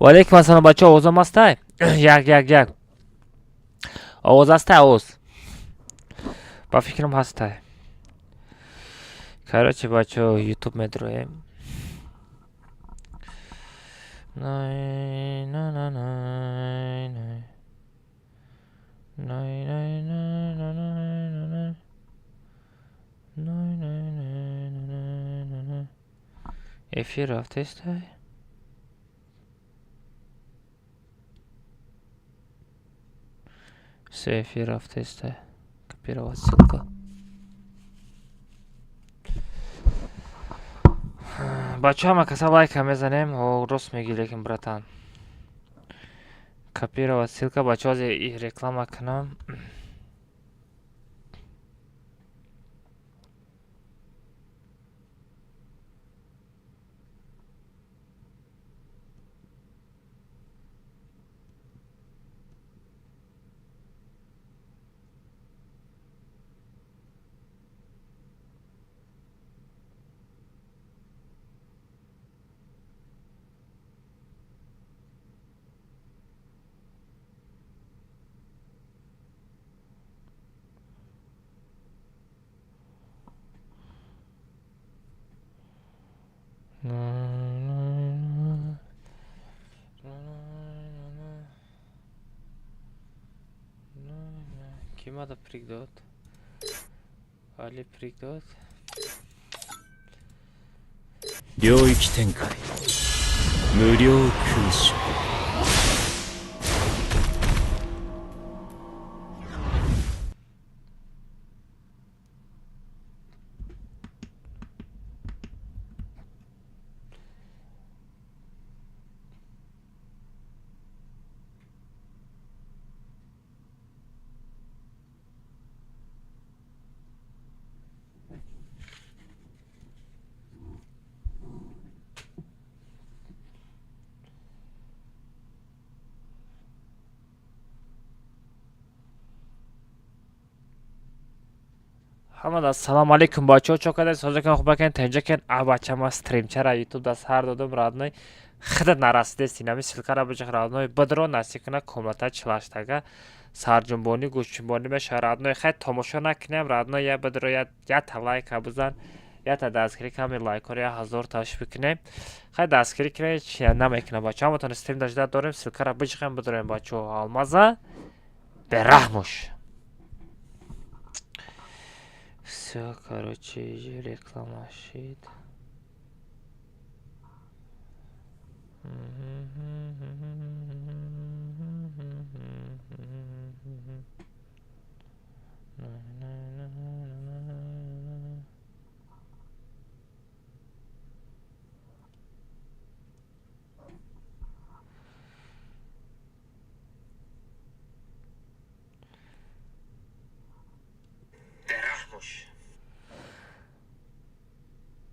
وعلیکم السلام بچه ها، اوضاع ماسته؟ یک آواز هسته اوز با فکرم هسته. короче بچه ها یوتیوب میدرویم. نای نه نه نای نای نای نای نای نای نای نای نای نای نای. افیر رفته است. سه افیر رفته است. کپیر آواز سلکا. بچه ها ما کسا لایک هم میزنیم و راست میگی لیکن براتان کپیر آواز سلکا بچه ها رکلام کنم. کی ما da prik dot? Ali prik dot? 領域展開無料空襲 حمد السلام علیکم بچه ها چوکاده سازه کن خوب بکن تنجه کن بچه ما استریم چرا یوتیوب دست هر دادم رادنای خدت نرسیده سینمی سلکه را بچه رادنای بدرو نسی کنه کملتا چلاشتگه سرجنبانی گوشتجنبانی بشه رادنای خیلی تماشا نکنیم رادنای یا بدرو یا تا لایک بزن یا تا دستگیری کمی لایک رو یا هزار تاش بکنیم خیلی دستگیری کنه چی نمیکنه بچه ها متون استریم داشته داریم سلکه را بچه بدریم بچه ها آلمازه به رحمش. Все, короче, реклама щит.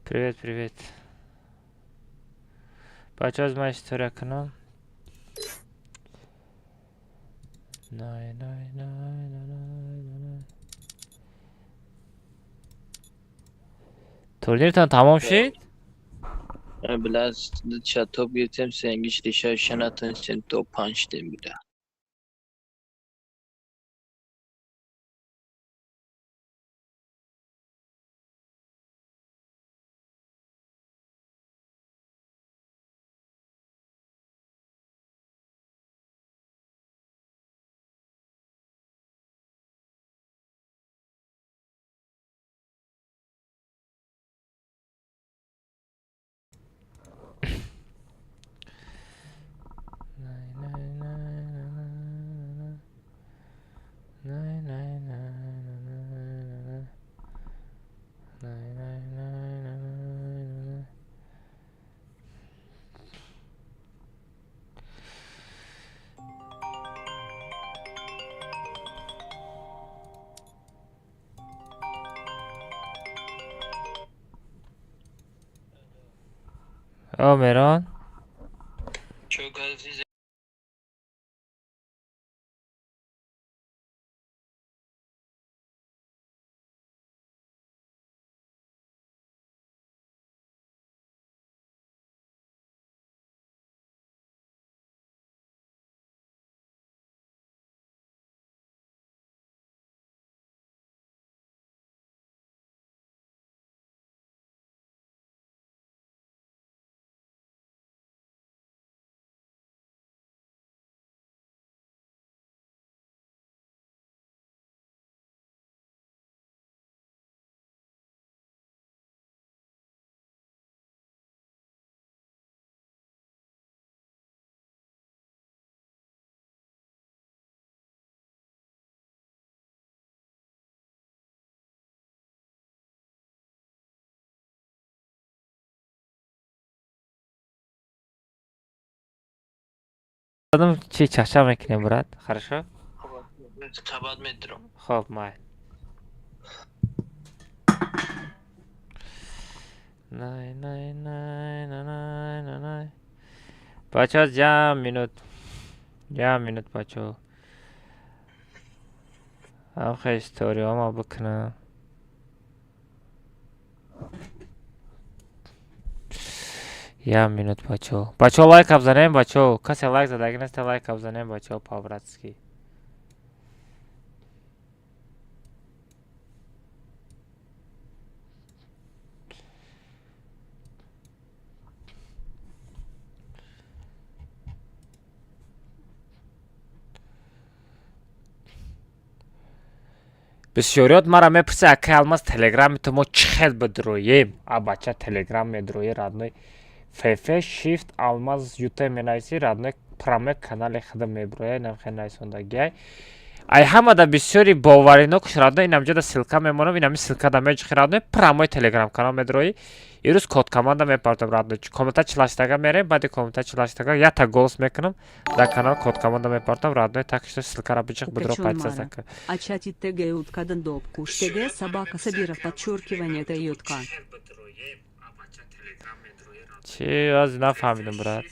Привет, привет. Бача з моя історія канал. Nay nay nay nay nay nay. Turnirten tamam şey. Biraz çatop yetim sengiç dışarı şanatın sen top punch demir. Nay nay nay nay nay nay nay nay nay nay. O Meron. Çok aziz چی چشم میکنیم برات хорошо Qabat metro. خب مای نای نای نای نای نای نای بچه ها جمع مینوت بچه ها آخه استوری ها ما بکنم یه مینوت بچه ها لایک ابزنیم بچه ها کسی لایک زده اگه نسته لایک ابزنیم بچه ها پاوراتسکی بسیاریات مرا میپرسه اکه الماس تلگرام تو ما چخیل بدروییم بچه تلگرام میدروی رادنوی فیفه شیفت алмаз юте менайси радной промек канали хадам меброя намхе найсондагай ай ҳамада бисёри боварино куш радной инамҷода силка мемонам инами силка да меҷихи радной промой телеграм канал медрои ирӯз код команда мепартам радной коммента чилаштага мерем баъди коммента чилаштага ята голос мекунам дар канал код команда мепартам радной так что силкара бичих бидро пайтсасака А чатит ТГ уткадан допку ТГ собака собирав подчеркивание это ютка چی از نفهمیدم برات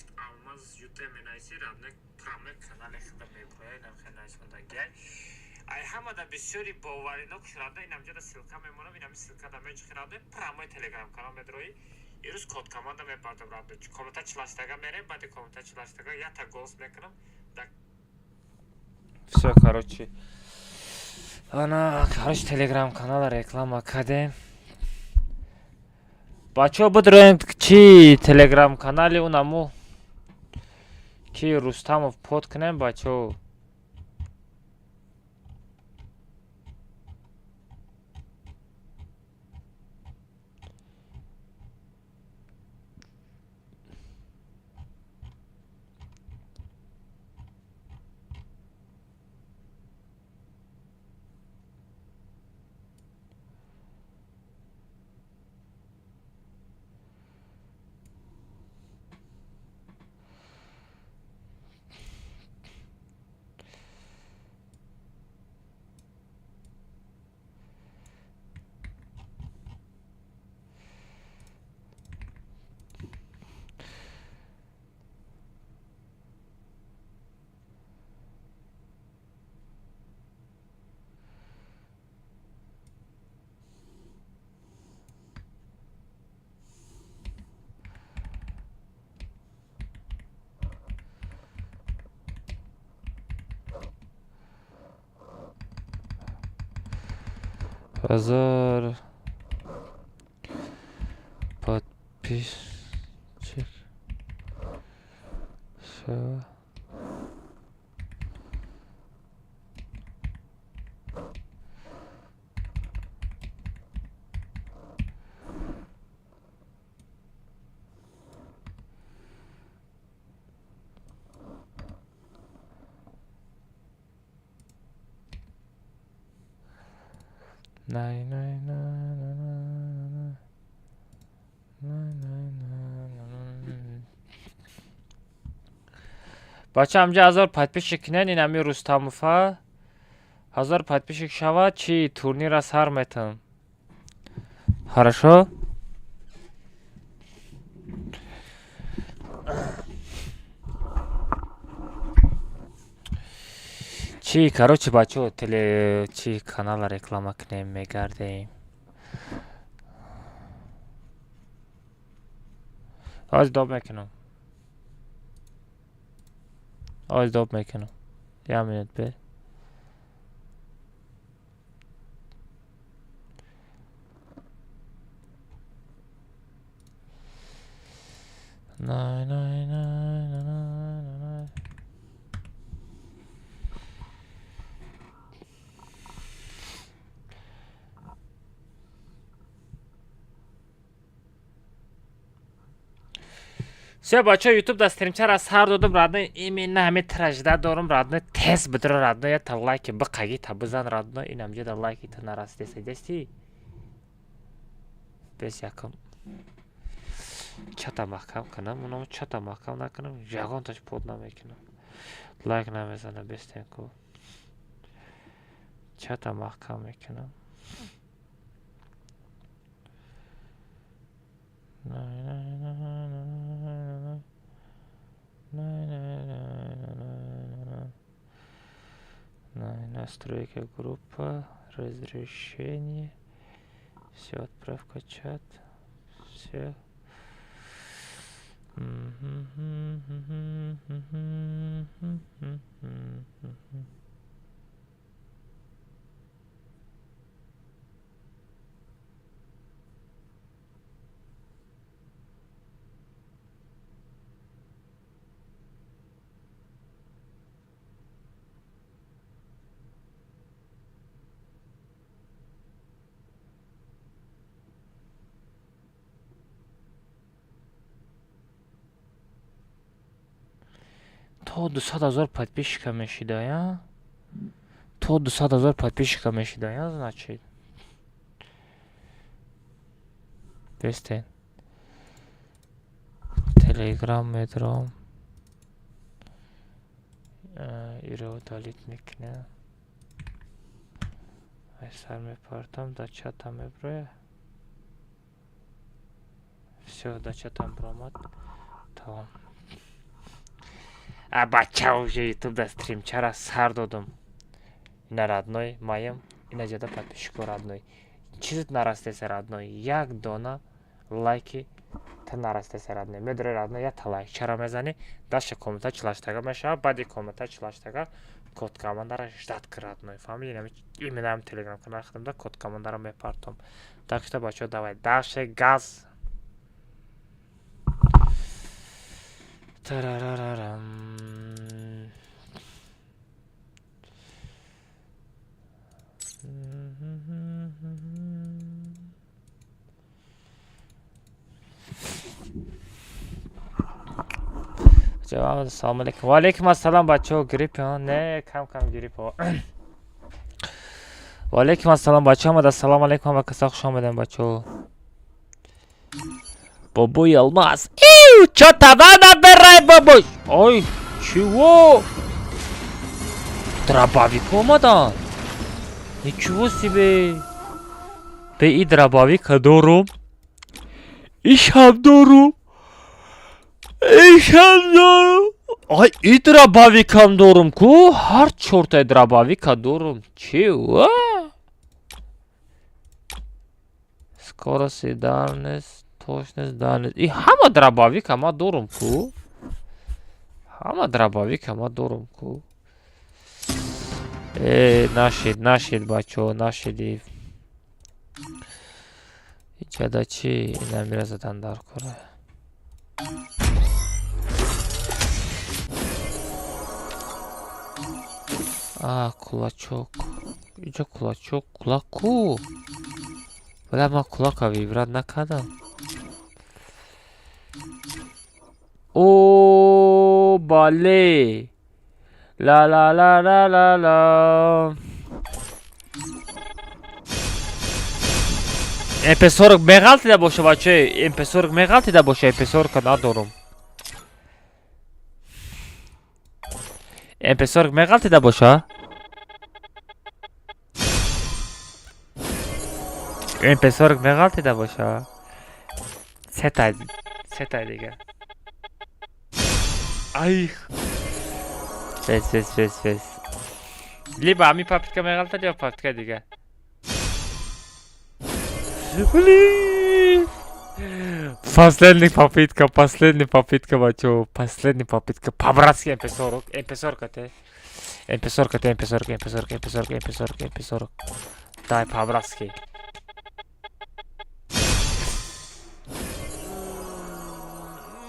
ай ҳамада бисёри боварино кушрада инамҷода силка мемонам инами силка да меҷихирада прамой телеграм канал медрои ирӯз код команда мепартам радо коммента чилаштага мерем баъди коммента чилаштага ята голос мекунам всё короче ана короче телеграм канала реклама кардем бачаҳо бидроем чи телеграм канали унаму ки рустамов под кунем бачаҳо Hazır подписчик все най най най най най бача ҳамҷа 1000 подписчик кинен инами рустамова 1000 подписчик шавад чи турнира сар метам хорошо чи короче бачаҳо теле чи канала реклама кунем мегардем ҳоз доб мекунам я минут бе най най най най най все бача ютуб да стримчара сар додам радно именно ҳаме тражда дорам радно тез бидро радно я та лайки биқаги та бизан радно инамҷа да лайки та нарасидеса дасти бес якам чата маҳкам кунам унам чата маҳкам накунам ягон таш под намекунам لایک نمیزنه بیستین کو چتا محکم میکنم настройка группа разрешение все отправка чат все то 200,000 подписчиками считая, то 200,000 подписчиками считая, значит, бестен, телеграм, метро, иро удалить микне, айсарме партам, да чатам эбре, все, да чатам промат, tamam. Бача уже ютубда стримчара сар додум. Ина родной моем, ина жада подписчику родной. Чизит нарастеса родной. Як дона лайки та нарастеса родной. Медре родной я та лайк чара мезани. Даша коммента чилаштага меша, бади коммента чилаштага. Код командара ждатка родной. Фамилия именам телеграм канал хатымда код командара мепартом. Так что бачо давай. Дальше газ. Тарарарарам. جواب السلام علیکم و علیکم السلام بچه‌ها گریپ ها نه کم گریپ ها و علیکم السلام بچه‌ها آمد السلام علیکم و کسا خوش آمدن بچه‌ها بابوی الماس ایو چه توانا برای بابوی ой чего дробовик омадан ничего себе به این دробовик دارم ایشم دارم Ay iyi dробовикам дорум ку har чёртай дробовика дорум чего скорость и дальность точность дальность и ҳама дробовикама дорум ку ҳама дробовикама дорум ку нашид бачо нашиди ичада чи намиразадан дар кора кулачок. Иджа кулачок. Кулаку. Бля, ма кулака вибрат накадам. О, бале. Ла ла ла ла ла ла. MP40 меғалтида боша бача. MP40 меғалтида боша. MP40 надорум. MP40 меғалтида боша. MP40 меғалтида боша. Сетай дига. Ай. Фес. Либо ами папитка меғалтида, либо папитка дига. Блин. Последняя попытка, бачо. Последняя попытка. По-братски MP40. MP40 те. MP40. Дай по-братски.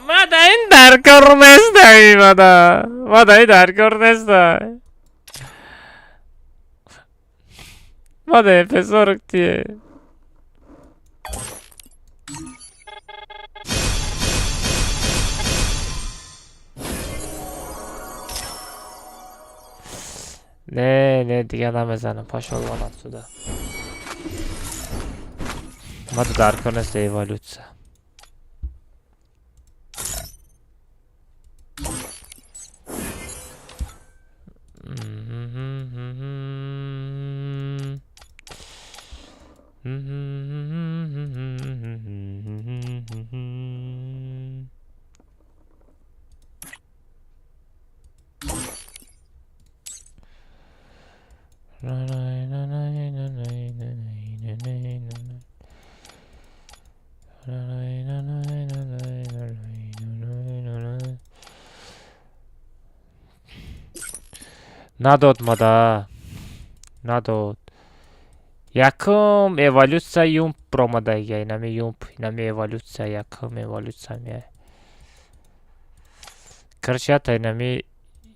Мада ин дар кор нестай, мада ин дар кор нестай. Мада MP40 тие. Не, дига намезанам, пошел вон отсюда. Мада дар кор нестай эволюция. Надод мада. Надод. Якым эволюция юмп промадайга. Инами юмп. Инами эволюция. Якым эволюция мия. Короче, инами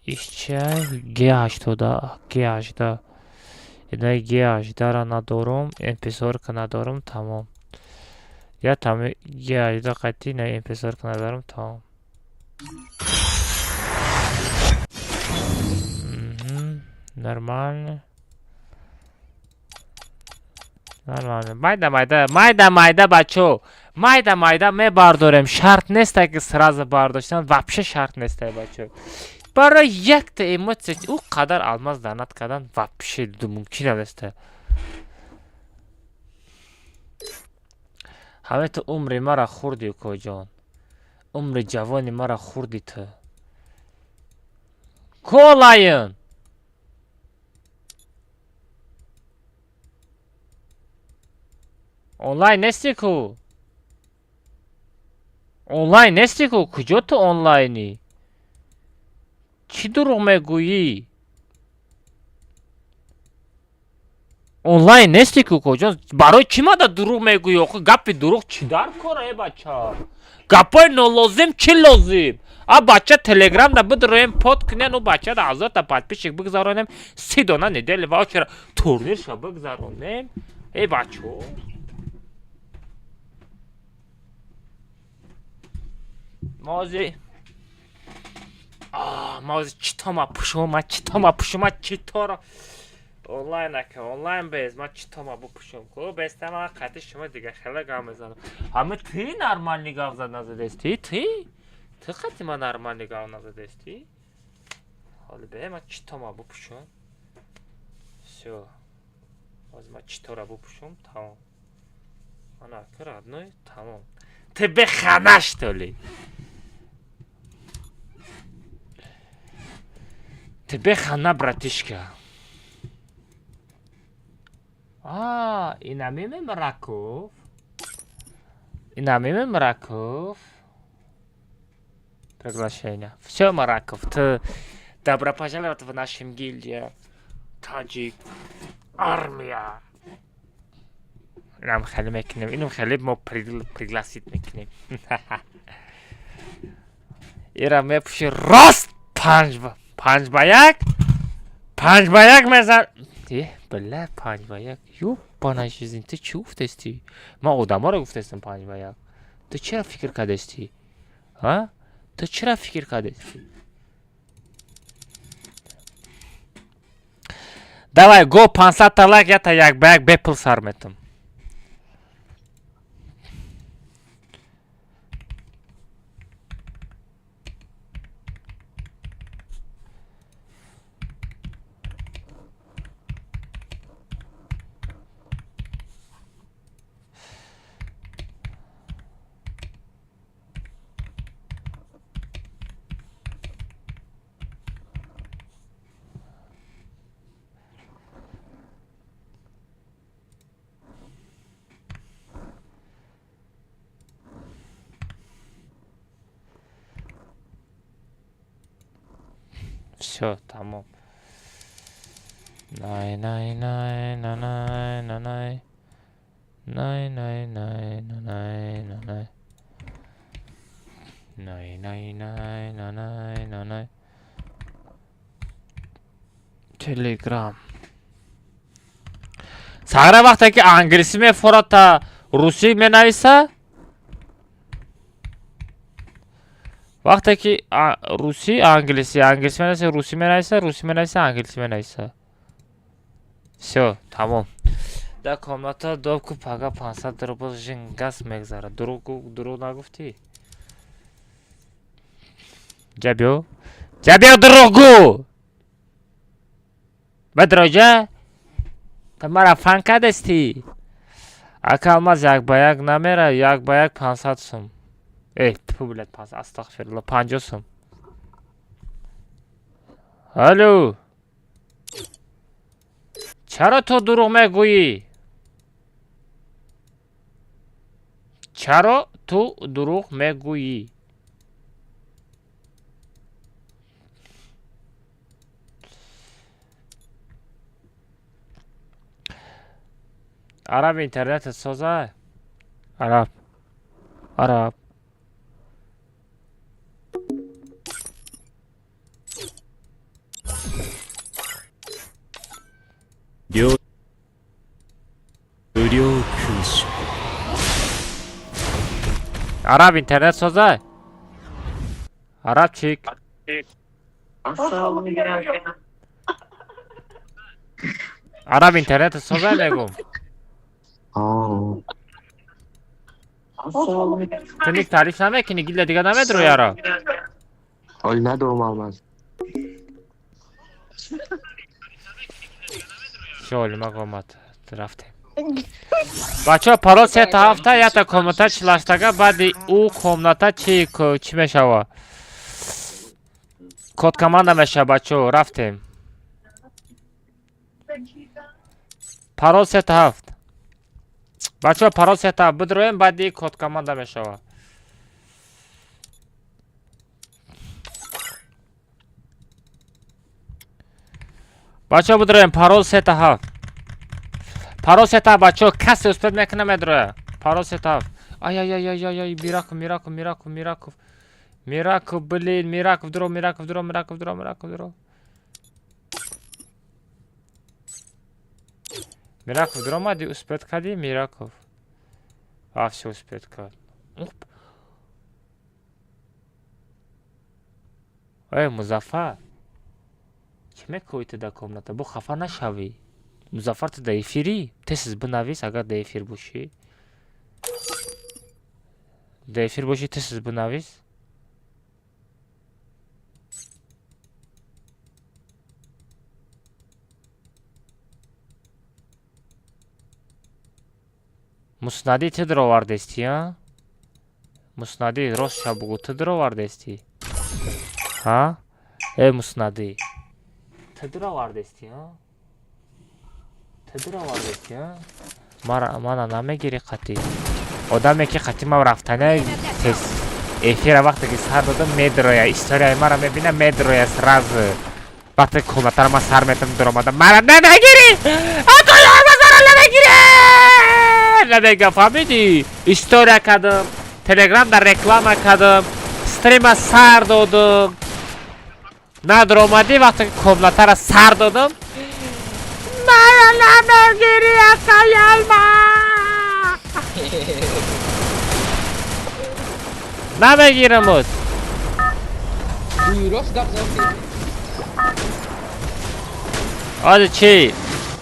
ишчай. Г8 Г8. Инами Г8 надорум. MP40 надорум. Тамом. Я там Г8 қайти. Инами MP40 надорум. Тамом. Нормально. Нормально. Майда, бачо. Майда мы бардорем. Шарт нест, ки сразу бардоштан. Вообще шарт нест, бачо. Барои якта эмоция, у қадар алмаз данат кардан вообще мумкин нест. ҳамаи ту умри мара хурди уқоҷон. Умри ҷавони мара хурди ту. Колайын. Онлайн нести ку? Онлайн нести ку? Куҷо ту онлайни? Чӣ дурӯғ мегӯӣ? Онлайн нести ку куҷо? Барои чӣ мада дурӯғ мегӯӣ? Охи гапи дурӯғ чӣ дар кора бача? Гапои нолозим чӣ лозим? А бача телеграмда бидроем под кунем, у бача 1000 та подписчик бигзаронем, 30 дона недели ваучера турнирша бигзаронем. Бачо. Мози читома пушума читора онлайн ака онлайн без ма читома бупушум ко бестама қати шума дига хела гам мезанам ҳама ти нормальни гав назадести ти қати ма нормальни гав назадести ҳоли бе ма читома бупушум всё аз ма читора бупушум тамом ана ка родной тамом тебе хана что ли? Тебе хана, братишка. Инамиме Мараков. Приглашение. Все, Мараков, ты добро пожаловать в нашем гильдии. Таджик. Армия. Нам хали мекнем. Инум хали мо пригласить мекнем. Ира ме пуши рост پنج با یک مزر بله 5 با 1 یو بانشیزین تو چی گفتستی؟ من آدم ها رو گفتستم 5 با 1 تو چرا فکر کردستی؟ ها؟ تو چرا فکر کردستی؟ давай го 500 та лайк я та як ба як бепл сар метам Все, tamam. Nay nay nay nanay nanay. Nay nay nay nanay nanay. Nay nay nay nanay nanay. Telegram. Sağra vaxtaki anglisi mi forata Rusi mi neyse? Vaxtaki Rusi anglisi mi neyse Rusi mi neyse anglisi mi neyse. Все, tamam. Да комната добку пага 500 рубл жингас мегзара. Дуру нагуфти? Жабё другу! Бадрожа? Тамара фанка дасти? Aka almaz yakbayak namera yakbayak 500 so'm. Tfu bilet pas astagfirullah 50 so'm. Alo. چرا تو دروغ میگویی؟ چرا تو دروغ میگویی؟ عرب اینترنت سازه؟ عرب عرب無料空襲 عرب اینترنت سازه؟ عرب چیک؟ عرب اینترنت سازه میگم. تو نیک تعریف نمیکنی گیل دیگه نمیدرو یارا. Oj, nedou olmaz. شغل ما قومت رفتیم. بچه ها پارول 3 تا هفته یا تا کامنتا چلاشتگه بعد او کامنتا چی میشوه؟ کد کمانده میشه بچه ها رفتیم. پارول 3 تا هفت. بچه ها پارول 3 تا بدرویم بعد کد کمانده میشوه. بچه ها بدرویم پارول 3 تا هفت. پارول 3 تا بچه ها کسی اسپید میکنه میدروه. پارول 3 تا هفت. آی میراکو بلین میراکو درو میراکو درو مادی اسپید کردی میراکو آفشه اسپید کرد. ای مظفر چه کویت دا کامنتا بو خفا نشوی. مظفر تو دا ایفیری تسیز بنویس اگر دا ایفیر باشی. دا ایفیر باشی تسیز بنویس. مسندی تدر آوردستی ها؟ مسندی راست شب بگو تدر آوردستی ها؟ ای مسندی تدر آوردستی ها؟ تدر آوردستی ها؟ مانا نمیگیری قطی آدمی که قطی ما رفتنه تست ایفیر وقتی که سر دادم میدرویه استوریای ما را میبینه میدرویه سراز وقتی کمتر ما سر میتم در آمدم مرا نمیگیری آتو یار ما سر نمیگیری نمیگم فهمیدی استوریا کردم تلگرام در رکلام کردم استریم سر دادم ندر آمدی وقتی که کمتر سر دادم مرا نمیگیری اکایل ما نمیگیرم بود آده چی؟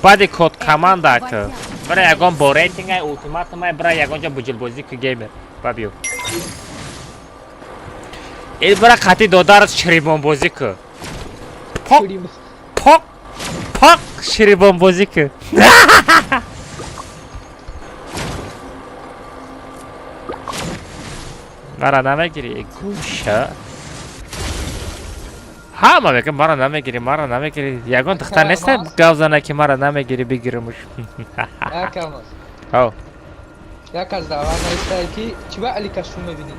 بعدی کد کمانده که برای یکان با ریتینگ های اوتومات مای برای یکان جا بجل بازی که گیمر ببیو این برای خطی دادار شریبان بازی که پاک شریبان بازی که مرا نمیگیری گوشه همه میگه مرا نمیگیری یگان دختر نیسته گوزنه که مرا نمیگیری بگیرمش Yakamos. او Yakaz davana isterki çiba ali kaşu mebini.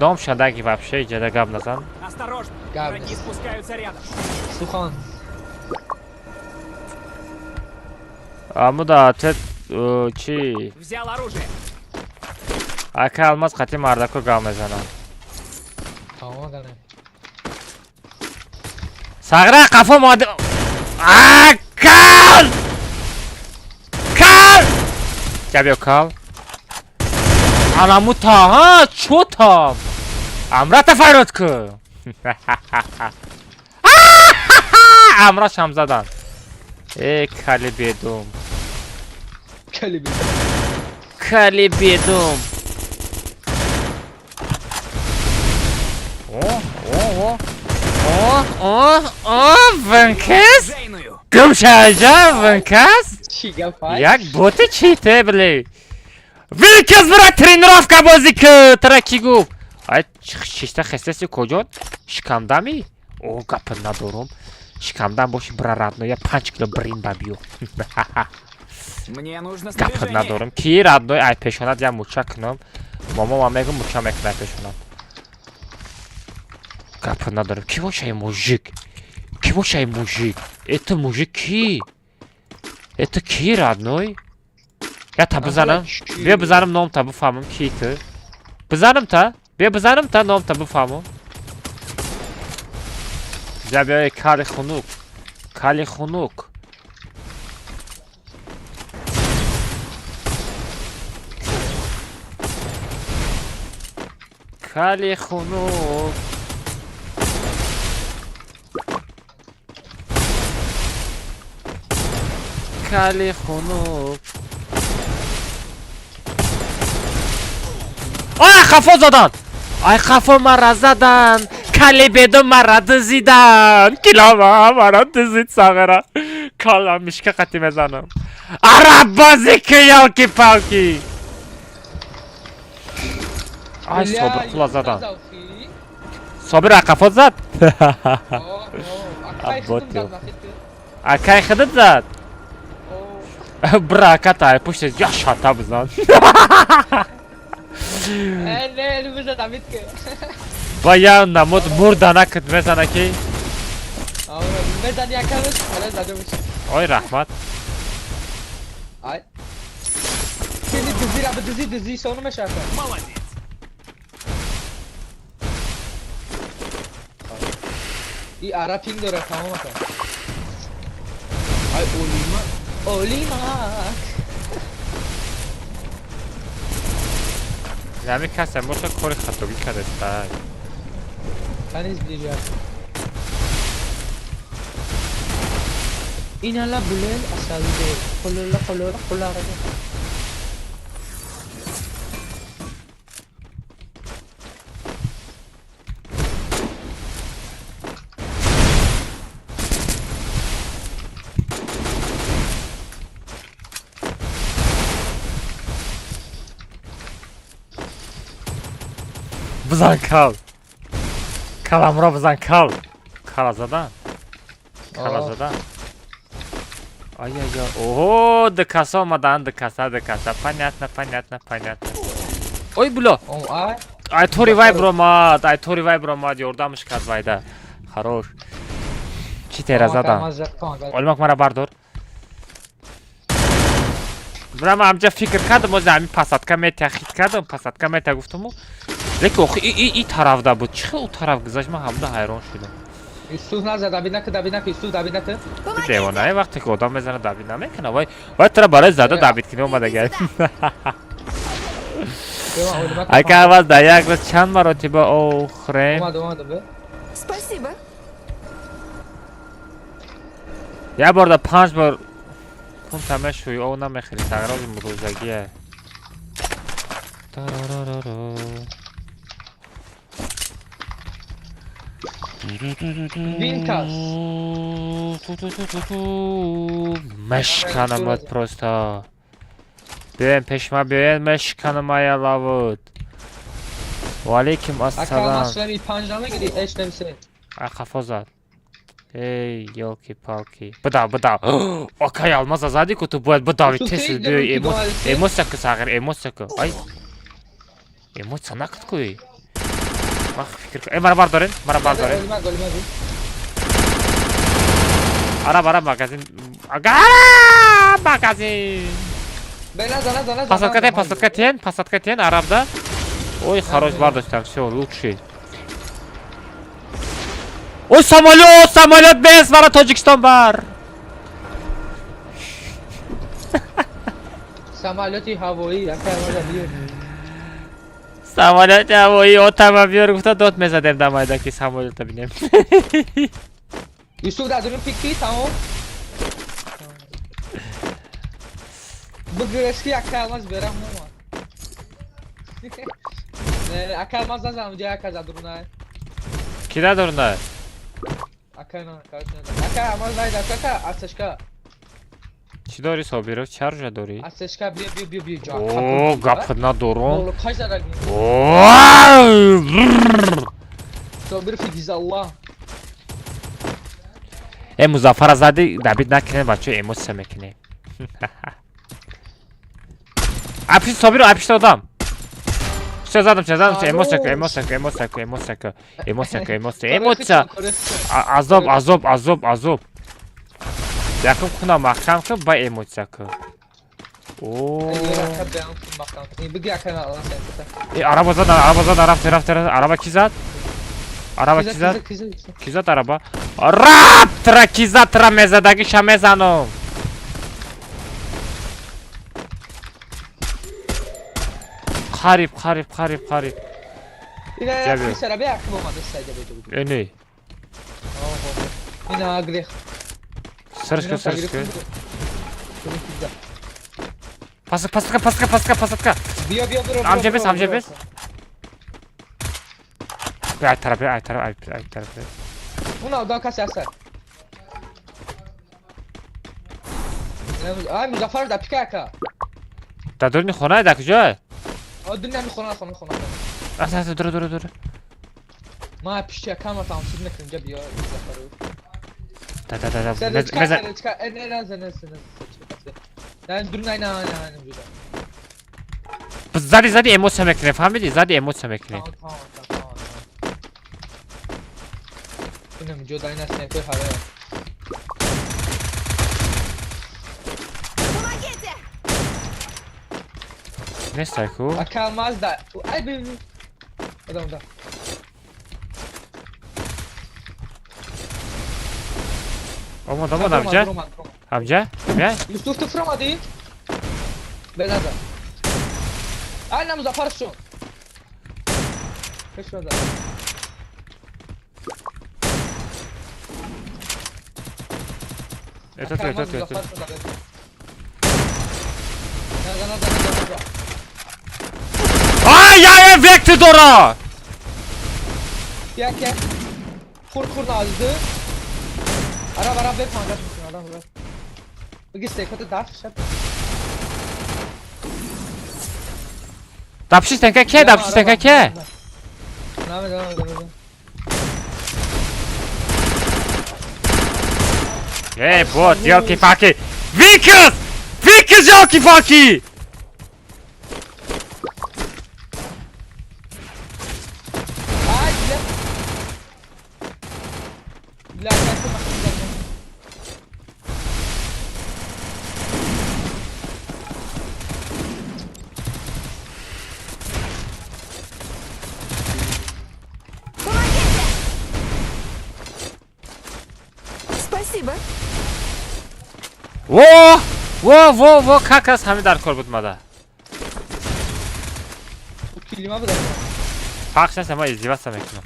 дом шадаги вообще جدا гап назан Осторожно! Гавна. Враги спускаются рядом. Suhan. амуда тет чи Взял оружие. ака алмаз қати мардаку гап мезанам Tamam gane. сагра қафа мод кал جابیو کال علامو تا ها چو تا امرا تفرد که امرا شم زدن ای کلی بیدوم Kalibi. کلی بیدوم ونکس Зейную! گم شجا ونکس چی گفت؟ یک بوت چیته بله ویلکس برای ترینرافکا بازی که ترکی گفت ای شیشته خستسی کجا؟ شکمدمی؟ او گپ ندارم شکمدم باشی برای ردنو یا 5 کیلو برین ببیو Мне нужно گپ снаряжение. ندارم کی ردنوی ای پیشانت یا موچه کنم ماما میگم موچه میکنه پیشانت گپ ندارم کی باشه این موژیک کی باشه این موژیک ایت موژیک کی ایت کی ردنوی یا تا بزنم بیا بزنم نام تا بفهمم کی تو بزنم تا بیا بزنم تا نام تا بفهمم بیا بیا کالی خنوک کالی خنوک کالی خنوک کالی خنوک آی خفا زدن آی خفا مرا زدن کلی بدو مرا دزیدن کلاما مرا دزید ساغرا کالا میشکه قطی میزنم عرب بازی که یالکی پاکی آی صابر خلا زدن صابر اقفا زد اکای خودت زد براکت های پشت یا شاتا بزن نه بزن دمید که با یا نمود مردانه کت میزنه که بزن یک کمش حالا زده میشه آی رحمت آی سینی دزی را به دزی سونو میشه ای عرب پینگ داره تمام کن ای اولیما زمین کسی باشه کاری خطابی کرده است تنیز دیجا این الا بلل اصالی خلولا بزن کل کلم را بزن کل کل زدن کل زدن آی آی اوه دکاسا آمدن دکاسا понятно ой بلا ای تو ریوایب رو ماد یوردمش کرد وایده خروش چی تیره زدن علمک مرا بردار برام همجا فکر کردم از همین پاسادکا میتخید کردم پاسادکا میتا گفتم لیکن آخه ای طرف دا بود چه اون طرف گذاشت من همونده حیران شدم ایستوز نزد دبی نکه ایستوز دبی نکه دیوانه وقتی که آدم میزنه دبی نمیکنه وای ترا برای زده دبید کنه اومده گرد اگه اول در یک روز چند مراتبه آخرین اومد Спасибо. یه بار در 5 بار کن تمه شوی او نمیخیری تغراز مروزگیه Винкас. مشکنمت پروستا بیاین پیش ما بیاین مشکنم آیا لاود وعلیکم اکرم السلام اسلامی 5 نمیگیری اش نمیشه خفا زد ای یلکی پالکی بدا اوکی алмаз زدی که تو باید بداوی تست بیای ایموس که ساغر ایموس که ای ایموس نکت کوی ما فکر کنم مرا بردارین ara magazin magazin посадка тен арабда ой хорош бардоштам всё лучший ой самолет без бара тоҷикистон бар самолети ҳавоӣ акармада биёр самолети ҳавоӣ отама биёр гуфта дод мезадем дамайда ки самолета бинем Yusuf da dönüp pikti tamam. Bu güreşki akalmaz verem ama. Ne akalmaz da zaman diye akaza duruna. Kida duruna? Akana karşına. Akalmaz da akaka aşka. چی داری صابیرو؟ چرا داری؟ استشکا بیا جا. اوه گپنا دورم. والله kaç zarar اوه صابر في جزا الله. ای مظفر زدی دبید نکنه بچه ایموس میکنه. اپیش صابیرو اپیش دادم. چه زدم ایموس عذاب یکم کنم محکم کن با ایموت زکو اوه بگی اکنه الله ای عربا زد رفت عربا کی زد؟ کی زد عربا؟ رفت کی زد ترا مزدگی شمه زنم قریب اینه بیسره بیا اکنه اومده سایده بگو اینی اینه آگریخ سرش کن پاسکا بیا برو همجه بس به ای طرف اون آدم کسی هست آی مظفر دا پیکه که در دورین خونه در کجا؟ دنیا میخونه اصلا دور ما پیشتی کامر تماشید نکن اینجا بیا مزد نه درون نه زدی ایموت میکنه فهمیدی؟ زدی ایموت میکنه اینم جدا این اسنایپر هره نیست کو اکلماز دا ای ببین ادام اومد همجا Yusuf tıfıramadı. Ben adam. Aynen Muzaffer şu. Kaç şurada. Evet. Ay ya vekti dora. Ya ke. Kur nazdı. Ara bir pangat mısın adam var. Bugün sekatı dar şap. Dapşış tenka ke. Devam. Hey bot yoki faki. Vickers yoki faki. Ay gile. Gile kaçtı bakın. Спасибо. Во, как раз Хамидар Корбут мада. Kilime bırak. Bak sen ama izdivas mekno.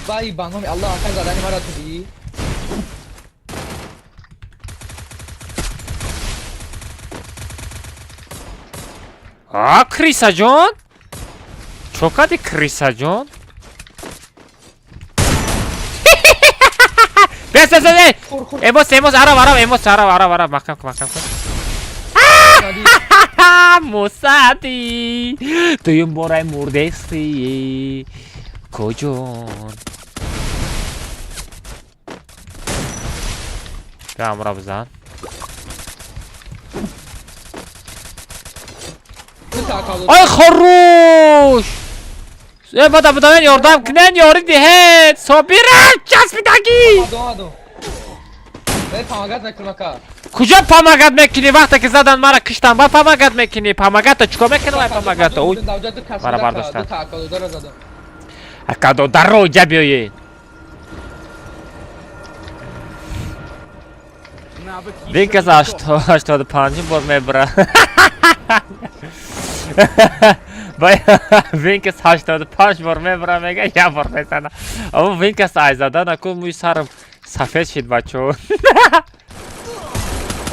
Vay banım Allah akan zadani mara tudi. Krisa John. Çok hadi Krisa John. Bes. Emos Arab makam. Musati. Tuyum boray murdesi. Kojon. Tamam Rabzan. Ay خروش بدا من یاردم کنن یاری دهت صابیره چسبیدگی Adam. Ben pamagat mekrumaka. کجا پاماگت میکنی وقتی که زدن مرا کشتن با پاماگت میکنی پاماگت چیکار میکنی وای پاماگت اوی مرا برداشتن اکادو در رو جا بیاین وینکس 85 بار میبره وینکس 85 بار میبره میگه یه بار میزنه اما وینکس ای زدن اکو موی سرم سفید شد بچه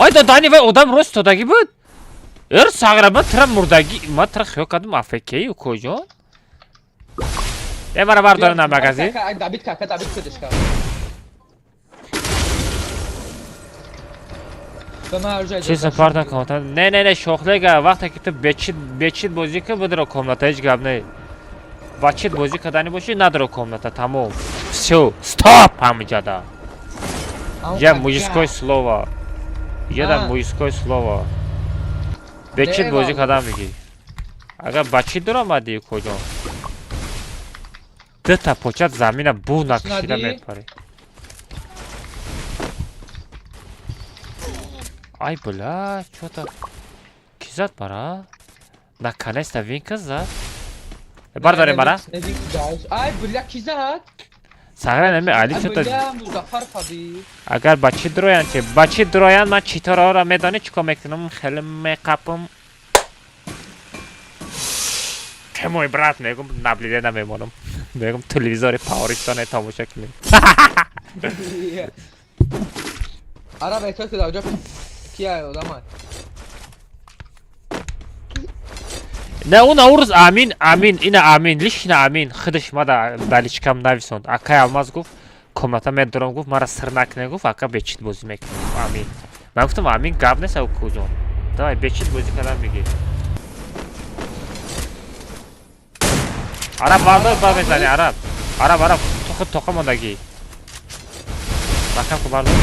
Ay da Dani ve odam Rostodagi بود. ساغرما ترا مردگی ما ترا خیو کدوم افکی و کجا؟ یه مرا بردارن مغازی. دابید کدش کا. به من هر جای چیز پارتن کامنت نه شوخلیگا وقتی که تو بچید بازی که بدرو کامنت هیچ گپ نه بچید بازی کردنی باشی ندرو کامنت تمام все стоп همینجادا я мужское слово я да мужское слово بچید بازی کردن میگی اگر بچید در آمدی کجا دو تا پوچت زمین بو نکشیده میپری ай бля что-то کی زد برا наконец-то винка زد برداریم برا ای بلا کی زد سهره نمی علی ای شد بلا مظفر فبی اگر بچه درویان چه بچه درویان من چیتارا را میدانی چیکار میکنم خیلی میقپم که موی برات میگم نبلیده نمیمونم میگم تلویزور پاورستان تماشا کنیم عرب احتیاط که در کی آدم های نه اون اورز امین اینه امین لیش اینه امین خودش ما دا دلیچکم نویسوند اکای алмаз گفت کامنتا میدارم گفت مرا سر نکنه گفت اکا بچید بازی میکنم امین من گفتم امین گپ نیست او کجا давай بچید بازی کردن میگی عرب بردار میزنی عرب تو خود توقع ماندگی رقم که بردار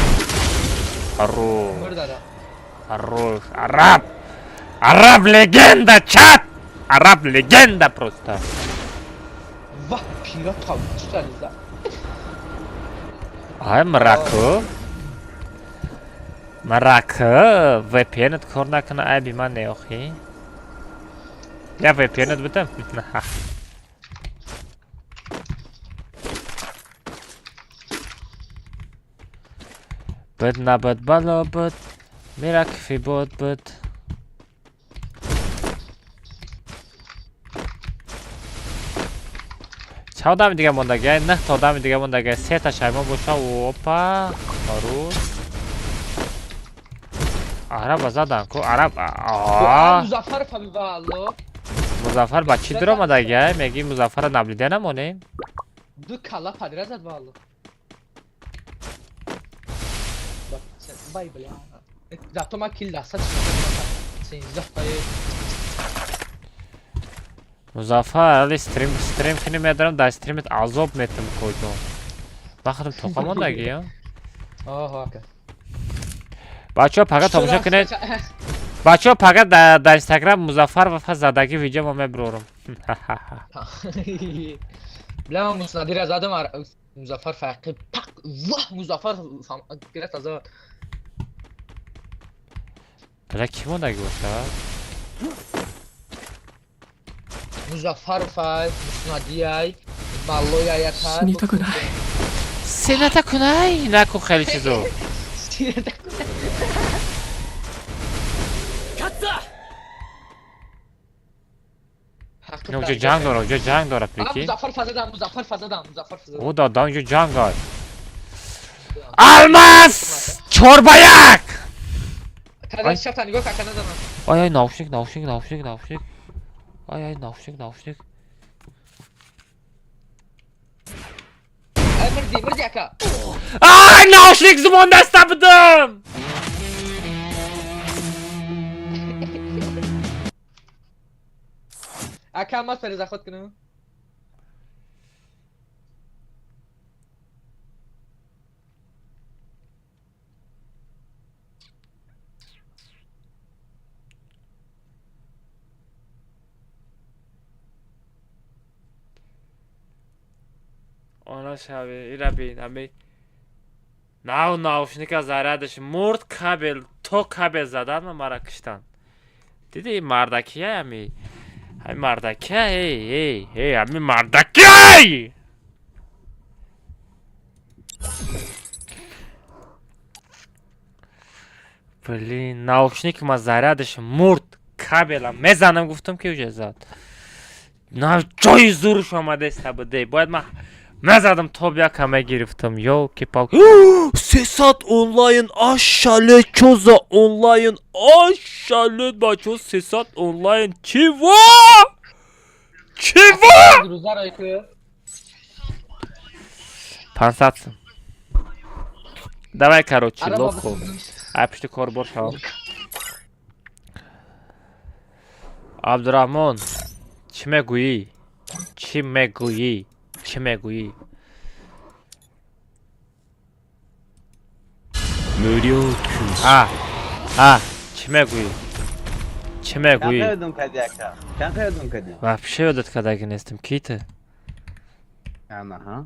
ару عرب لگنده چت عرب لگنده просто واه پیرا تاویچ دلیزه ای مراکو VPNت کار نکنه ای بی من نیاخی یا VPNت بدم بد نبد بلا بد میرکفی بد چه آدم دیگه موندگه؟ نه تا آدم دیگه موندگه 3 تا شایما باشه اوپا خروج عرب زدن کو عرب مظفر فبی والله مظفر با چی در آمدگه؟ میگی مظفر نبلیده نمونیم؟ دو کلا پدره زد والله بای بلا زبطه ما کل دسته چی 13 تای مظفر علی استریم کنی میدارم در استریمت عذاب میتم کجا بخاطر توقع موندگی ها آه بچه ها فقط تماشا کنید بچه ها فقط در اینستاگرام مظفر و فز زدگی ویدیو ما میبرورم بلا من مصندی را زدم مظفر فقط پک واه مظفر گرفت از بلا کی موندگی باشه مظفر فاز مصندی ای بالوی ایتا سینتا کنای نکن خیلی چیزو نه اونجا جنگ داره پیکی مظفر فزدم او دادا اونجا جنگ داره الماس 4 با 1 تازه شب نگاه که کنه دارم آی ناوشنیک آی ناوشنیک ای مردی اکا آی ناوشنیک زمان دستا بدم اکا ما سر خود کنم Ona şabi ira bin ami nauşnika zaradش مرد kabel تو kabel زدن و مراکشتن دیدی مردکیه امی های مردکیه هی امی مردکیه بلین наушник ما زردش مرد kabelم میزنم گفتم که اوجه زد نه جای زورش آمده است بده باید من نزدم تا بیا کمه گرفتم یا که پاک 300 онлайн aşalet çoza онлайн aşalet бачо 300 онлайн чего روزه رای که 500 давай короче локо Apishti kor bosham. Abdurrahmon. Chi meguyi? Chi meguyi? Chi meguyi? 無料空襲 Chi meguyi? Chi meguyi? Kanka kadiyaka. Kanka yadın kadi. Вообще этот кадаги нестем ките. Ana ha.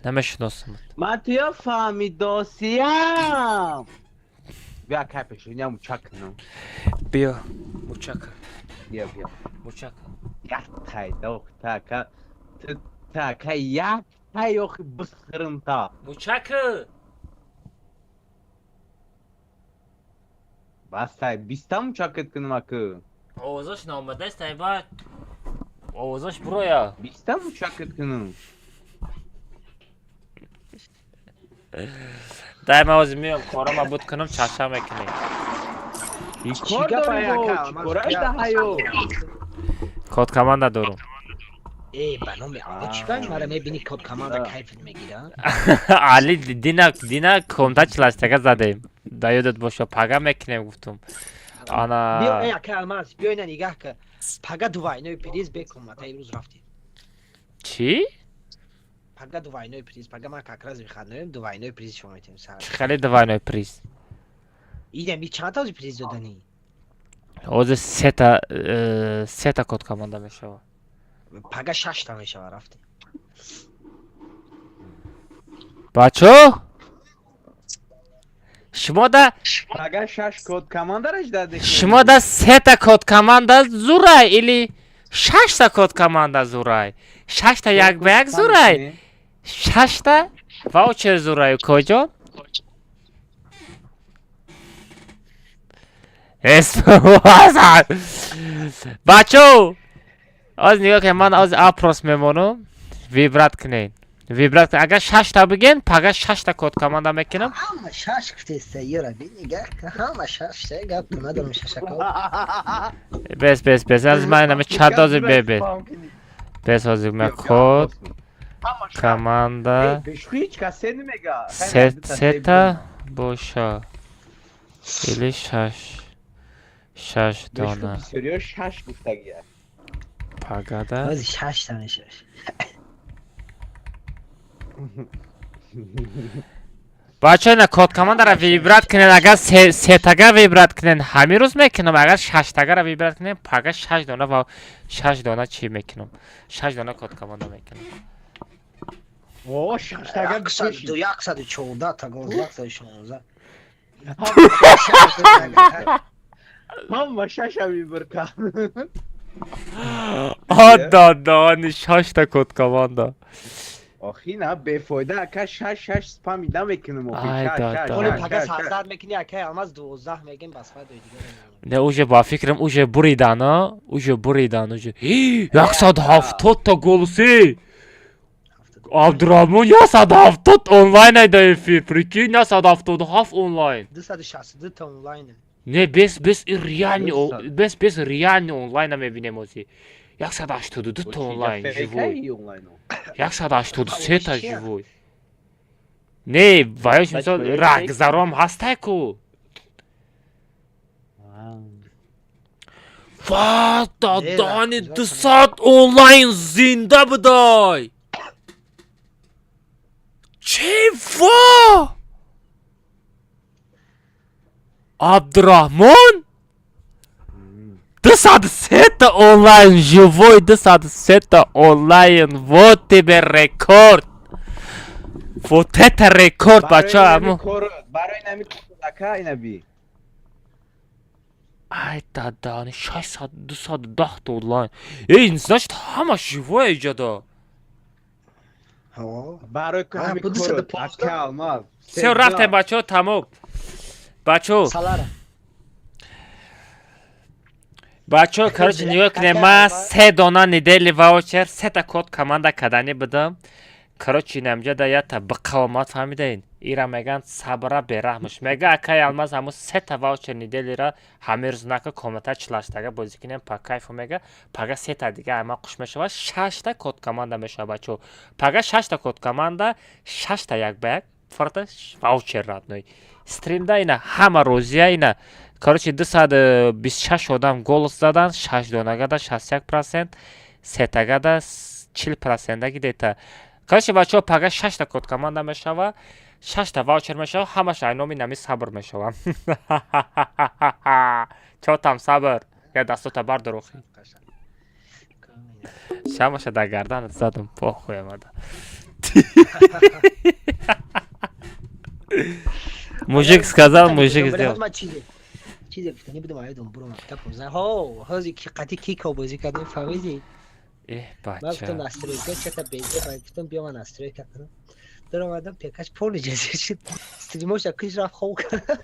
Nemeshnosum. Mateo famidosiyam. Ya kapış, ya uçak no. Bio. Uçak. Ya. Uçak. Ya tay dok taka. Taka ya tay yok bıskırınta. Uçak. Bastay bistam uçak etkinin akı. Oğuzaş namada istayba. Oğuzaş buraya. Bistam uçak etkinin. Daima özümüyorum. Korama butkanım çarşam ekini. Korda Koray daha yok. Kod komanda durum. برنامه چیکار مرا میبینی کد کماند کیف میگیره Ali dina kontaçlaştık zadayım. Dayıdet boşa paga mekine guftum. بیا Ana. ای که الماس بیا اینه نگاه که پگا دوای نوی پریز بکن ما تا امروز رفتی Çi? پگا دوای نوی پریز پگا ما کاکراز میخواد دوای نوی پریز شما میتونیم سر Xali divanoy priz. ایده می چند تا پریز دادنی Ozi seta kod komanda meşava. پگا 6 تا میشه رفتی Bacho? Shimo da Paga şaş kod kamandar ejderdik. Shimo da seta kod komanda zuray ili shashta kod komanda zuray. Shashta yak bayak zuray. Shashta voucher zuray kojo. Esmazar. Bacho. Az nigah ke man az apros memonum. Vibrat knein. Vibrat agar 6 ta bigin, paga 6 ta kod komanda mekinam. اما شش کتی سیاره بی نگاه که همه شش تا گپ ندارم شش کد Bes. Az man name chadoz bebe. Bes az me kod komanda Beşku hiç kaseni mega. seta boşa. Ili şaş dona. Beşku söylüyor şaş guftak ya. Pagada. از 6 تا میشه Бача на код команда вибрат кунен агар сетага вибрат кунен ҳамин рӯз мекунам агар 6 тагара вибрат кунен пага 6 дона ва 6 дона чӣ мекунам 6 дона код команда мекунам Oo şaş taga bir şey. 114 تا 116 Amma şaş abi bir ka. Adadani 6 ta kod komanda Ahina befoyda ka şaş spam idam ekinim o. Ay, da. اون پگا 700 میکنی اکه الماس 12 میگیم بس فرد دیگه не уже ба фикрам уже буридана уже 170 та голуси Абдурахмон 170 онлайн айда эфир прикинь 177 онлайн 262 تا اونلاینه Не, без реальный онлайн мебинем ози. 182 та онлайн живой. 183 та живой. Не, ваёш мисол рагзаром ҳастай ку. Ва, дадани 200 онлайн зинда будай. Чего? Абдурахмон? 200 онлайн, живой 200 онлайн, вот тебе рекорд. Вот это рекорд, бача. Барои нами така инаби. Ай, дадани 600 210 онлайн. Эй, значит, ҳама живой иҷода. Барои нами така алмаз. Все, рафтем, бачо, тамом. Бачо. سالاره Бачо, короче, нигоҳ кунем, ман 3 дона недели ваучер, 3 та код команда каданӣ будам. Короче, инамҷода ята биқавомат фаҳмидаин. Ира меган сабра бераҳмуш. Мега акай алмаз ҳамун 3 та ваучер неделира ҳамин рӯз нака комата члаштага бозӣ кунем па кайфу мега. Пага 3 та дига ҳама хуш мешавад. 6 та код команда мешавад, бачо. Пага 6 та код команда, 6 та як ба як фарта ваучер родной. Стримда ина ҳама розия ина. Короче 226 одам голос задан, 6 донагада 61%, сетагада 40% гидета. Короче бачаҳо пага 6 та код команда мешава, 6 та ваучер мешава, ҳамаш айноми нами сабр мешава. Чотам сабр. Я дастота бардор охи. Шамаша да гарданат задам похуям ада. Мужик сказал, мужик сделал. چیزی گفته نمیدونم آیدون برو مکتب پوزن ها هازی که قطعی کیکا بازی کردیم فهمیدی؟ من گفتم بچه نسترویکا چه تا بیزه من گفتم بیا من نسترویکا کنم در آمدم پیکاش پر نجازه شد استریماش اکیش رفت خوب کرد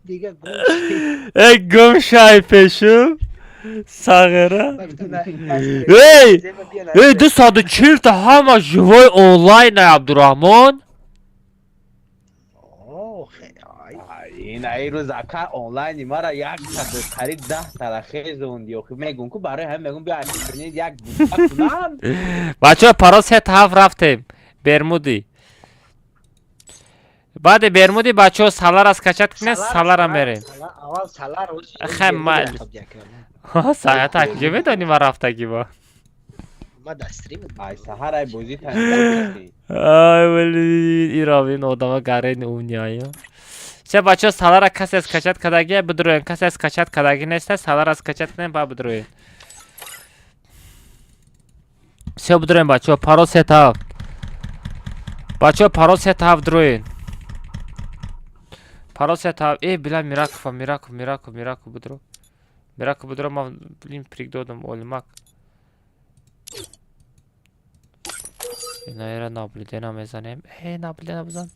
دیگه گوشتی ای گم شای پیشو ساغره من گفتم نه ای 240 تا همه جوای آنلاین عبدالرحمن اوه خیلی این روز اکا آنلاین ما را یک تا قریب 10 تا خیزوندی و میگم که برای هم میگم بیا کنید یک بوده کنم بچه ها پرا 3 تا 7 رفتیم برمودی بعد برمودی بچه ها سالار از کچت کنه سالار هم بریم اول سالار روز خمال ساعت اکجه بدانی ما رفتگی با ما دستریم ای سهر ای بوزی تنگی آی ولی ایرابین آدم گرین اونیایی چه بچه ها سالار کسی از کچت کدگی بدروین کسی از کچت کدگی نیسته سالار از کچت کنیم با بدروین چه بدروین بچه ها پارو 3 تا 7 بچه ها پارو 3 تا 7 دروین پارو 3 تا 7 ای بلا میراکو بدرو میراکو بدرو ما بلیم پریک دادم اولمک اینا ایره نابلیده نمیزنیم ای نابلیده نبزن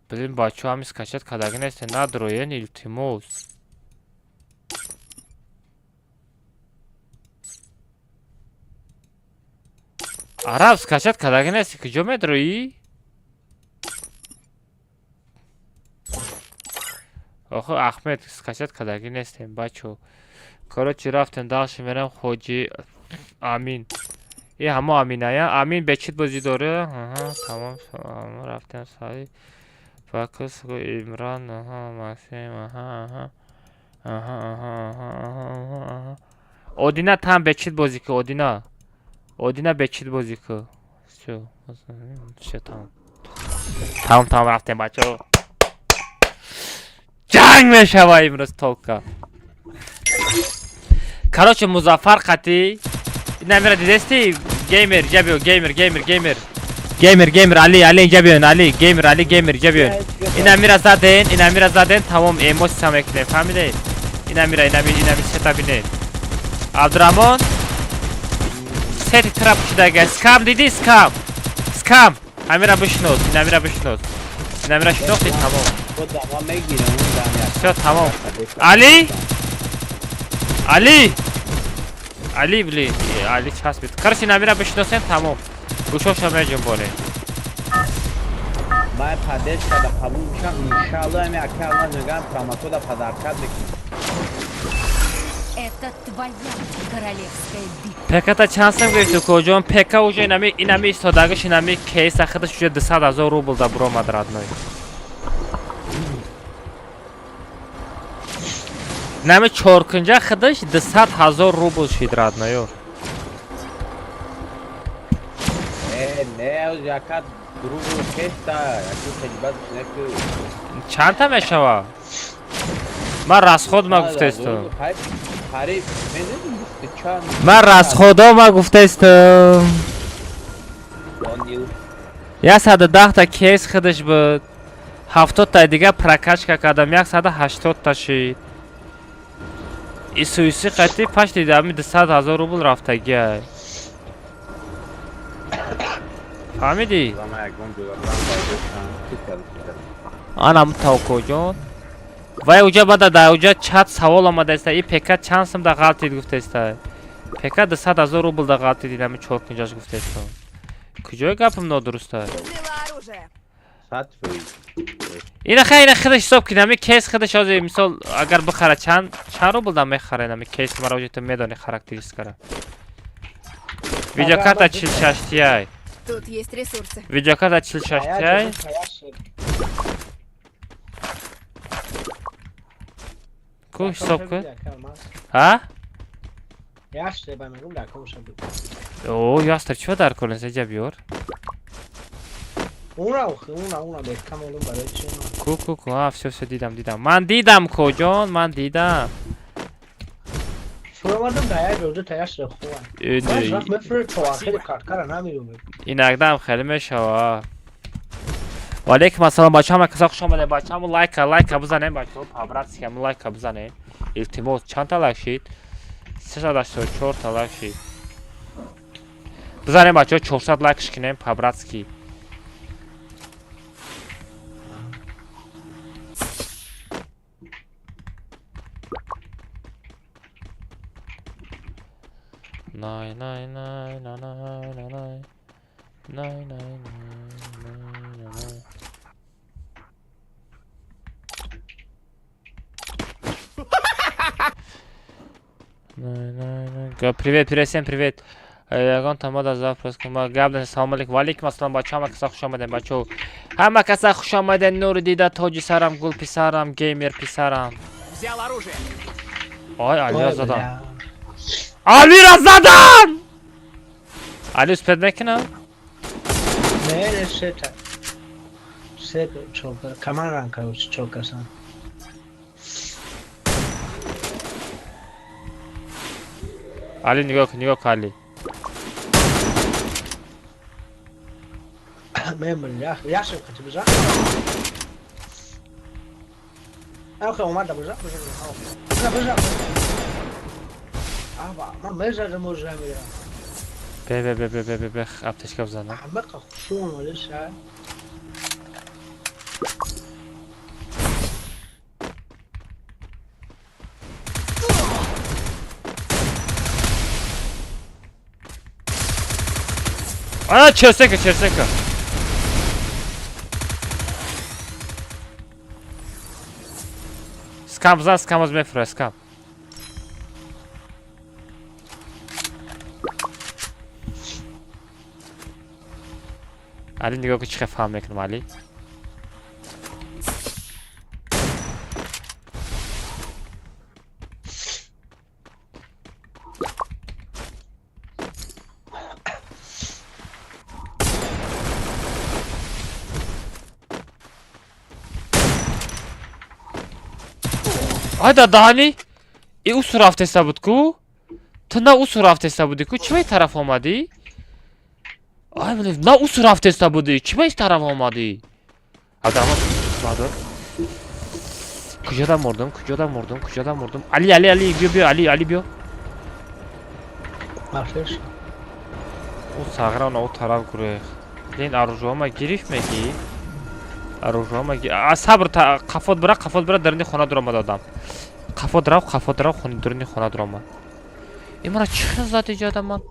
بلیم بچه همیز کچت کدگی نیسته ندروین ایلتیموز عرب کچت کدگی نیسته کجا میدروی؟ آخه احمد کچت کدگی نیستیم بچه کارو چی رفتن داشت میرم خوجی امین این همه امین ها امین بچید بازی داره تمام رفتن سایی فاکس و عمران ماسیم اودینا تام بچید بازی که اودینا بچید بازی که تمام رفتن بچه جنگ میشوه امروز توکا короче مظفر قطی نمیره دیدستی گیمر جبیو گیمر علی اینجا بیون علی گیمر اینجا بیون اینا میره زدن تمام ایموش سمکنه فهمیده اینا میره ستا بینه عبدالرحمن ستی ترپ شده گه سکام دیدی سکام همیره بشنوز اینا میره شنوختی تمام شد تمام علی بلی علی چسبید کرسی نمیره بشناسن تمام گوشاشو میجنبونه من پدش کرده قبول میشم انشالله همی اکه الان میگم پراماتو دا پدرکت بکنم Это твоя королевская битва. پکتا چانسم گرفت کجا پکا اوجا اینمی استادگش اینمی کیس خودش جو 200,000 روبل دا برو مدرادنوی نمی چورکنجا خودش 200,000 روبل شید رادنایو نه از یکت روبل کشتا یکی تجربه نکو چند تا میشوا من راست خود ما گفته استم قریب میدونی چند من راست خدا ما گفته استم 110 تا کیس خودش بود 70 تا دیگه پرکش که کردم 180 تا شید ایسویسی قطعی پشت دیدمی 200,000 روبل رفتگیه فهمیدی؟ آنم توکو جون وای اوجا بدا دا اوجا چت سوال آمده است ای پکت چانسم دا غلطی گفته است پکت 200,000 روبل دا غلطی دیدمی چورکنجاش گفته است کجای گپم نادرسته سطفی اینا خیلی خودش حساب کنم کیس خودش از مثال اگر بخره چند رو بودم میخره نمی کیس مرا تو میدونی خاراکتریستیکا ویدیو کارت 46 Ti Тут есть ресурсы. ویدیو کارت 46 Ti کو حساب کن ها Yaşlı ben meğlum da konuşabilirim. او یاستر چی در کلن سجا بیور Ona bekam oğlum böyle bir şey var. کو ها все دیدم من دیدم کجان من دیدم Soramadım da ya gördü tayaş da kuva. Ben raf mefre çoğakı kartkara namiyorum. این اقدام خیلی میشوا و علیکم السلام بچه همه کسا خوش آمده بچه همون لایک بزنین بچه ها پابرات که همون لایک بزنین التماس چند تا لایک شید 384 تا لایک شید بزنین بچه ها 400 لایکش کنین پابراتسکی نای نای نای نای نای نای نای نای نای Привет, всем привет. Ягон тамада запрос кума габдан салом алейкум. Ва алейкум ассалом бача ҳама каса хуш омаден бачо. Ҳама каса хуш омаден нури дида тоҷи сарам гул писарам геймер писарам. Взял оружие. Ой, Али задам. Али задам. Али спед мекина? Ne seta. Set çok kameran kavuç çok asan. Ali нигоҳ кун Али. Memur ya. Yaşım kaçı bırak. Okey Omar da bırak. Bırak. Aba ama mezarı mozamir ya. Бе аптечка бзанам. Ahmak kuşum öyle şey. А, черсека. Скам бзан, скам аз мефура, скам. Али нигоҳ кун чӣ фаҳм мекунам Али. Айда Дани, и усу рафтеста буд ку? Ту на усу рафтеста будӣ ку? Чӣ тараф омадӣ? Ай блин, на усу рафтеста будӣ? Чӣ тараф омадӣ? Адамо мадор. Куҷода мурдум? Али, биё, Али биё. Aferin. У сағрана у тараф гурехт. Лин оружиҳома гирифт мегӣ? Сабр қафот бира дарини хона дуромад одам. Қафот рав дарини хона дуромад. Ин мана чӣ хел зад иҷодам ман?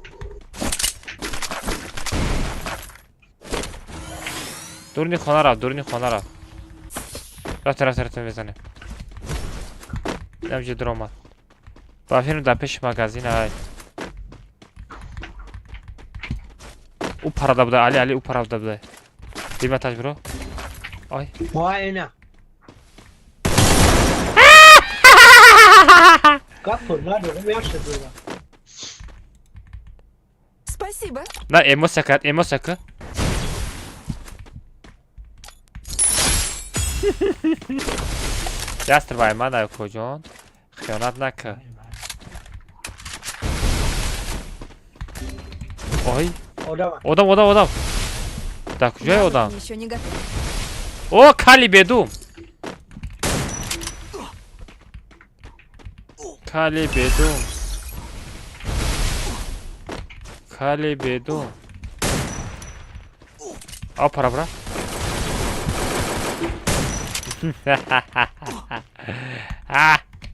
Дурни хона рав. Рафта мезанем. Намҷи дуромад. Бафирм дар пеши магазин ай. У парада буда, Али у парада буда. Диматаж бро. Ой. Muayene. Kapı nerede? Yaşlı burada. Спасибо. На, эмосияка. Ястырбай ман ай коҷон. Хиёнат нака. Ой. Одам. Да, куҷои одам? Еще не готов. О, Кали бедум. А, пора, бра.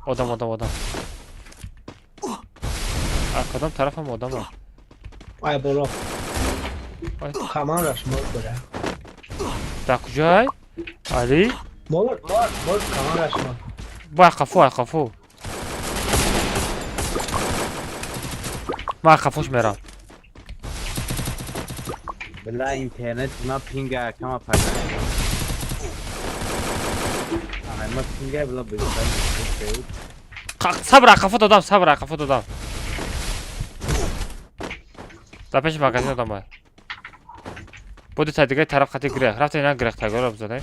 Одам. А, кадом тарафам одама? Ay bolo. Ой. Kamera smok böyle. در کجای؟ علی؟ مار کامرش ما با قفو من قفوش میرم بلا اینترنت ما پینگ کما پیدا ما پینگ بلا بزنیم صبر قفو دادم در پیش مغازه دادم باید بودی تا دیگه طرف خطی گریخ رفت اینا گریخ تگاه رو بزنیم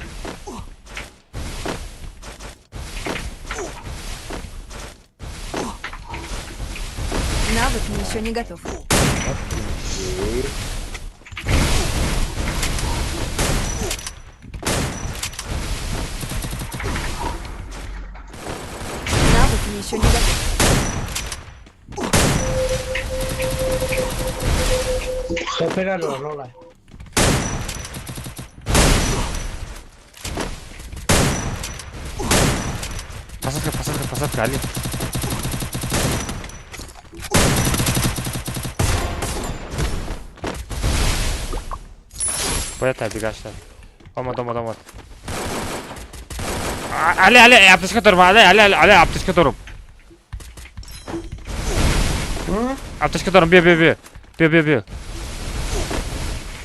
Навык еще не готов. Навык еще не готов. سپر رو رولا посадка علی باید تبدیگش داد آمد علی аптечка دارم علی аптечка دارم аптечка دارم بیا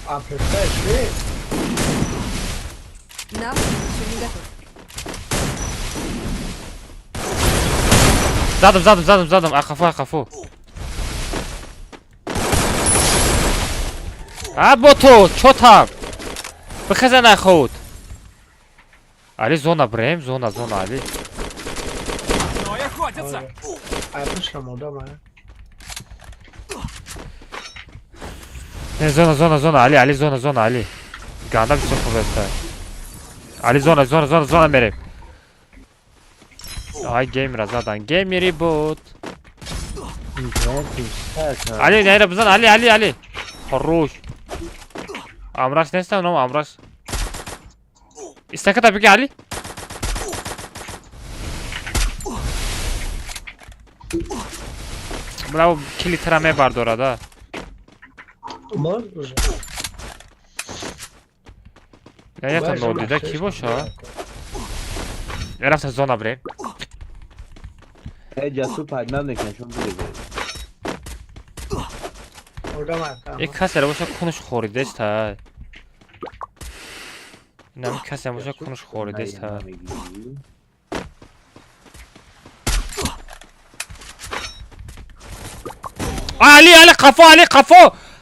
آپرسش Навык еще не готов. زدم قفو با تو چوتم بخزن خود علی زونا بریم زونا علی آپرش رو مودا ما زونا علی زونا علی گاندا بسیار خوب است علی زونا بریم آی گیم را زدن گیمری بود علی نیره بزن علی خروش امراس نیستم نام امراس استکتا بگی علی بلاو کلی ترمه برداره مار روزه نه تا نو دیده کی باشه رفت زونا بریم جاسو پدنام نکنشون بوده مودا ما یک کسی را باشه کنش خوریده است اینم کسی را باشه کنش خوریده است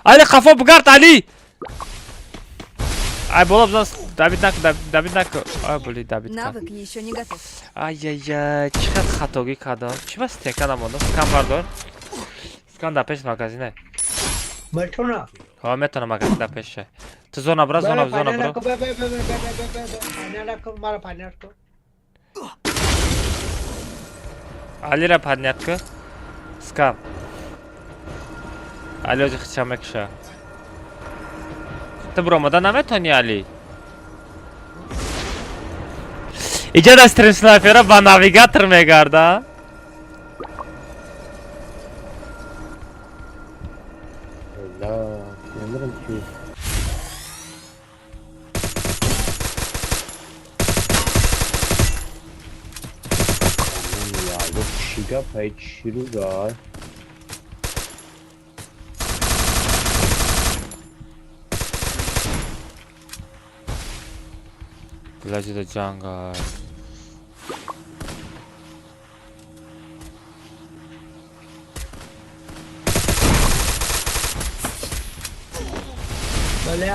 علی قفو بگرد علی ای بالا بزن دوید نکن بولی دوید کن Навык еще не готов. ای چقدر خطاگی کردم چی بس تکانم آنو سکان بردار سکان در پیش مگزینه ملتونا ها میتونم مگزین در پیشه تو زونا برو زونا برو پانر کو علی را پدنیت که سکان علی اوزی خچه مکشه تو برو مدن نمیتونی علی اینجا دسترین سنایپر با ناویگاتر میگرده نمیدونم چی bu kişiga payı şiruga Glazı da jungle بله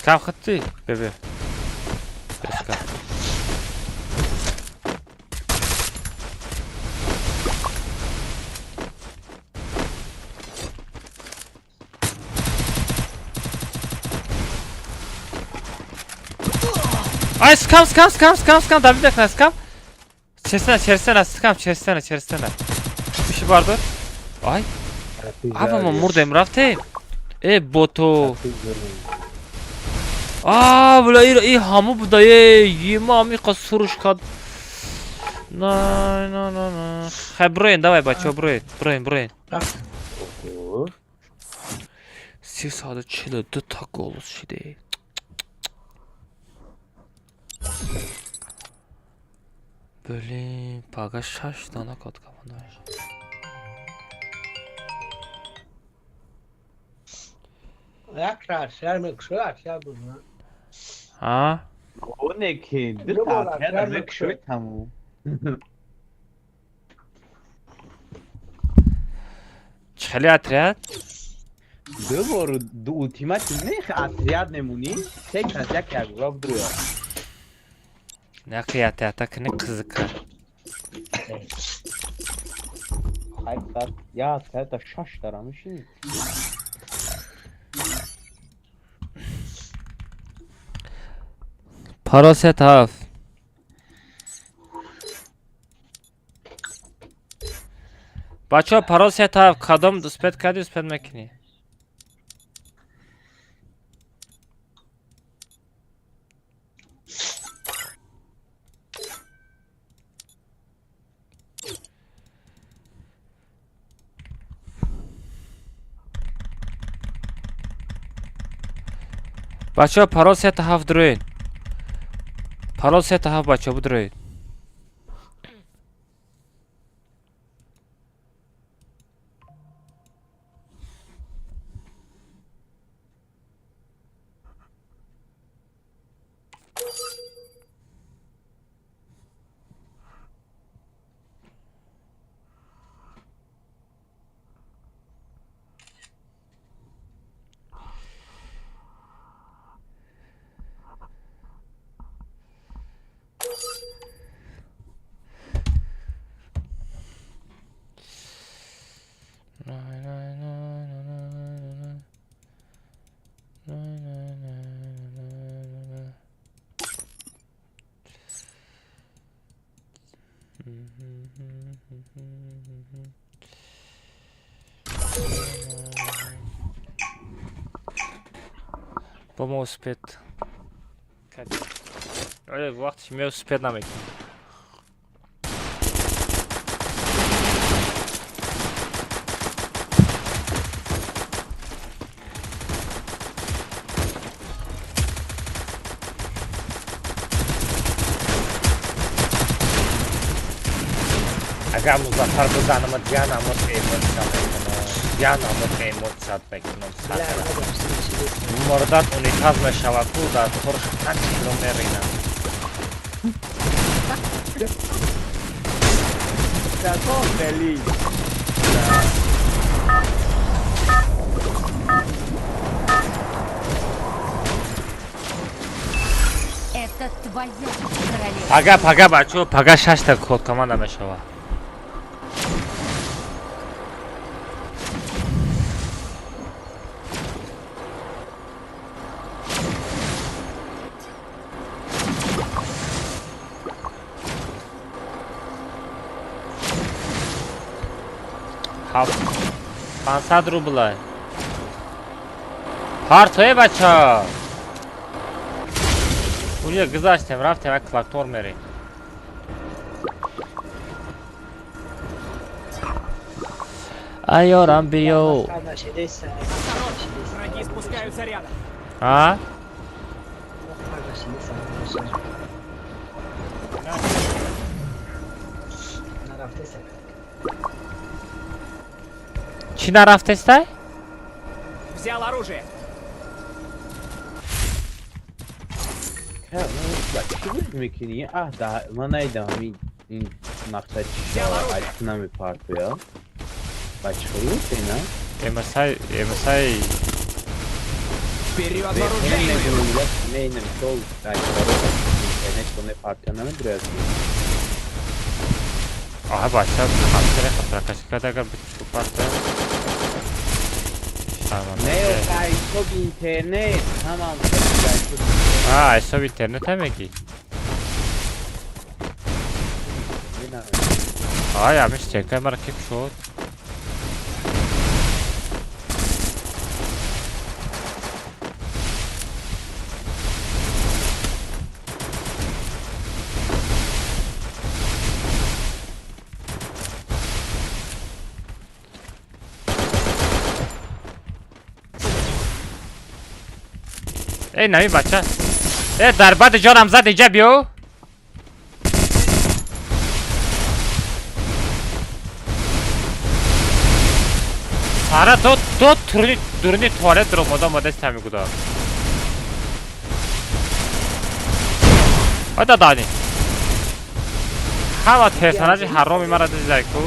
Скаф хатти, бебе. Скаф. Ay skam Davide kna skam. Çersene skam. Bir şey vardı. Ay. Ama murdem raftem. Boto. Bula ای همو بودای یمامی قصورش کد نه خب بروین давай بچه بروین 342 تا گل شده Блин, погашаш дана код каванаш. Yakra, sermek şu ya bunu. Ha? O ne ki? Bir tane demek şu tamam. Chali atriyat? Doğru, du ultimat ne atriyat nemuni? Tek kaçak ya, rob duruyor. Ne kıyatı atak ne kızık. Hayır, ya sen de şaş daramışsın. Paraset haf. Бачо paraset haf kadam uspet kadi uspet mekini. Бачо paraset haf duruyor. Paraset haf бачо duruyor. Бама успет. Вақт шме успет намек. اگر مظفر بزنم دیانم سات بکنم مرداد اونیتاز میشود تو در ترش 5 کیلومتر اینا دلی Это твоя королева. Пага бачо, пага 6 та код команда میشود هفت 500 روبل پارتوی بچه اونیا گذاشتیم رفتیم یک کلاکتور میریم ایارم بیو ها؟ چی نرفته استی؟ Взял оружие. Ya bak mekaniği daha manaydı این مقطع altına bir parti ya. Başlıyor seni. MSI Вперед Ve вооружение! neyine sol internet bunu partiyana mı duruyorsun? aha başladı hamsere kaprakası kadar bir parti Ne yok ay çok internet tamam. Ha, eso internet mi ki? Ay amiş çekay mara kim şut. Ey nami bachcha. Darbat jonam zad ija biyo. Sara do turni tuvalet ro moda istemi guda. Hadi dani. Hava personaji haromi mara dizay ko.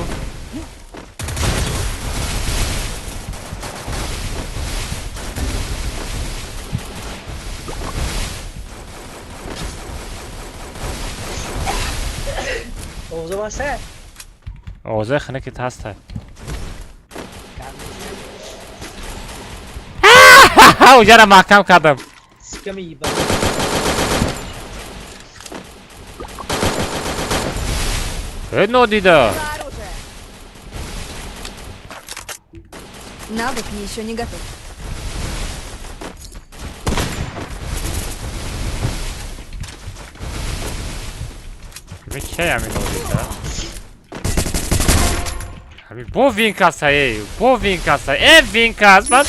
اوضاع واسه اوضاع خنه که هست. اوجا را محکم کردم. سکمی با نو دیده. Навык еще не готов. Kimi şey emin oluyor. Abi bu Vinkas ayı, bu Vinkas ayı, Vinkas bak.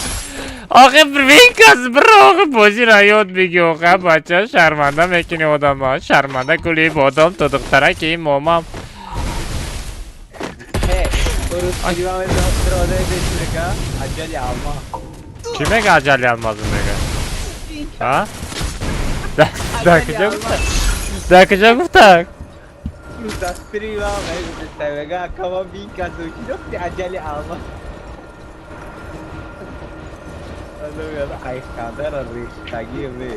آخه Vinkas bro بازی را یاد بگی آخه بچه شرمنده میکنی آدم ها شرمنده کلی با آدم تا دختره که این مامم کی میگه عجلی almazım میگه ها؟ دکجه گفتک Prima, Vega, acaba Vinkas, não acele alma. Ai, cadera, riscagui, vê.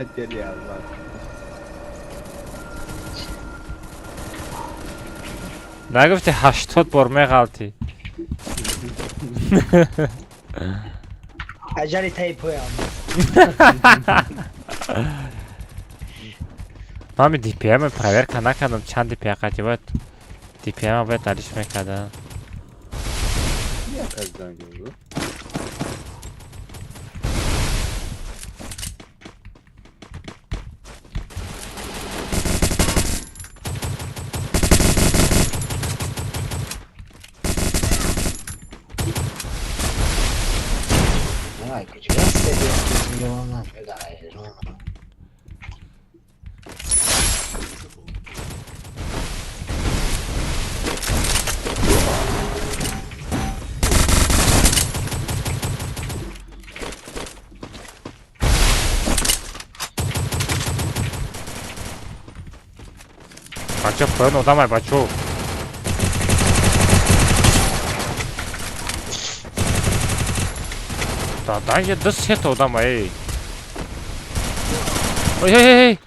Acele alma. نگفتی 80 برمه غلطی عجلی تایپ هم من می دی پی ام پراور که نکردم چند دی پی ام قدی باید دی پی ام باید دلیش میکردم Ay, que yo sé que yo no pega eso. بچه پایان آدم های بچه دادن یه 2 تا آدم های اوی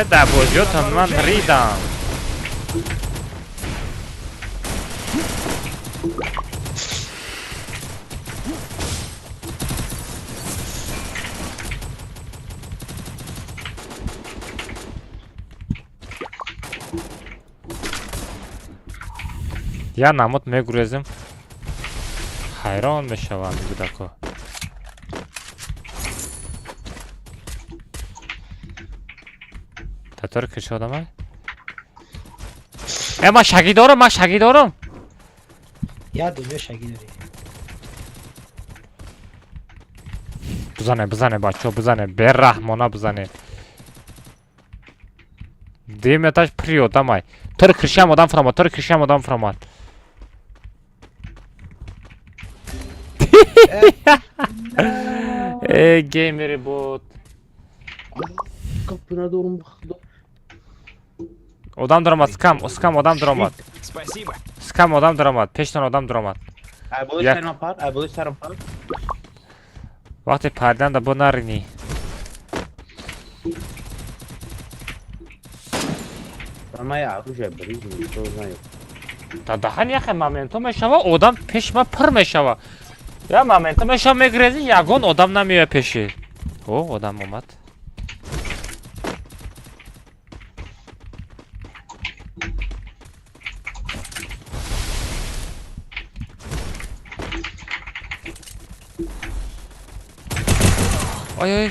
در بوجوتون من ریدم یا نموت میگریزم حیران میشوم میگودکو چطور کش آدمه؟ من شگی دارم یا دنیا شگی داری بزنه بچه بزنه به رحمانه بزنه دیمتاش پری آدم های تو رو کشیم آدم فرامد گیمری بود Kapına doğru baktı. Odam duramadı, skam odam duramadı. Спасибо. Skam odam duramadı, peşten odam duramadı. Ay bunu Yak. sarma par, ay bunu sarma par. Vakti perden de bu narini. Ama ya kuşa brizmi sorun yok. Daha niye momentum meşava odam peşme pır meşava. Ya momentum meşava megrezi yagon odam namiye peşi. O odam omat. Ay ay.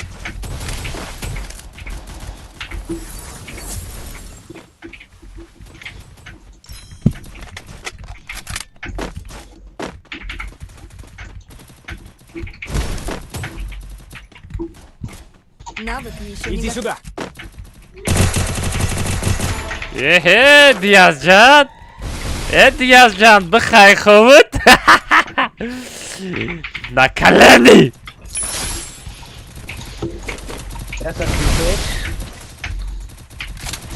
Навык еще Иди не сюда. Diyazcan. Diyazcan bıkay kovut. Nakaleni. Ya sen bir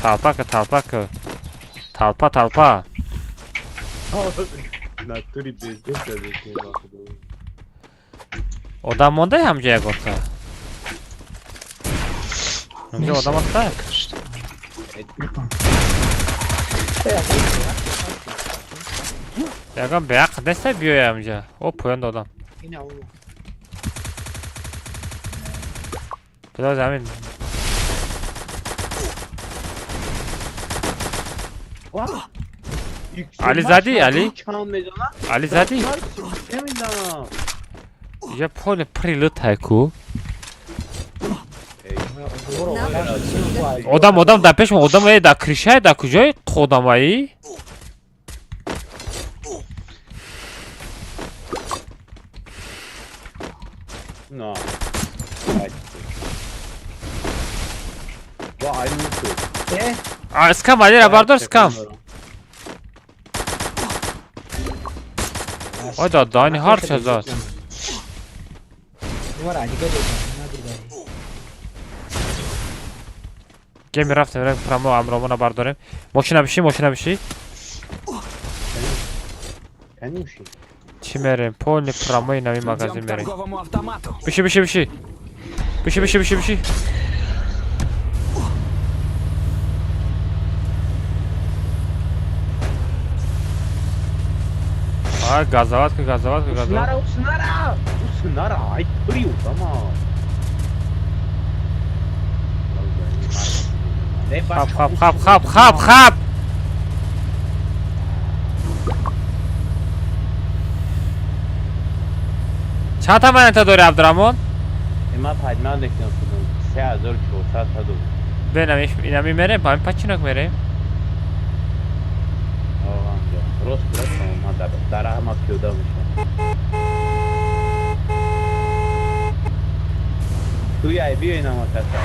Talpa ka talpa ka. Talpa talpa. Naturi bezde tabii bakdı. Odam onda ya amcaya gota. Amca odam hatta. Yagan beyak dese biyo ya amca. O poyan da odam. Yine o. Biraz emin. Ali Zadi, Ali. Ali Zadi. Ya pole prilı tayku. Odam da peşme odam da krişay da kujay kodamayı. No. Vay mutlu. Skam ali rabardor skam. Hayda dani harç azaz. Numara hadi gel hadi gel. Gemi raftem renk pramo amromuna bardorim. Moşina bir şey. Конечно. Çi merim polni pramo i novi magazin Идем к merim. торговому автомату. Bir şey. Ay gazavat. Usnara. Ay frio tamam. Ne Hap. Çata manata dori Abdurrahman. Ema padman dekliyorum. 3400 ta do. Benam inami merem, pami paçinak merem. Ağamca. Rost olmadı. Darahma kyodamış. Duyay bir oynama tata.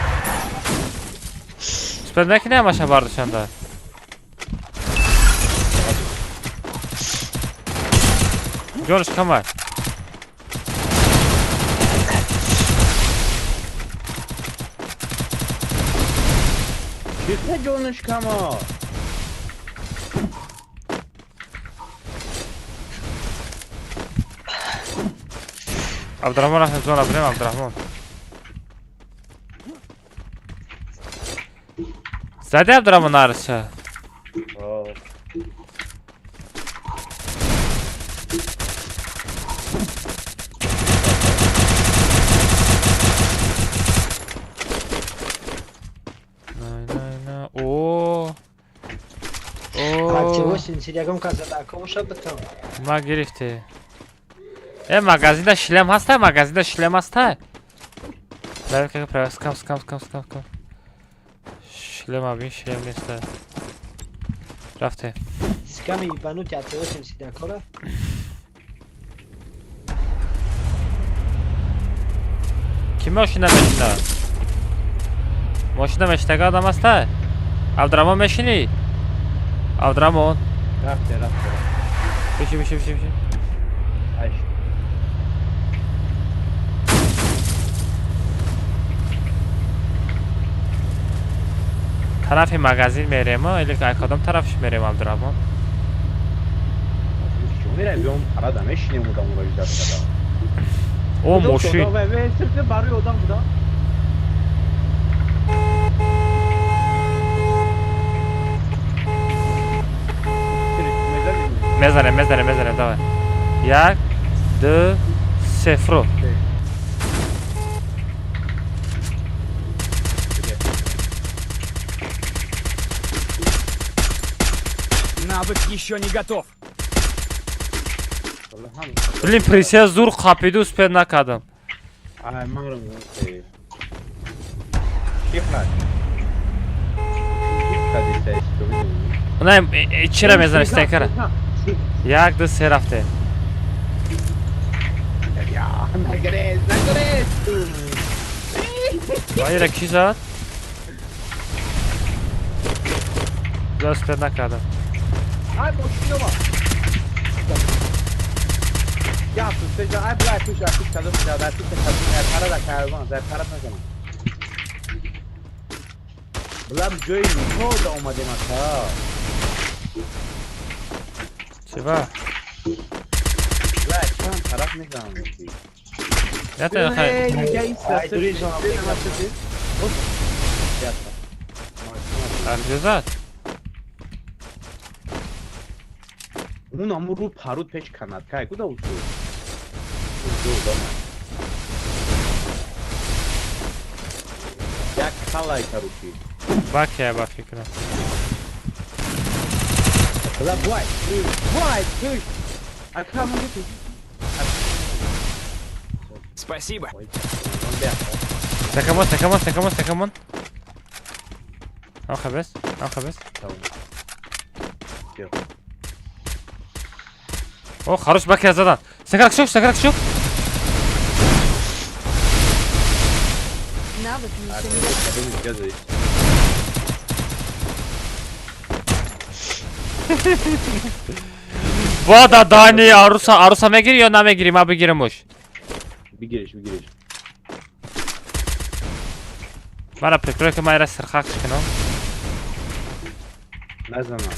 Spendaki ne maşa vardı şu anda? Jonas Kamal. Çıkma Jonas Kamal. Abdurrahman Ahmet zor abim Abdurrahman. Zade Abdurrahman arası. Oh. Oo. Kaçı o sin silyagam kazada kavuşa bakalım. Ma girifti. Magazinde şilem hasta. Ver kanka prava skam. Şilem abi nesta. Rafte. Skami banu tiyatro o sin silyakora. Kim maşina meşina? Maşina meştega adam hasta. Abdurrahman meşini. Abdurrahman. Rafte. Bir şey. Ay. Tarafı magazin merem ha, ilik arkadam tarafış merem Abdurrahman. Şunlara bir on para da meşine muda güzel kadar. O moşu. Ve sırtı barı odan bu da. میزنیم давай 1 2 0 Навык еще не готов. ببین پریسیا زور قاپیدو سپید نکردم Ay mağaram ya. Şifre. Kadise işte. نه چرا میزنه استیکر 1 2 3 رفته Ya nagres. وای کی زد سپید نکردم Ay boşuna bak. Ya sus ay bırak tuş artık çalım ya ben tuş çalım ya para da kaybolmaz ya para ne zaman. Bulam joy ne oldu o madem ha. چرا La çan taraf ne zaman oldu? نه تا خیر Ay turizm علیزاد اون امور رو پارود پیش کند که کجا بود؟ یک خالای کاروکی. باکه با فکرم لا وای توش. اکرام میگی. Спасибо. سکمون هم خبز Tamam. او خروش باکه زدن سکرک شو Навык еще не Kadın gözü. وادا دانی عروسا میگیری یا نمیگیری ما بگیرمش Bir giriş. من فکر که من را سرخاک کنم Ne zaman?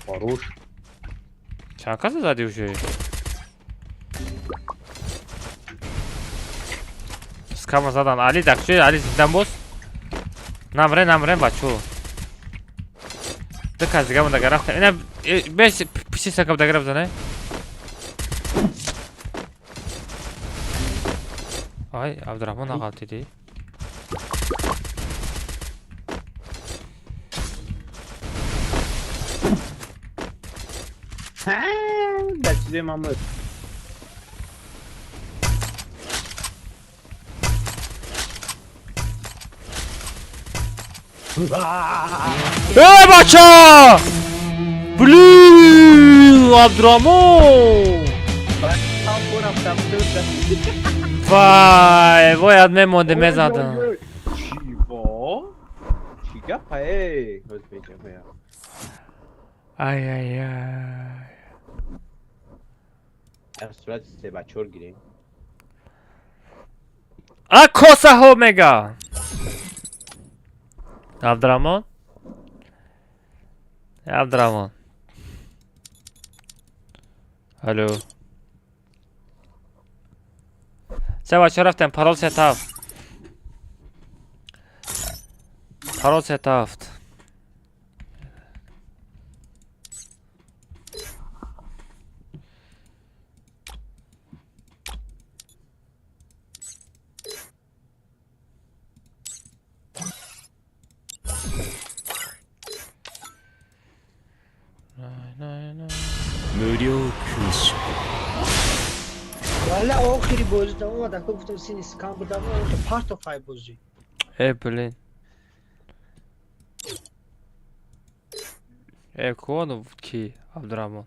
Varuş. چند کس زدی وشوی سکم زدن علی دکشوی علی زندن بوس نمره بچو دکه از دیگه من دگه رفت اینه بیش پیشی سکم دگه رفت زنه آی عبدالرحمن آقالتی دی Belki Mahmut. ای بچه بلو عبدالرحمن Tam bu hafta وای یاد میمونده میزدم Chivo. Chiga pae. Özbekçe ya. ay En surat size bachor gireyim. اکوسا اومگا عبدالرحمن الو چه بچه رفتم پارول ستافت無料空襲 والا آخری بازی تا اومدن که گفتم سین اسکان بودم که پارت آف فای بازی ای بلین ای کونو کی عبدالرحمن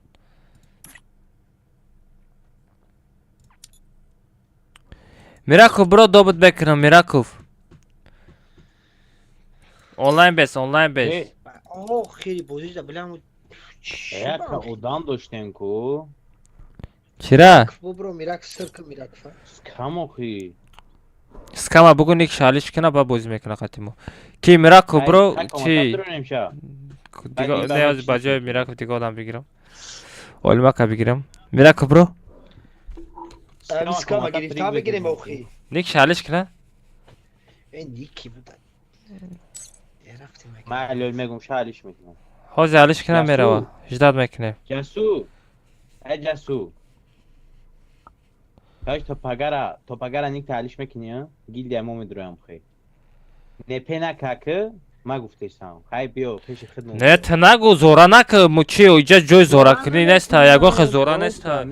میراکوف برو دوبت بکنم میراکوف online base آخری بازی تا بلم Eğer ka odan doşten ku. چرا bu bro mirak sırkı mirak fa Skam oxi. скама бугун یک шалиш кана ба бозӣ мекуна қатимо ки мираку бро чи диго неоз ба ҷои мираку диго одам бигирам олимака бигирам мираку бро skama girifta بگیریم آخی ник шалиш кана این دیکی بودن رفتیم ما الان میگم شالش میکنم. حاضر علیش کنم جسور. میره جداد میکنه جسو ای جسو داش تو پگرا نیک تعلیش میکنی ها گیل دیمو میدرویم خیلی نپینا که ما گفتیستم خیلی بیو پیش خدمت نه تنگو زورا نکه مچی اویجا جوی زورا کنی نستا یگو خ زورا نستا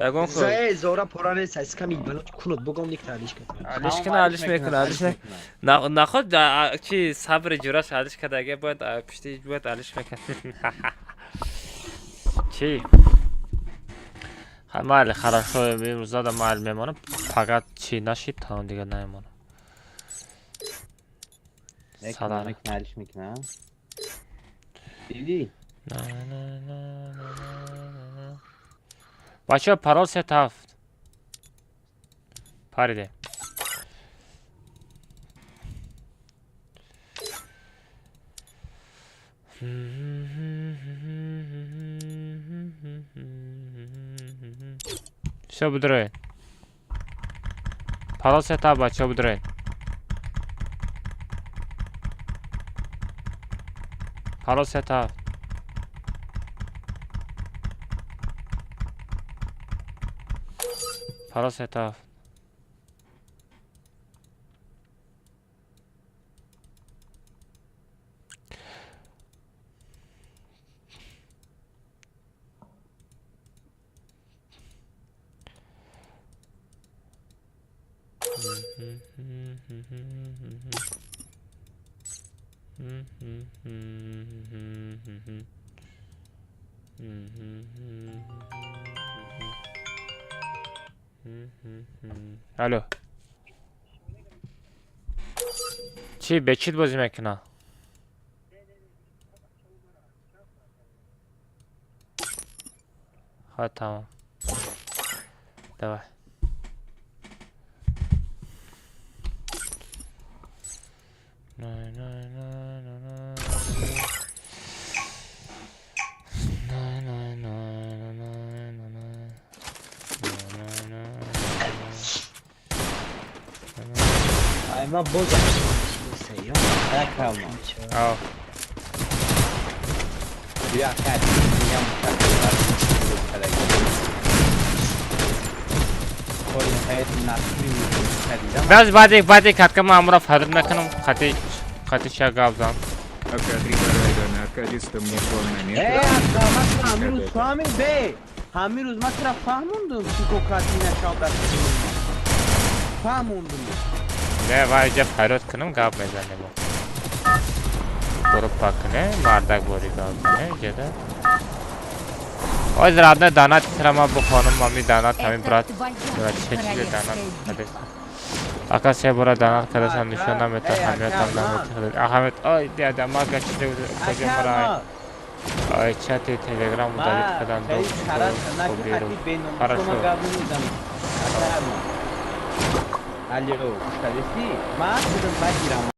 یگو خ زورا پرانه سایس کمی بلوچ کنود بگم نیک تعلیش کنم علیش کنه علیش میکنه علیش نخود چی صبر جوراش علیش کرده اگه باید پشتی باید علیش میکنه چی مال хорошо امروز زاد مال میمونه فقط چی نشید تا اون دیگه نمیمونه سلام تعلیش میکنم دیدی بچه پرال ست هفت پریده شو بدرین پرال ست هفت بچه بدرین پرال ست هفت پرال ست هفت الو چی به چیت بازی میکنه خواهد تمام دوای ما بوزم سیام رکام آه بیا خد میگم کل حیات نقلی خریدم بعدی کات که ما امرا فرد نکنم خطی شگاب زن همین روز فهمید به همین روز من چرا فهموندم چیکو کاتی نشاب دست فهموندم نه وای جا فرد کنم گاب میزنه با برو پاکنه مردک بوری گاب کنه جدا آج رادنه دانا تیسرا ما بخونم مامی دانا تامی برات چه چیز دانا کدست اکا سه برا دانا کدست هم نشون نمیتا همیت هم نمیتا احمد آی دیا دماغ چیزه بود کجا مرای آی چاتی تلگرام مدالیت کدن دو خوب بیرو خراشو الو کدستی ما بودم بگیرم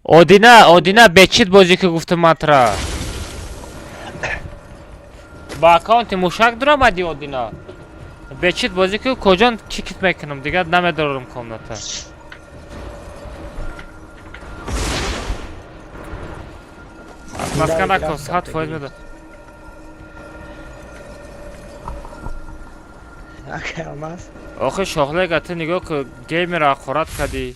اودینا بچید بازی که گفتم ماترا با اکانت موشک در آمدی اودینا بچید بازی که کجان چیکت میکنم دیگه نمیدارم کامنتا مسکن نکن ساعت فایز میده Aka olmaz. آخه شغله گته نگاه که گیم را خورد کردی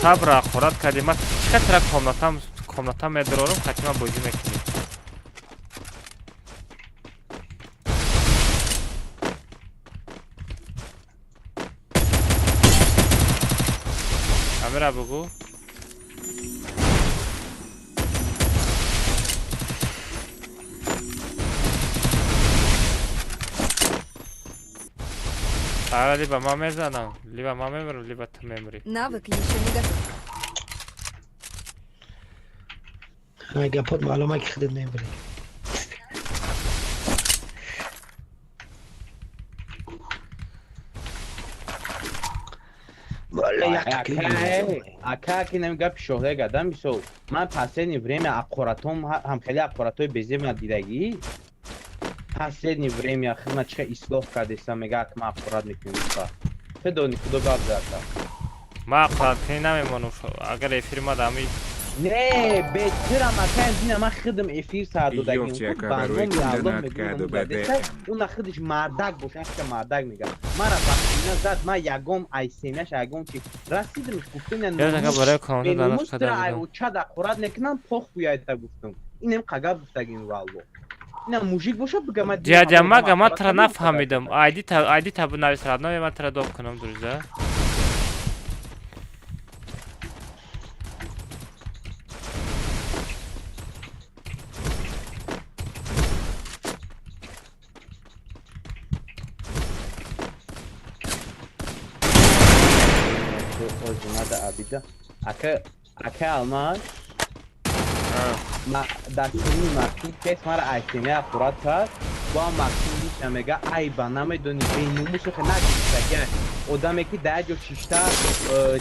صبر را خورد کردی من چقدر را کامنتا میدارم حتما بازی میکنی همه را بگو آره لیبا ما میزنم لیبا ما میبرم لیبا تو میمری Навык еще не готов. Hangi pod معلومه که خودت نمیبری. Ака намига пишоҳле гадам бисо. Ман последнее время аккуратом ҳам хеле аккуратои безе дидагӣ. Последнее время хизмат чихе ислоҳ кардесам мега ак ман аккурат мекунам. Че дони худо гап зарда. ما аккуратни намемонам агар эфир мадами Не, бетирам акан дина ман хидм эфир сар додагим. Барном ялом мегӯям гадеса. Уна хидиш мардак боша, ки мардак мега. Мара вақтина зад ман ягом айсемяш ягом чи расидим гуфтинан. Я така барои команда данаш мустра айучад аккурат мекунам пох буяйта гуфтам. Инем қагаб гуфтагин валло. Ина мужик боша бигам. дядя мага ман тра нафаҳмидам айди табу нависрад но ман тра доб кунам дуруза Aka almaz. Dastini Maksim kes mara aytimi akkurat کرد با Maksim دیشم میگه ای با نمیدونی بینوموشو که نگیستگه odam eki dajo shishta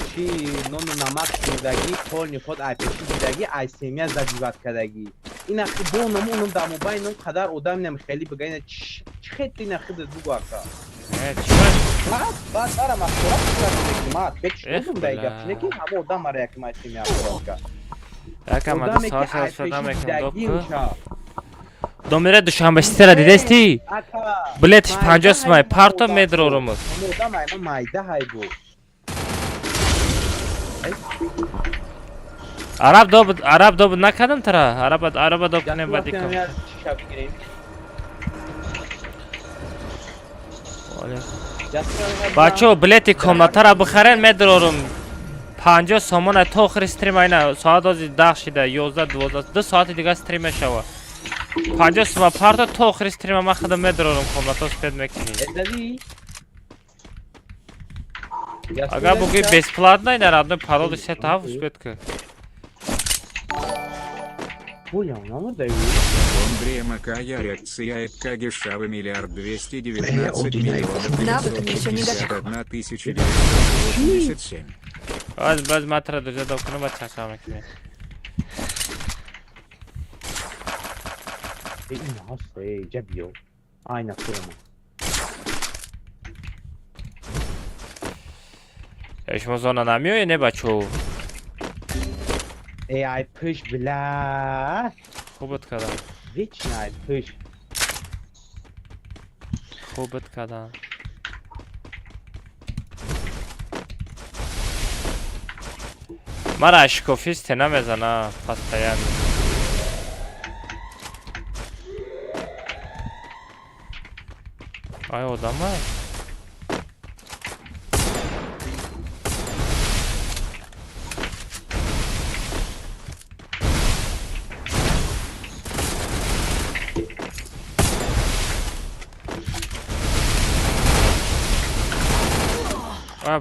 chi non namak shidagi polni khod aypeshi didagi aysemiya zadivat kadagi ina khidonum unum da mobaynum qadar odam nem kheli bigayna chhet ina khid dugo aka bas ara maqsura mat bek shudum dayga neki hamo odam mara yak aysemiya aka aka mad sasa shadam ekam Domire dushanbe stera didesti? Biletиш 50 so'm parto medrorimiz. Arab dob nakadim tara. Araba dob ne badikam. Bacho bileti komnatara bixaren medrorim. 50 so'mona to oxir stream ayna soat 10 shida 11 12 2 soat diga stream shava. 50 so'm parto to oxir stream ma xidam medrorim komnatos ped mekini. Agar bugi бесплатно ina radno parol seta uspetка. Андрей Макая реакция Кагишава 1 219 987. Баз матра дожа докуну бача самекне. Nossa, já viu. Ai, na forma. Ești zona na mio e ne bacho. AI push bla. خوبت کردم. Вечно push. خوبت کردم. مرا اشکوفیست نمیزنه پستیان. آیا آدمه؟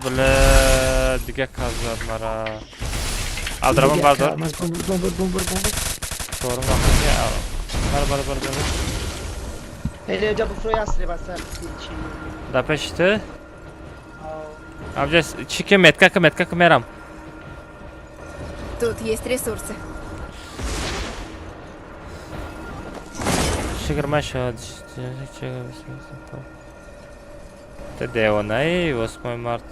بله دیگه کازاد مرا aldırabım bardır sorun bakın ya bar Ele já buscou a streba certo. da peşti abjes çike metka meram Тут есть ресурсы. Шигрма шад. Ты девонай, 8 март.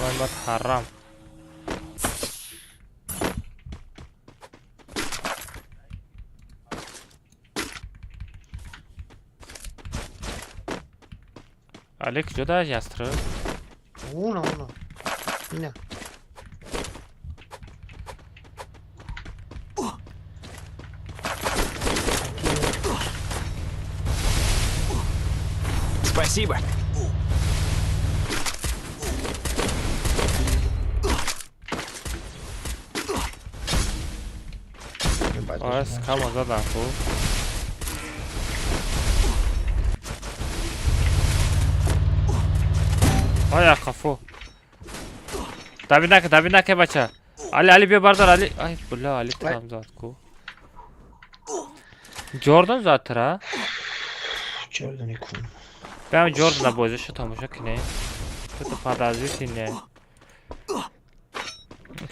8 март харам. Алек, жуда ястры. Uno. Mira. Спасибо. Ось, кама задан ку. Aya kafo. Dabinake bacha. Ali bir bardar Ali. Ay bulla Ali tam zat ko. Jordan zatра. Jordan ikon. Ben Jordan'a boyunca şu tamışa kine. Kötü padazi sinne.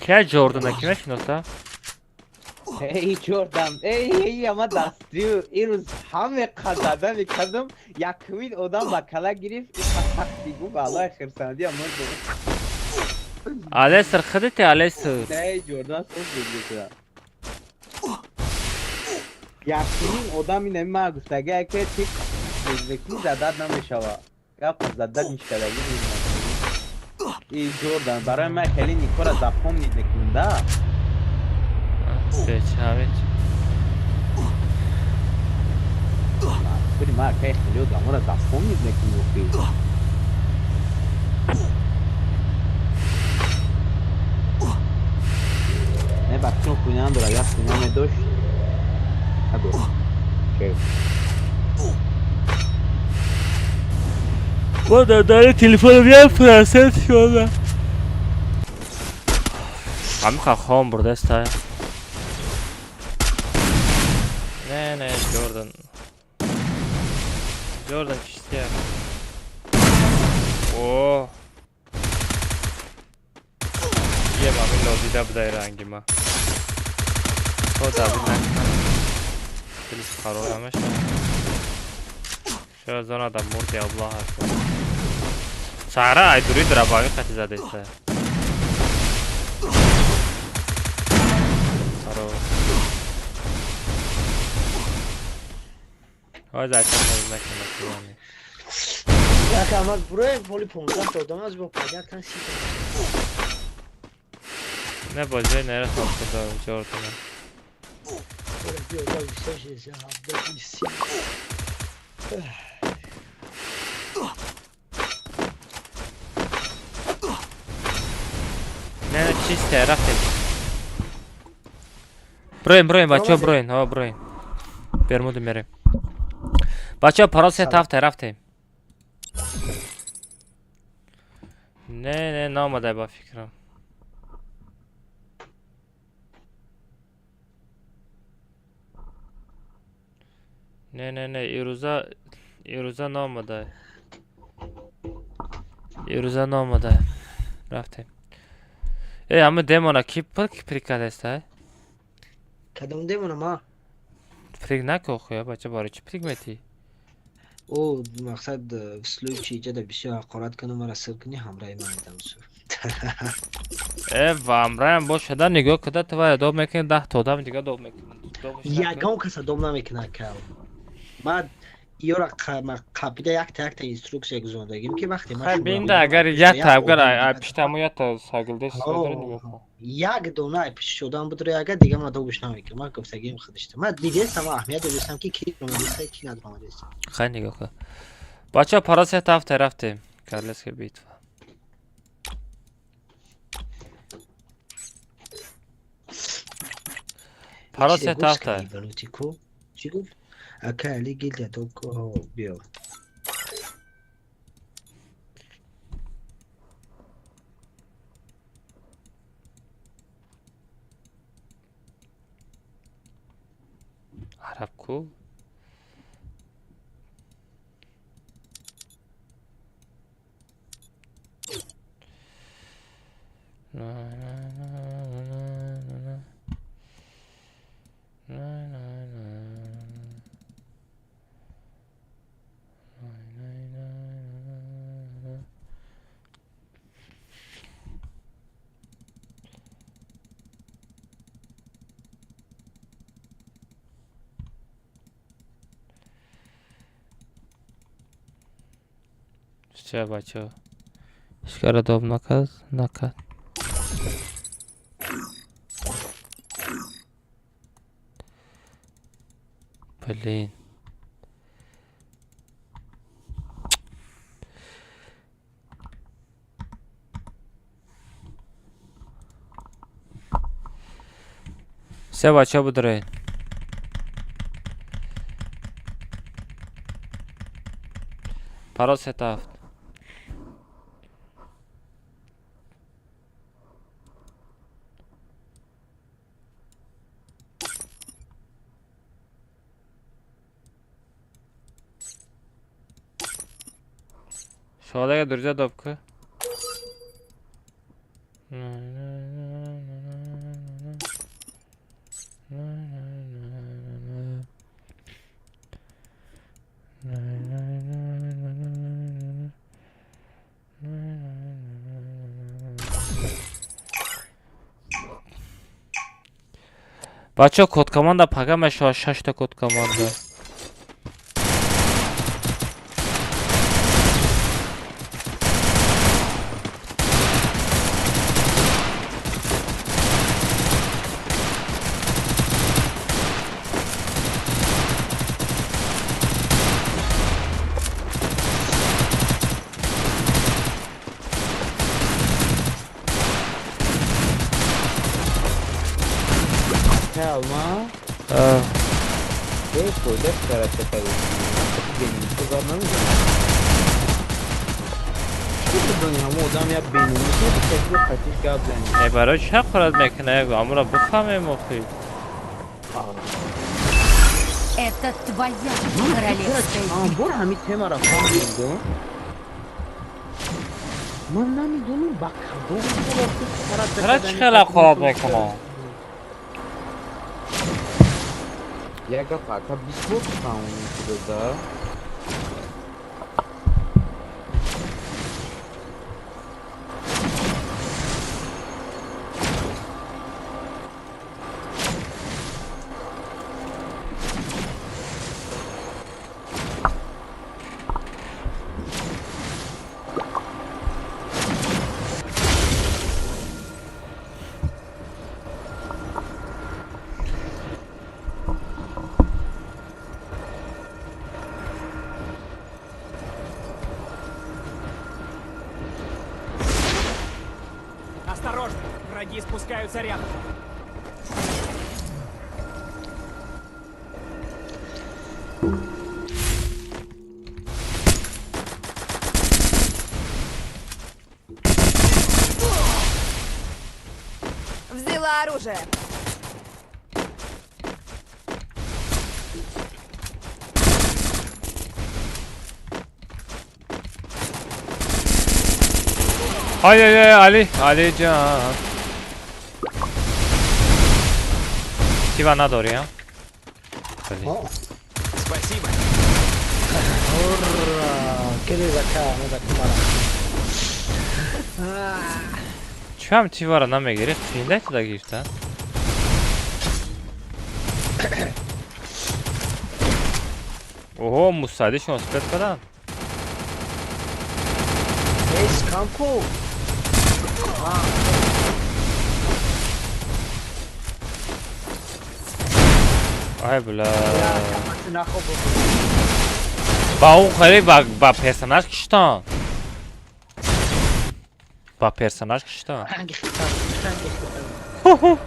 Kia Jordan'a kime şinosa? ای جردم ای اما دستیو این روز همه قضاده میکردم یکمین آدم با کلا گریف این خسختی گو بالای خرسندی اما دو Ale sırkıdı te ale sır. ای جردن سوز بگیده یکمین آدم این اما گفتگه که تیک بزرکی زدد نمیشوه یا پس زدد میشکدگی ای جردن برای من خیلی نیکور از دفعه میدکنده Peki Ahmet. Kuri ma kai khilio da mora da fomi ne kino pe. Ne bakıyorum kuynağın ya kuynağın doş. Hadi. Şey. Bu da dayı telefonum ya Fransız şu anda. Abi kalkağım burada istay. Ne Jordan. Jordan işte. Oo. Ye mami lobby'de bu da rangima. O da bir nakma. Polis karolamış. Şöyle zona da murdi Allah aşkına. Sara ay duruyor drabağı kaçı zadeyse. Karo. O zaten olmak yani. Ya kamat buraya voli 15 تا آدم از با پدر کن 30 Ne bozuyor nereye soktu da Jordan'ı. Böyle bir oda yüksek ya hafta bir Ne çiz taraf et. Broyun bачо broyun ha broyun. Bermudu mere. Bачо parası taraftayım. Ne olmadı bu fikrim. Ne İruza ne olmadı. İruza ne olmadı. Raftayım. Ama demona kipik prikadesta. کدوم دیمونم ها پریک نکن یا بچه باره چی پریک میتی؟ او مقصد وسلوی چی جده بسیار حقارت کنم مرا سر کنی همراه من ایدم سو و امرایم باش شده نگاه کده تو باید دوم میکنی 10 تا آدم دیگه دوم میکنی یکم کس دوم نمیکنه که من یورا قبیده یک تا اینستروکسیون گذاندگیم که وقتی من خیلی بینده اگر یک تا اگر پیشتمو یک تا ساگلده ساگلده نگاه کن یک دونه پیش شدن بود رو اگر دیگه من دوبش نمیکنم من گفتگیم خودشتم من دیگه استم اهمیت دوستم که کی رو میسه کی ندارم دوستم خیلی نگاه کن بچه پراسی طرف رفتیم کارلس که بیت پراسی طرف چی گفت؟ اکالی گیلد تو که بیو عرب کو Все, бачу. Шкара доб наказ, наказ. Блин. Все, бачу, будурай. Парол сетафт. Şoladagi durja dobku. Бачо код команда пагама 6 та код команда. Alma. Questo adesso era cercato benim kazanmamız dönüyorum o adam ya benim bu tekrar kaçış gablen. برای چه خورد میکنه امورا بفهمیم اخی. Это твоя королевская. Bu همین tema raftan bildi. من نمیدونم bak چرا چخلا خواب میکنه؟ Ya faca biscoito um da Осторожно! Враги спускаются рядом. Взяла оружие. Ay ay ay Ali, Ali can. Тива надо ория. Спасибо. Ура! Кидай зака, надо кумара. Чам тивара намегири? Финдай туда гифта. Ого, мусади шон спет кадан. Эй, скамку! Ай бля. Камати нахо бо. Ба он хали ба персонаж киштан. Ба персонаж киштан. Hangi хитар? Hangi хитар?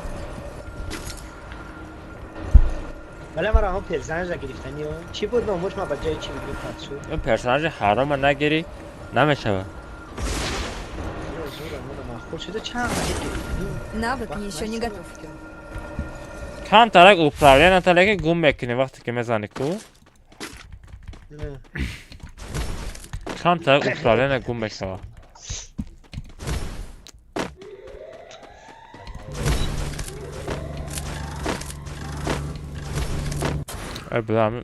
ولی مرا هم پرزنج نگرفتنی ها چی بود ناموش ما با جای چی بگیم پد شد این پرسوناژ حرام نگیری نمیشه. خود شده چند وقتی Навык еще не готов. کم ترک управление تلکی گم میکنی وقتی که میزنی کو. کم ترک управление گم میشه. ای بلام.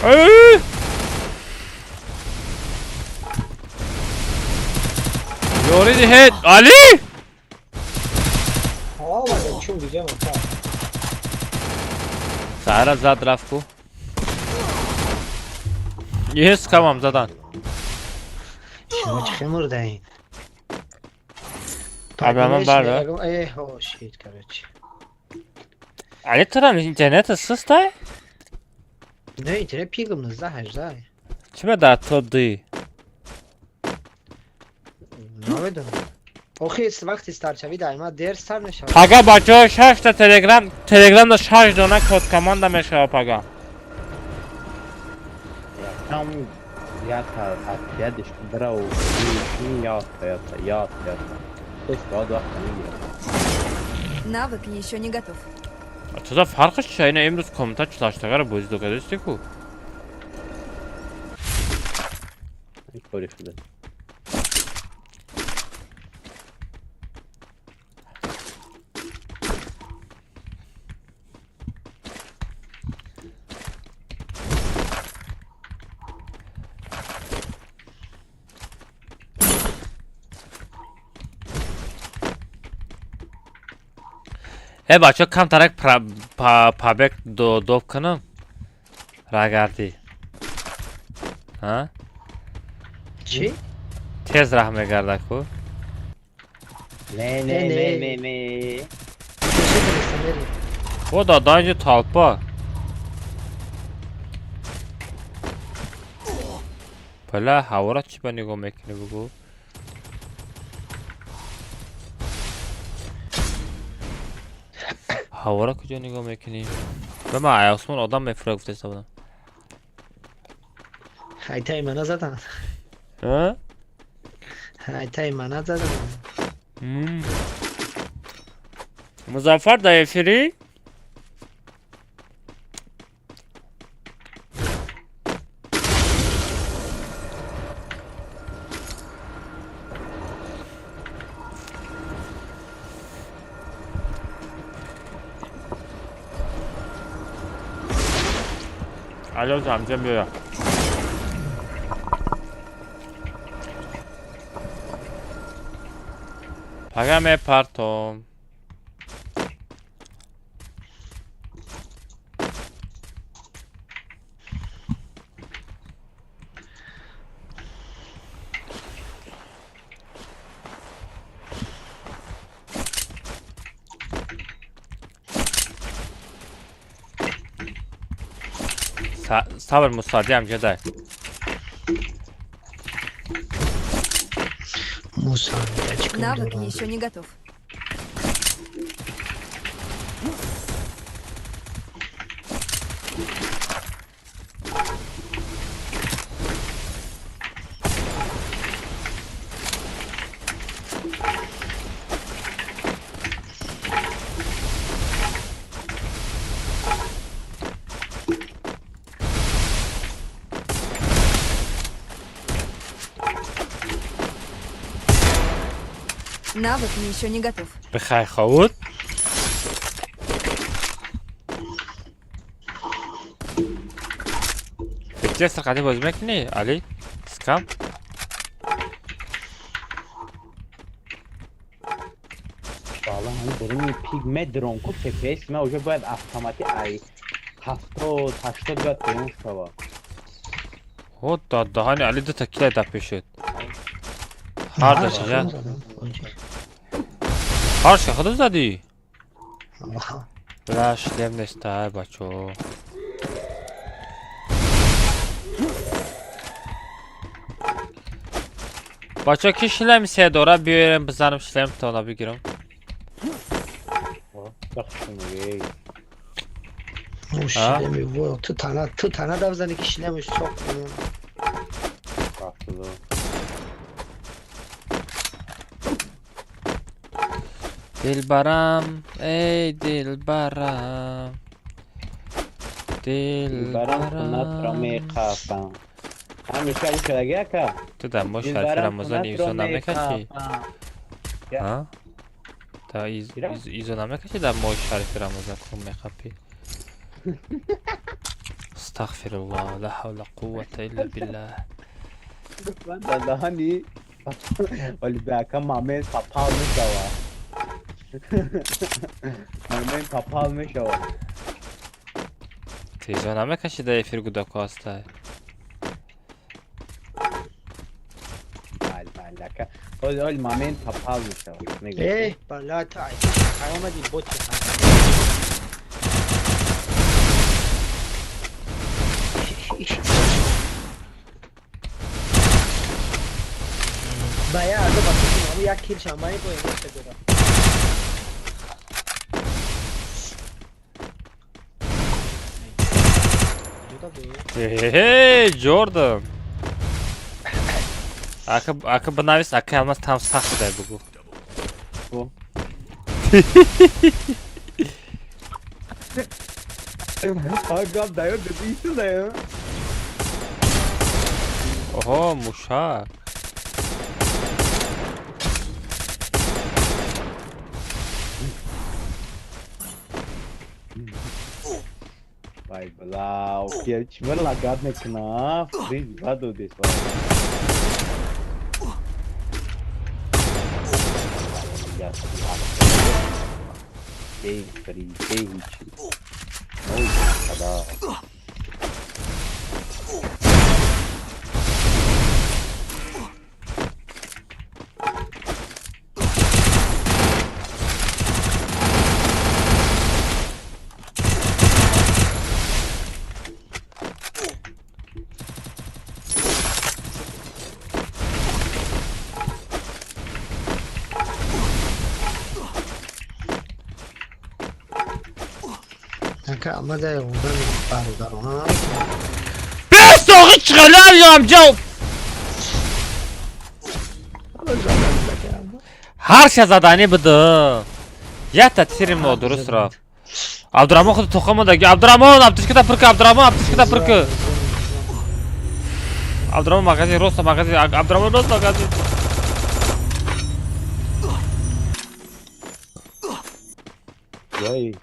Ey! You already hit Ali. والله شو اللي جاب Sahara zad rafku. Yes, tamam zaten. شو خمر داين Abi hemen var ya. ايه هو شيت короче Ali tram internet ıssızda. نه internet pingimizde hajda Kime dağıtıldı? نمیدونم آخه وقتی استارت شوی دائما دیر سر نشود Paga bacı şarj da Telegram'da şarj dona kod komanda meşa paga. Tam ya ta дишь драу я это. То есть вот Навык еще не готов. Açıda farkı şeyine emruz komuta çılaştıkları bozduk edestik bu. Кореш да. بچه کم ترک پابک دوب کنم راگردی ها چی؟ تیز راه میگرده کو Ne. o da daha önce talpa بله هوا چی با نگاه میکنی بگو هوا را کجا نگاه میکنی به من عیاسمون آدم مفرق گفته بودم حیطه منو زدن ها؟ حیطه منو زدن مظفر دایفری؟ الو زمزم بیا Pagame parto. Sabır Musa diyem Jedi. Musa, навык еще не готов. Навык еще не готов. بخیر خود فکر سرقتی بازی میکنی علی سکم والا همین بریم پیگمه درونکو تپیس من اوجا باید автомати ای 70-80 باید بریم شوا خود دهانی علی دو تکیه دپی شد هر داشته هر که خود زدی بلاش لیم نسته بچو بچه که شلم سه دوره بیارم بزنم شلم تا اونا بگیرم شلمی بود تو تنه دو بزنی که شلمش چاق کنم دلبرم ای دلبرم دلبرم همیشه اون شدگه که تو در ما شریف رمضان ایزو نمیکشی ها؟ تا ایزو نمیکشی در ما شریف رمضان کن میخپی Estağfirullah. La havle kuvvete illa billah. Ben hani oli baka mamen kapalmış hava. Mamen kapalmış hava. Ty żona kashi daje firgu do kosta. Alaka. Oli mamen kapalmış hava. Ne güzel. بلا تا حرام دی بوت باید از باید یک کیل شمایی باید نشته دارم Hey Jordan. Akı bana vis akı almaz tam saklı da bu. Bu. Agam dayo dediyse dayo. Oho muşa. Vai lá, o que ele tiver lagado na knaf, privado desse. Ei, fri, ei, oi, cada. Kanka ama da ondan pardon ha. Ben soğuk çıkarlar ya amca. Her şey zadani budu. Ya tetirim o duru sıra. Abdurrahman kutu tokamu da Abdurrahman aptışkıda pırkı Abdurrahman aptışkıda pırkı. Abdurrahman magazin Rosta magazin Abdurrahman Rosta magazin. Vay.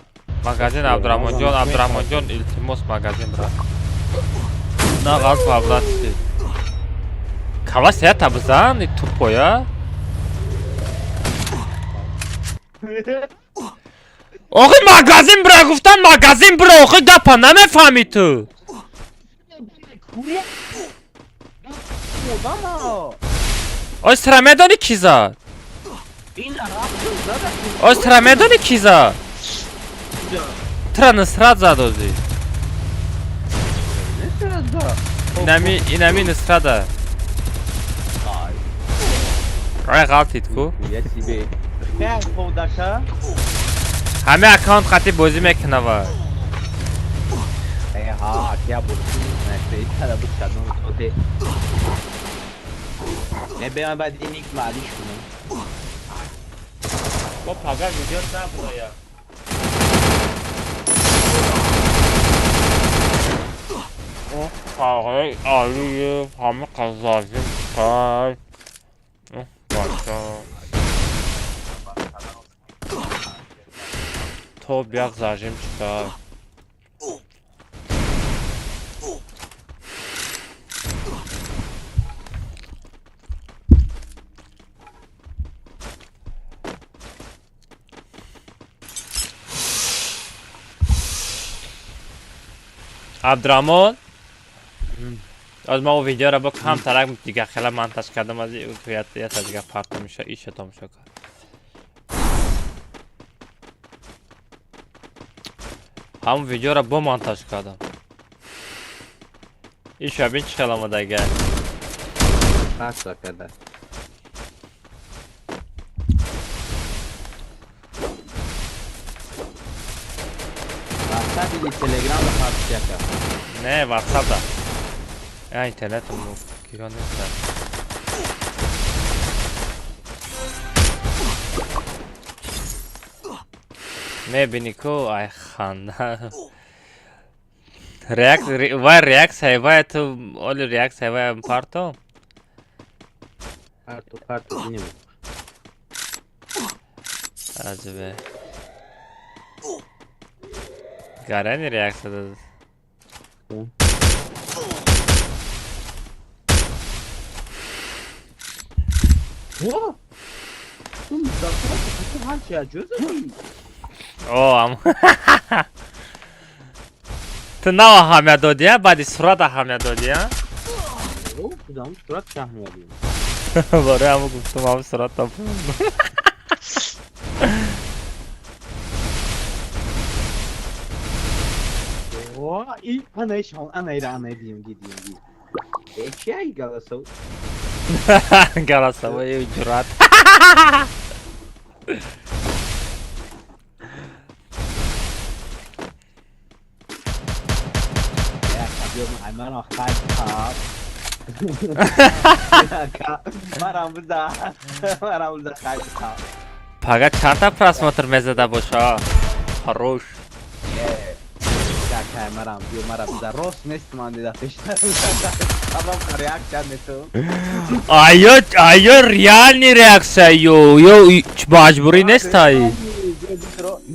Magazin Abdurrahman John iltimos magazin bra. Na gaz fabrat. Kava saya tabzan tupo ya. Oğlum magazin bra guftan magazin bra oğlum da paname fahmi tu. O stramedoni kiza. O stramedoni kiza. Tra zadozi. Inami nstrada. Ay galtitku. Quer podaka? Hame account khati bozi meknava. Ha, que a botinha, né? Fez cara buscador todo. É bem uma badinha que marisco, né? O pagar video tá buraya. O pagar aliye hame kazazim kay. Başka. Top yak zajim çıkar. Abdurrahman از ما و ویدیو را با هم ترک دیگه خیلی منتج کردم از این یه تا دیگه پارت میشه ایشه تا میشه کار هم ویدیو را با منتج کردم ایشه بین چه کلامه دیگه Passa, cara. WhatsApp e Telegram da Fabiaca. نه واتساپ دا اینترنت مو گیران نیست میبینی کو ای خانه ریاکس هیوای تو اولی ریاکس هیوای پارتو Parto, dinheiro. عجبه گرانی ریاکس داد Ва! Ту музакира ки ҳар чи аҷоза? О, ам. Ту нав аҳамият додӣ, баъди сурат аҳамият додӣ? О, кудам сурат чи аҳамият додӣ? Барои ҳама гуфтам, ҳама сурат топам. Ва, и анаи шон, анаира дим. Чи ай галасов? Галасовои ҷуръат. Я кабиём аймаро хайп каб. Марам буда хайп каб. Пага чанта просмотр мезада боша? Хорош. Какая марам буда рост нест ман дида пешна. Абам реакция нету. Айо реальный реакция ё маҷбурӣ нестай.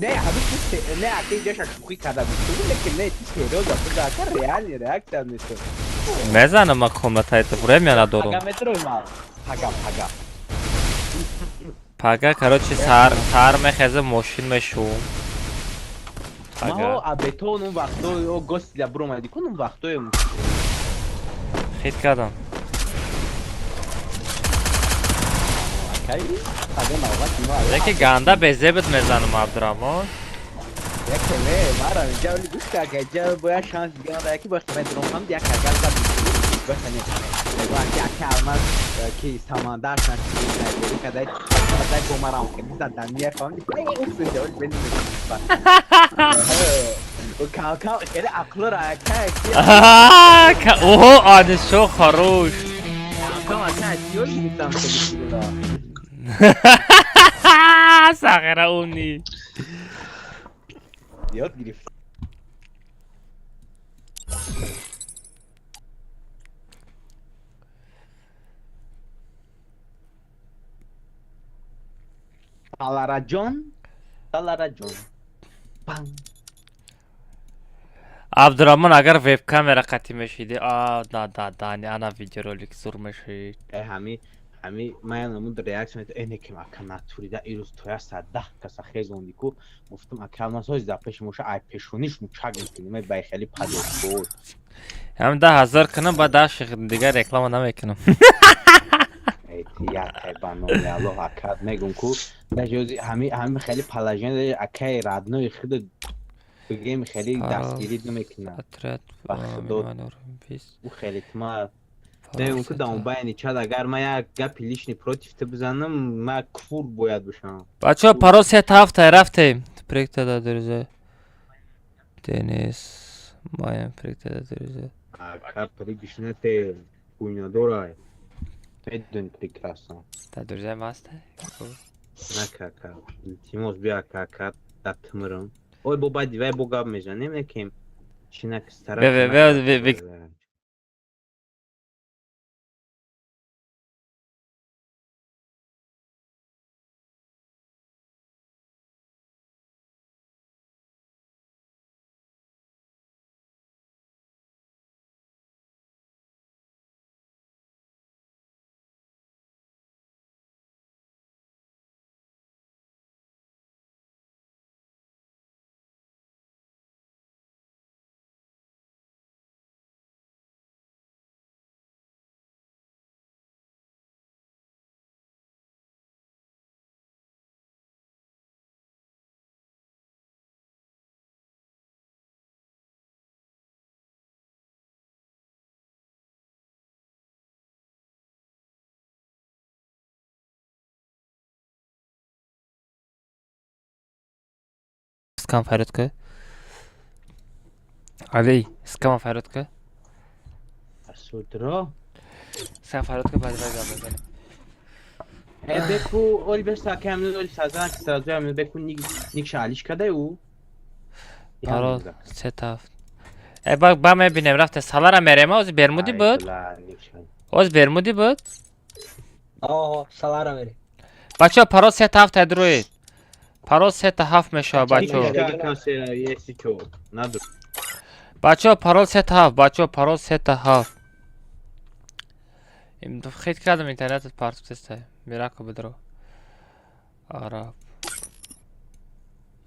Не, не, аки ҷоша шӯхӣ карда буд, лекин не ти сериоза буда, ака реальный реакция нету. Мезанам ак комнатаито время надорум. Пага метрои ман. Пага. Пага, короче, сар мехеза мошин мешум. Маҳо абетон он вақтои о гостида буромади кун он вақтои Хит кардам. окей пага навбат мо Яке ганда безебит мезанам Абдурамон. яке не мара ҷавли гуфта ка ҷав боя шанс ганда яки бахт метром ҳам як агар да бахтани вақти ака алмаз ки самандар шанс кадай кадай бо марам ки задан мия фам уксу ҷавли бен ка эра ақло ра ка Оҳо, анишо хорош. Сағира уни. Яд гирифт. Талараҷон. Пам. Абдурамон агар вебкамера қатӣ мешиди, дани ана видеоролик зур мешид. ҳами ман амуд реаксия эне ки ака натурида ирӯз тоя 110 каса хезонди ку гуфтам ака масоз да пеши моша ай пешониш мучак мекунем бай хели падошбод ҳам 10,000 кунам ба 10 ших дигар реклама намекунам. якай банони аллоҳ ака мегум ку даҷози ҳами хели палажен акай раднои худ бигем хели дастгирӣ намекунам. У хели тма мегум ку дар байни чад агар ман як гапи лишни против ти бизанам ман куфур бояд бошам. Бачаҳо паро 3 рафтем. Проекта да дориза. Денис маям проекта да дориза. Ака пригишнете хуйнадорай. Медон прекрасно. Да дориза маста. Накака. Тимос бия кака татмырам. Ой боба дивай богаб мезанем некем. Чинак стара. Скам Фаридка. Али, скам Фаридка. Асудро. Скам Фаридка баъд мезанем. Беку оли беста камил оли сазан сразу амил беку ник шалиш кадай у. Паро сетаф. Ба мебинем рафте салара мерем оз бермуди буд. Оз бермуди буд. салара мерем. Бачаҳо паро сетаф тадруид. Паро 3-7 мешава бачаҳо. Бачаҳо парол 3-7, бачаҳо парол 3-7. خیلی کردم اینترنتت پارت تسته میرا که بدرو عرب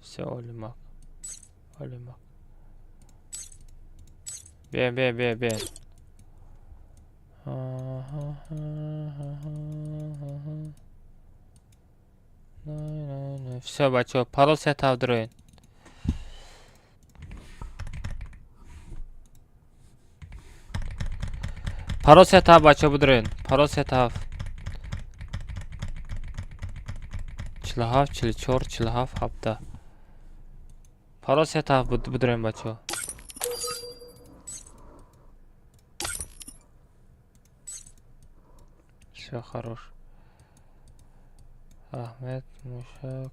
سه علماء بیا все бачо парол сетав дроин парол сетав бачо будроин парол сетав 47 44 47 17 парол сетав будроин бачо все хорош Ahmet Muşak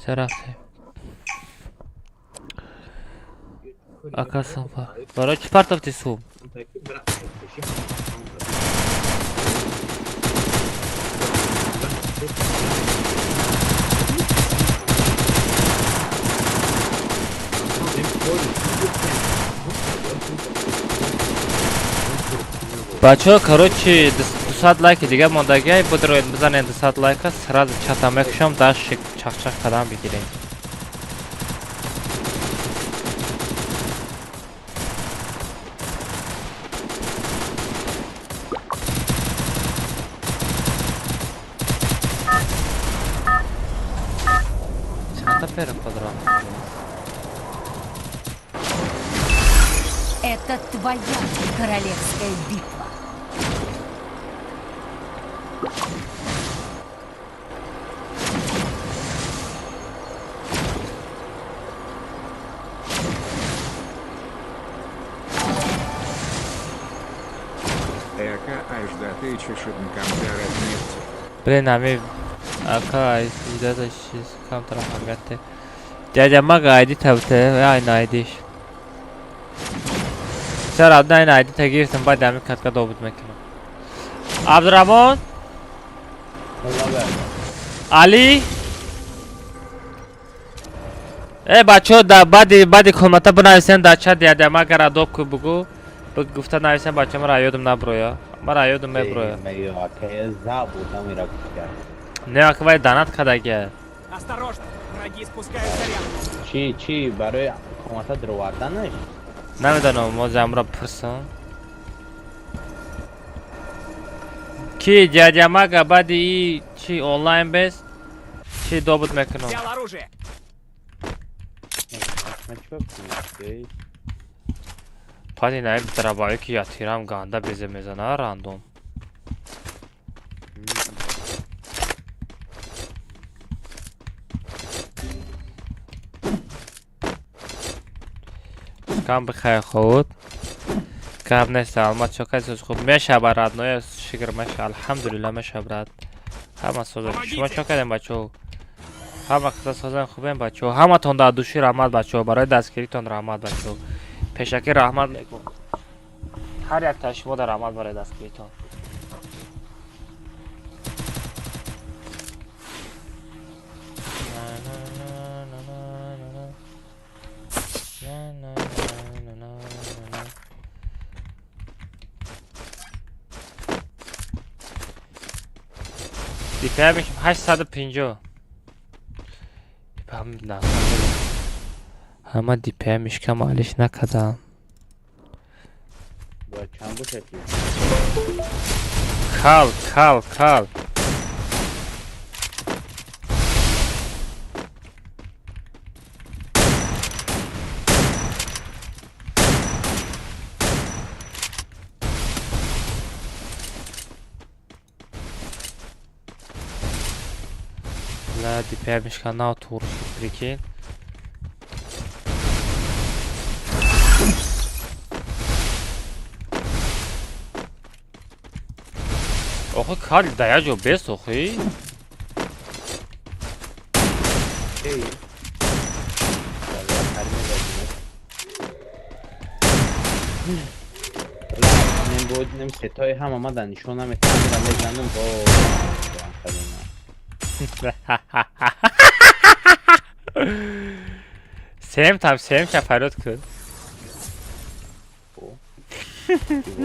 Serafte Akasam var. Bara ci part of the sum. Бачо, короче, 200 лайки дига мондагай будроин бизанен 200 лайка сразу чата мекшам даш чак-чак қадам бигирем. Чата пера подрам. Это твоя королевская битва. Эка ажда ты чешудн камтара смерти. Блин, ами ака идёт из камтара хангатте. Дядя мага айди табте, ай найдиш. Сэр, одна найди тагирсен бай дами катка добуд мекина. Абдурамон? Али? бачо да бади комата бинависен да чат дядя мага ра доб ку бугу. گفته نویسم بچه مرا یادم نبرویا مرا یادم میبرویا نه که باید دانت کده گه Осторожно! Враги спускают заряд. چی برای کماتا درواتنش؟ نمیدانم موزم را پرسم کی جاجماگا بعد ای چی آنلاین بست چی دوبت میکنم Взял оружие. پادی نایب دربایی که یاتیرم گانده بیزه میزنه راندوم کام بخیر خود کام نیست علمت شو کسی خوب میشه برات نوی شکر میشه الحمدلله میشه برات همه سوزه شما چو کردیم بچه همه کتا سوزن خوبیم بچه همه تون در دوشی رحمت بچه برای دستگیری تون رحمت بچه پیشکی رحمت میکن هر یک تشما در رحمت برای دستگیری تون دیپه میشم 850 دیپه هم نکنم همه دیپه میشکم مالش نکدم باید چند بوشتی؟ کال لا دیپه میشکم نه طور прикинь Oku kal dayajo bes oku. نمی ستای هم آمدن نشونم تعمیرم بزنم با سیم فراد کن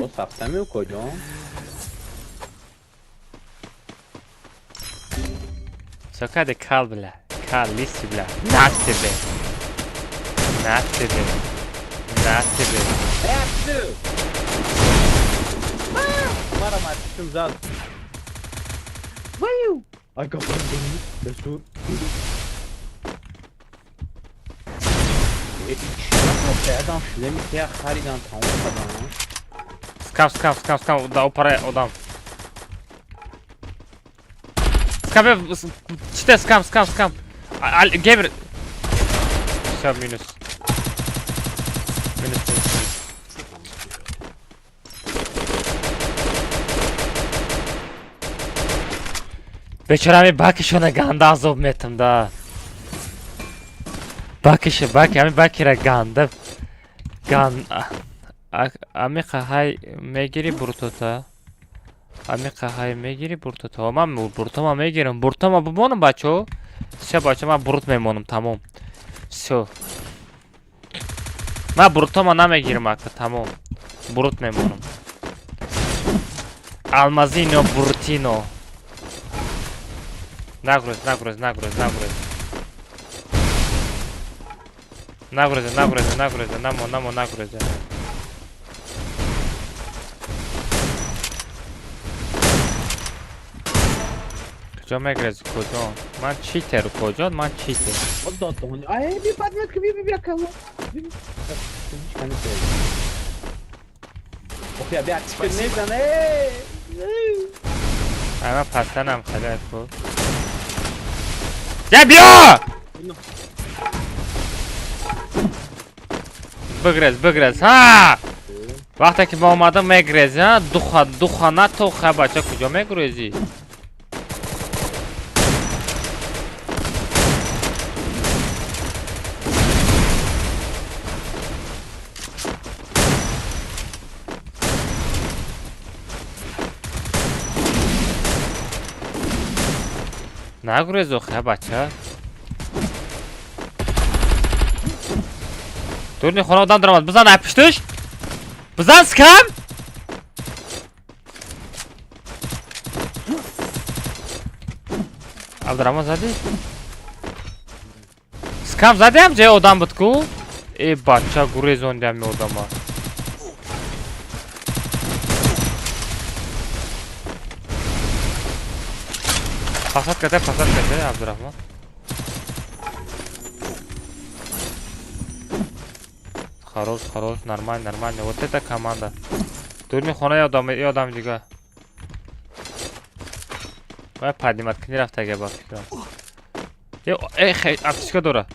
با سفتم او کجا سکه کال بله کال لیستی بله نتبه مرا مرتشم زد ویو ay kafam dönüyor Resul adam şulemi ya haridan tamam adam Skam da o para odam Skam Gabriel все минус Beçarami bakışına ganda azov metim da. Bakışı bakıra gandım. Amika hay megiri burtota. Tamam mı? Burtama megirim. Burtama bu monum baço. Все baço ma burutmayım onum tamam. Все. Ma burtama na megirim hakkı tamam. Burutmayım onum. Almazino burtino. Nagroz. Namo nagroz. Kocam megrez kocam. Man cheater. o da ay bir patlat gibi bir yakalım Okuya bir açık neyden Ama pastanam kadar bu. Ya bio! Bıgrez ha! Vaqtaki olmadı megrez ha duxana toxa bacha kujam megrezi. نگروز آخه بچه دورنی خونه آدم درامد بزن اپشتش بزن سکم عبدالرحمن زدی سکم زدی هم جای آدم بود کو ای بچه گروه زونده همی آدم ها Pasat kete Abdurrahman. Хорош, нормально. Вот это команда. Турни хона адам дига. Ва падимат кини рафтага бак. Эй, аптечка дора.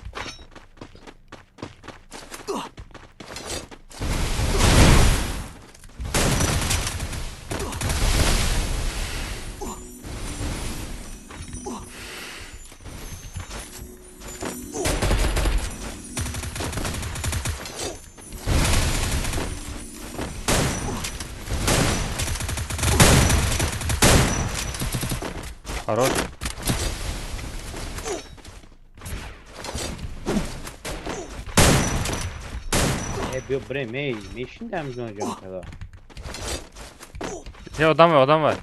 Хорош. Bio bremei, meşinden mi zonacağım kadar? Ya adam var.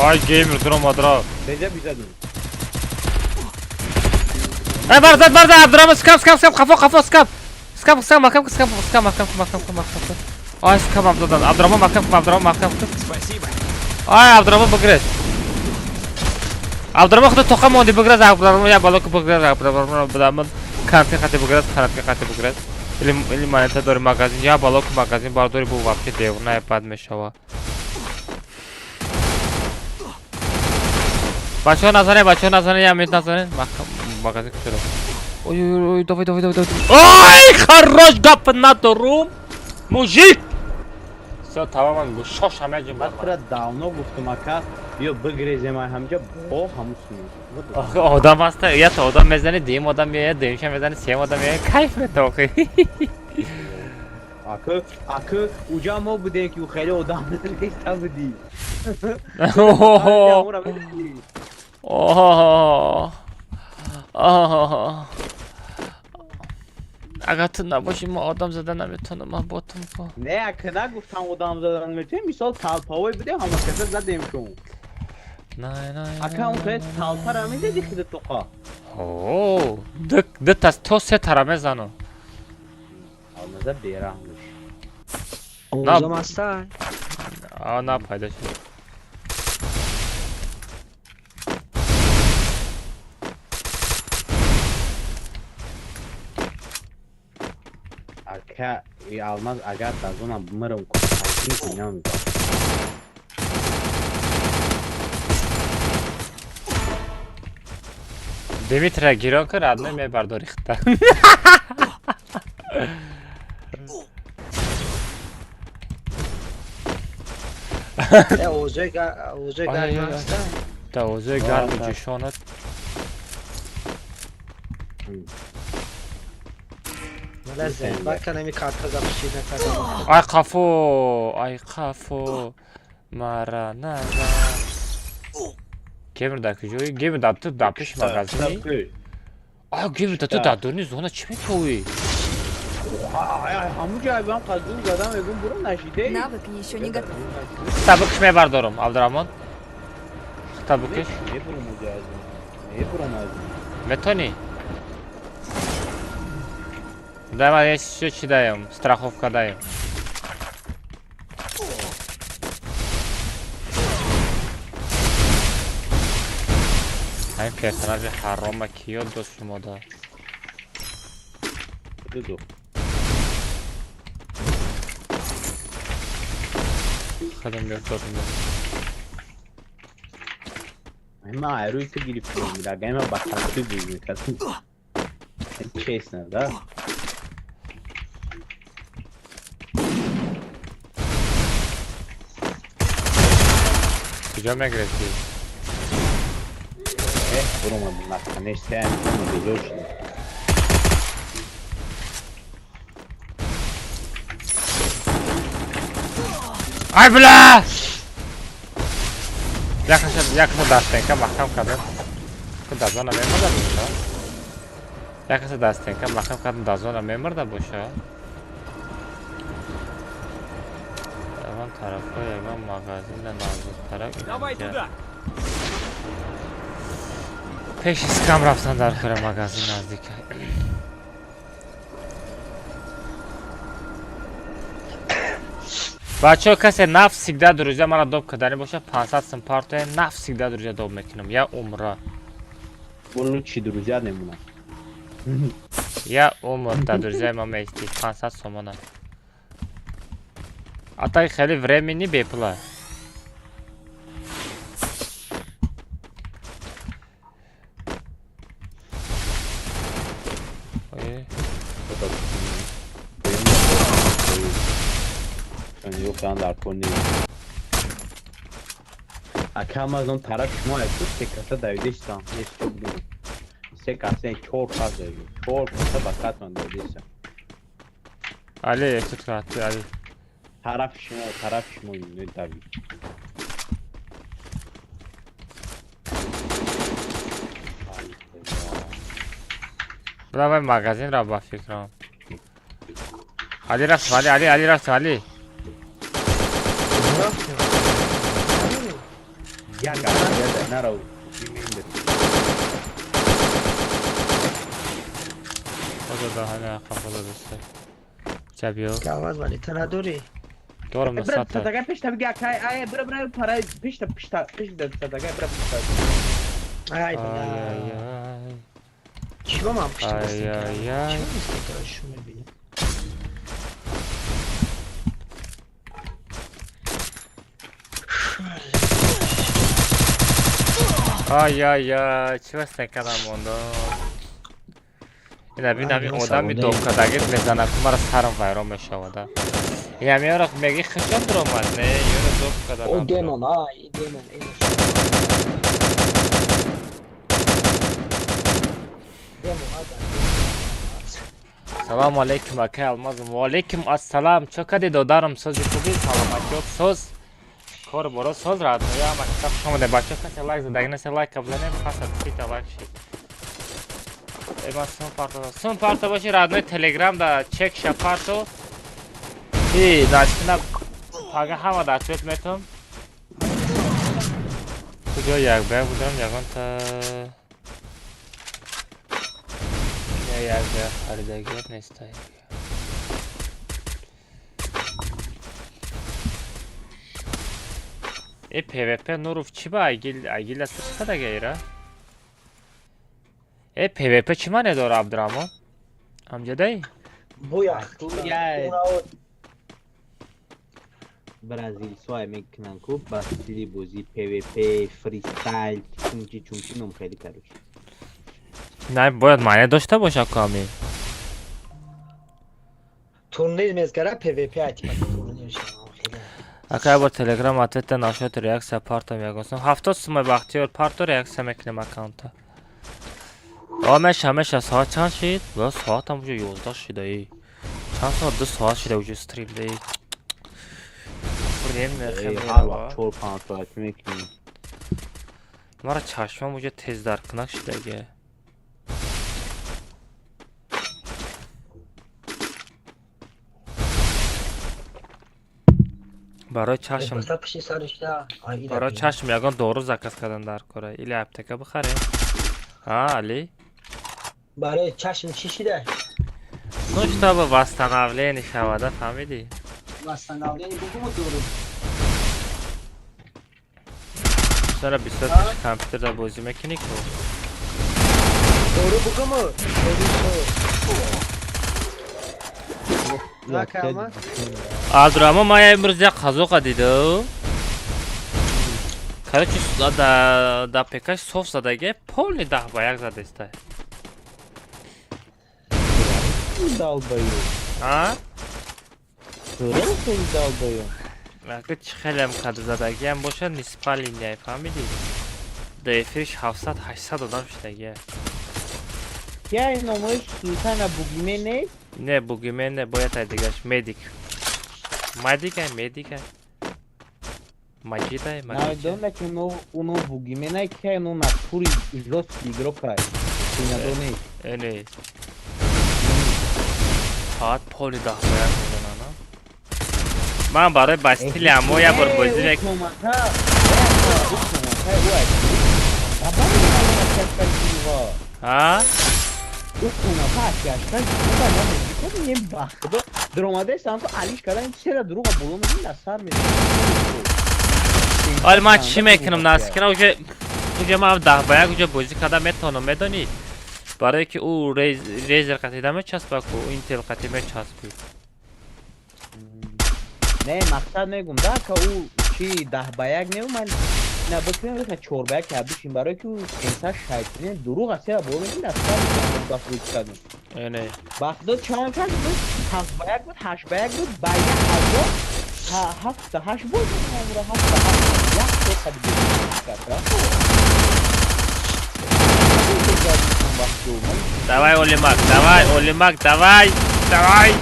Ay gamer duramadı. Recep güzel dön. Ay var Abdurrahman skam kafa skam. Skam Ay skam Abdurrahman makam. Спасибо. Ay Abdurrahman bıgırız. Abdurrahman kutu toka mondi bıgırız Abdurrahman ya balok bıgırız Abdurrahman kanatı katı bıgırız. Или монетадор магазин я балок магазин бардори бу вообще девная падмешава. Бачо назане я мет назане магазин кучера. Ой, давай. Ой, хорош гап на дурум. Мужик! بسیار تماما شش همه جون من برات داونا گفتم اکا بیا بگریزیم همجا با هموسون آخه آدم هست یا تا آدم میزنی دیم آدم میاد دیمش میزنی سیم آدم میاد کیف میده آخه اکا اوجا ما بودیم که خیلی آدم نیست بودی اگر تو نباشی ما آدم زدن نمیتونم من با تو میکنم نه اکا نگفتم آدم زدن میتونیم مثال تلپاوی بودیم همه کسر زدیم شون نه اکا اون خیلی تلپا را میدیدی خیلی توقع اوه دت از تو سه ترمه زنو نظر دیره همش اوزم هستن نه پیدا شد اکا ای almaz اگر تازونا بمرم کنم کنم دیمیتر گیران کن ادنه می برداری خطه اوزه گرم هستن تا اوزه گرم جشانت ملزم بکنم این کارت ها بشید نکردم ای قفو مرا نزن گیمر در کجایی؟ گیمر در تو در پیش مغازی؟ گیمر در تو در دورنی زونه چی میتوی؟ همون جایی هم قدوم زدم اگون برو نشیده Навык еще не готов. Tabukş میبردارم عبدالرحمن Tabukش میتونی؟ Давай я еще чи даем, страховка даем. این پرسناج حرام کیو دوست شما دا دو خدم بیار دادم من عروی تو گیری پرون میده اگه من بطرسی بیز میکردم این چیست نده کجا میگرفتی؟ برو من نکنش سیم من بزرگ شدم ای بلا! یکش دستین که محکم کردن که دازانه میمرده باشه یکش دستین که محکم کردن دازانه میمرده باشه ایمان طرف های ایمان مغازین نازد طرف پیش اسکم رفتن در خیر مغازین نزدیکه بچه ها کسی نفت سیگده دروجه مرا دوب کدنی باشه 500 سمپارتوی نفت سیگده دروجه دوب میکنم یا عمره بولو چی دروجه نمونم یا عمر در دروجه ما میستی 500 سمانه حتی خیلی времени بپله yok lan darkon değil. Akamaz on taraf şuma yaptı tekrar da öyle işte ne istiyorum. Sekase çok fazla çok fazla bakatman da öyle işte. Ali tut rahatı Ali. Taraf şuma ne tabii. Давай магазин را با فکرم علی رفت علی رفت علی Ya gel nara o. خدا دهنه خفضه دسته چبیو گاواز ولی تو نداری دورم Bırak نساته sadaka peşte bir gel ay bırak para peşte de sadaka bırak peşte. ای چی با من پشت بستیم ای شو میبینیم آی چی بستن کدم مونده ببین آدمی دوکاداگی میزنه که مرا سرم ویران میشود. یا میاره میگی خشم در اومد نه یارو دوکاداگ. او دیمون ای دیمون سلام علیکم اکه المازم و علیکم السلام چکدی دادارم سوزی خوبی سلامتی و سوز کار برو سوز راد یا مکتب شما ده بچه کسی لایک زدگی نسی لایک قبل نیم خواست سیتا لایک شید ایما سون پارتا باشی رادنوی تلگرام دا چک شا پارتو ای داشتینا پاگه همه دا تویت میتون کجا یک بیگ بودم یکان تا یک بیگ خریدگیت نیسته ای PvP نوروف چی با ایگیل دستش کده گیره؟ ای PvP چی منه داره عبدالرحمن؟ امجده؟ بویا برازیل سوای میکنن کو باسیلی بوزی PvP فریستایل چونچی نم خیلی کاروش نه باید معنی داشته باشه کامی تورنیر مزگره PvP ati اکه با تلگرام اتویت ناشد ریاکس پارتا میگوستم 70 سوم بختیار پارتا ریاکس میکنیم اکانتا همیشه ساعت چند شید؟ با ساعت هم 11 شده ای چند ساعت 2 ساعت شده وجود استریم دی بردیم میخیم حالا 4-5 ساعت میکنیم مرا چشمم وجود تیز در کنک شده گه برای چشم یگان دورو زکس کردن در کره ایلی اپتکه بخریم ها علی برای چشم چی شده؟ نوشتا با وستن اولین شواده فهمیدی؟ وستن اولین بگو دورو سر 20 کامپیوتر در بازی میکنی که دورو بگو عبدالرحمن ما امروز یک خازوق دیدو کاری چی در پیکاش صوف زدگه پولی 10 با 1 زده استه دال بایو ها؟ خیلی دال بایو اگه چی خیلی هم کدو زدگی هم باشه نسبه لینیه فهمیدی؟ دایفریش 700-800 دادم شدگه یا این نمایش سلطان بوگیمه نیست؟ نه بوگیمه نه باید دیگهش مدیک مدیک مجید های نه دونه که اونو بوگیمه نه که اونو مطوری اجلاس بیگرو کرد اینه نیست اینه ساعت پولی 10 باید میدن من برای بستیل امو یه بار بازی میکنم ها؟ او کنه پاک گشتن یه بخدا در اومده سمت علیش کردن چرا دروغ بولو میگین دستر میدن حالا من چی میکنم نسکنه اوجه من 10 با 1 اوجه بازی کردم میتونم میدونی برای که او ریزر قطعیده میچسبه که او اینتل قطعی میچسبه نه مقصد میگم ده که او چی 10 با 1 نیومد نه بکنیم بکنیم 4 با 1 بشیم برای که او انسان شایدینه دروغ هستی را بولو میگین دستر میدن دست روی کردن اینه بخدا چند کرد بود 7 با 1 بود 8 با 1 بود با 1 7 8 بود همون 7 تا 8 یک تو خیلی بود давай оlimак давай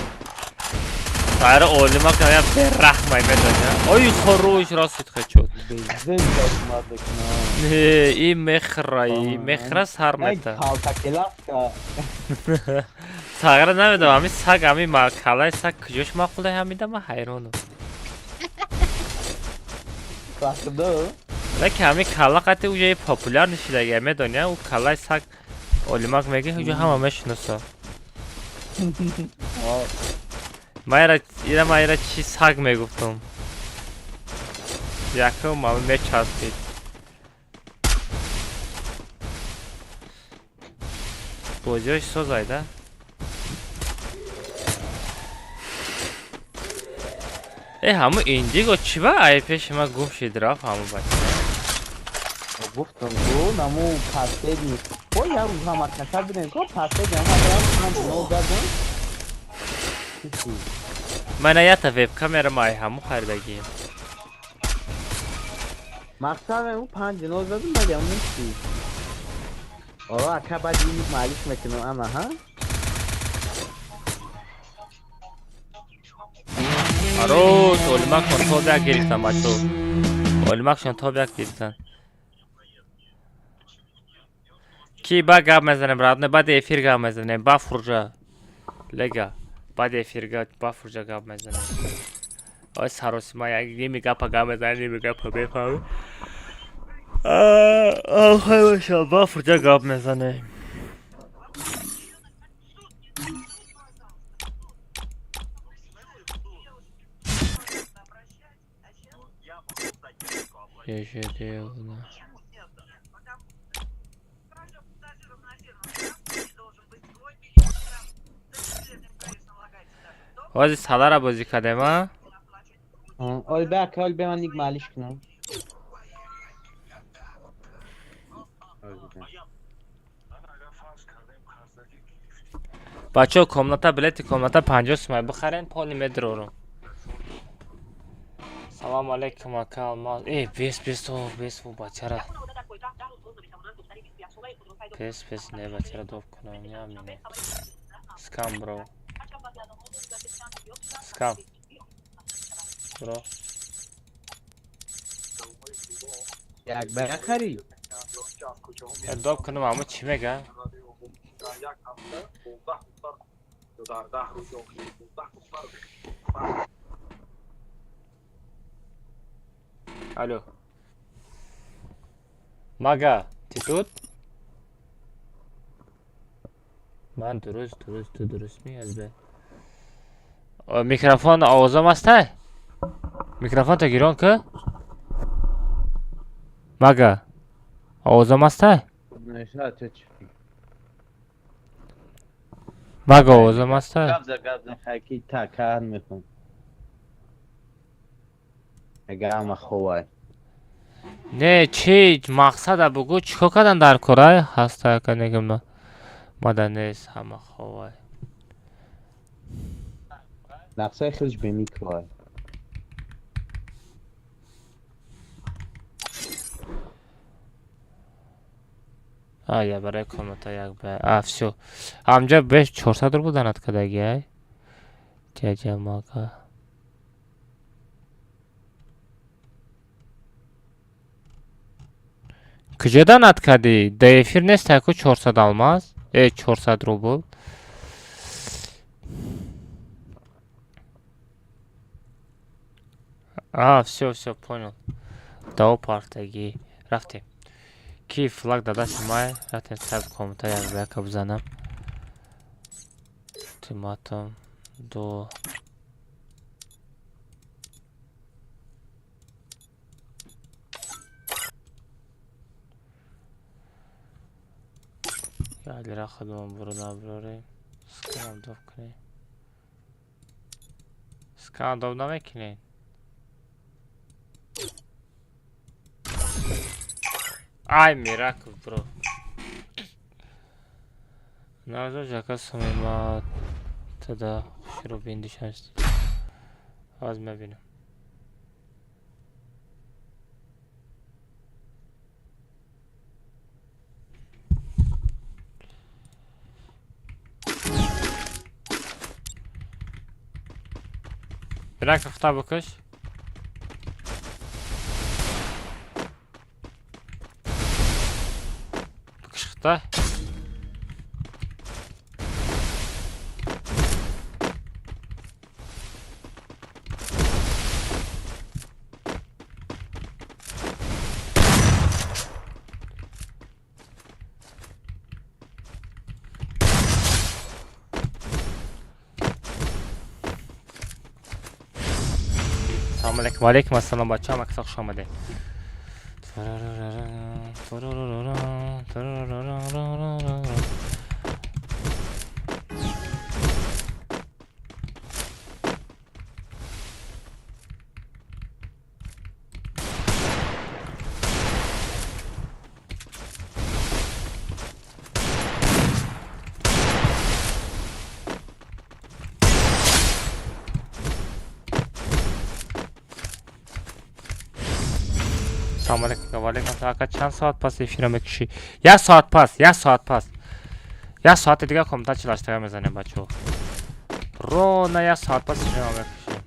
сара оlimак я берахмай медоня ой хорош расит хочу и мехра сар мета сагра намедам ами саг ами калай саг кujош мақулай ҳамида ма ҳайрону лаки ами кала қати уҷаи популяр нишидаги медоня у калай саг олимак меги уҷа ҳама мешиноса майра чи саг мегуфтам якум ама мечаспид бозиҳош созайда ҳаму индиго чӣ ба ай пеши ма гум шид рафт ҳаму бача گفتم تو نمو پسید نیست خب یا روز هم اکنسر بدین که پس رو جمع برم نو دادم من یه وب کامera مای همو خریدگی مقصد اون 5 نو دادم ولی اون نیستی آه اکا بعد این معلیش میکنم اما ها Arroz, ölmek şun tobyak gelirsen maço. Ölmek şun tobyak gelirsen. Ki ba gab mezenem radne ba de efir gab mezenem ba furca. Lega. Ba de efir ba furca gab mezenem. Ay sarosima ya nimi gapa gab mezenem nimi gapa befami. Hay maşallah ba furca gab mezenem. Yaşadı bunu. Ozi salara bozی کردم ها. آی بک حال به من یک معلیش کنم. بچه کامناتا بلیتی کامناتا 50 سومه بخرین پولیمتر رو. سلام علیکم اکال ای بیس و بچه را بیس نه بچه را دوب کنم نمی‌بینم سکام برو سکام برو یک بخری دوب کنم اما چی میگه الو ماگا تیتوت من درست میاد به میکروفون آوازم هسته میکروفون تا گیران که ماگا آوازم هسته نشاط چی ماگا آوازم هسته قبضه خاکی تا کار میخون اگه اما خواه نه چی مقصد بگو چیکار کردن در کره هسته که نگم مادر نیست همه خواه نقصه خیلیش به میکروه آیا برای کامنتا یک به افشو همجا بهش 400 رو بودنت کدگی های جاجا ماگا کجا دانت کردی؟ دیفیر نیست تاکو 400 almaz 400 روبل все понял до партаги رفتیم کی فلاگ داداش مای رفتیم سب کامنتا یک بیاکا بزنم تیماتم دو علی را خودمون برو نبراریم سکرم دوب کنیم سکرم دوب نمیکنیم ای میراکل برو نازو جاکا سمیمات تدا شروع بیندیش هست از مبینم Bırak hafta bakış. Bakış hafta. Aleyküm assalam bacham aksa xush omade Assalomu alaykum. Va alaykum assalom. Aka chand soat past efirga میکشی؟ 1 ساعت پس. 1 ساعت پس. 1 ساعت دیگه کامنتاچ لاشتگاه میزنیم بچه‌ها. رو نه 1 ساعت پس efirga میکشیم.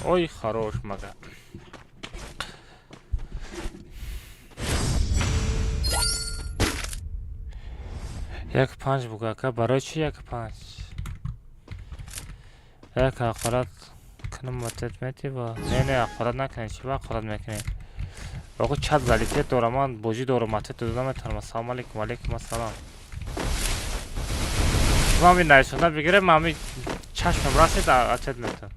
Ой, хорош мага. یک پنج بگو اکا برای چی یک پنج؟ یک اخبارات کنم متت با نه اخبارات نکنید چی با اخبارات میکنید؟ آقا چت زلیتیت دارم من بوجی دارم متت دادم میتونم. السلام علیکم. و علیکم السلام. شما می نایشوندن بگیره من می چشمم راسید اچت میتونم.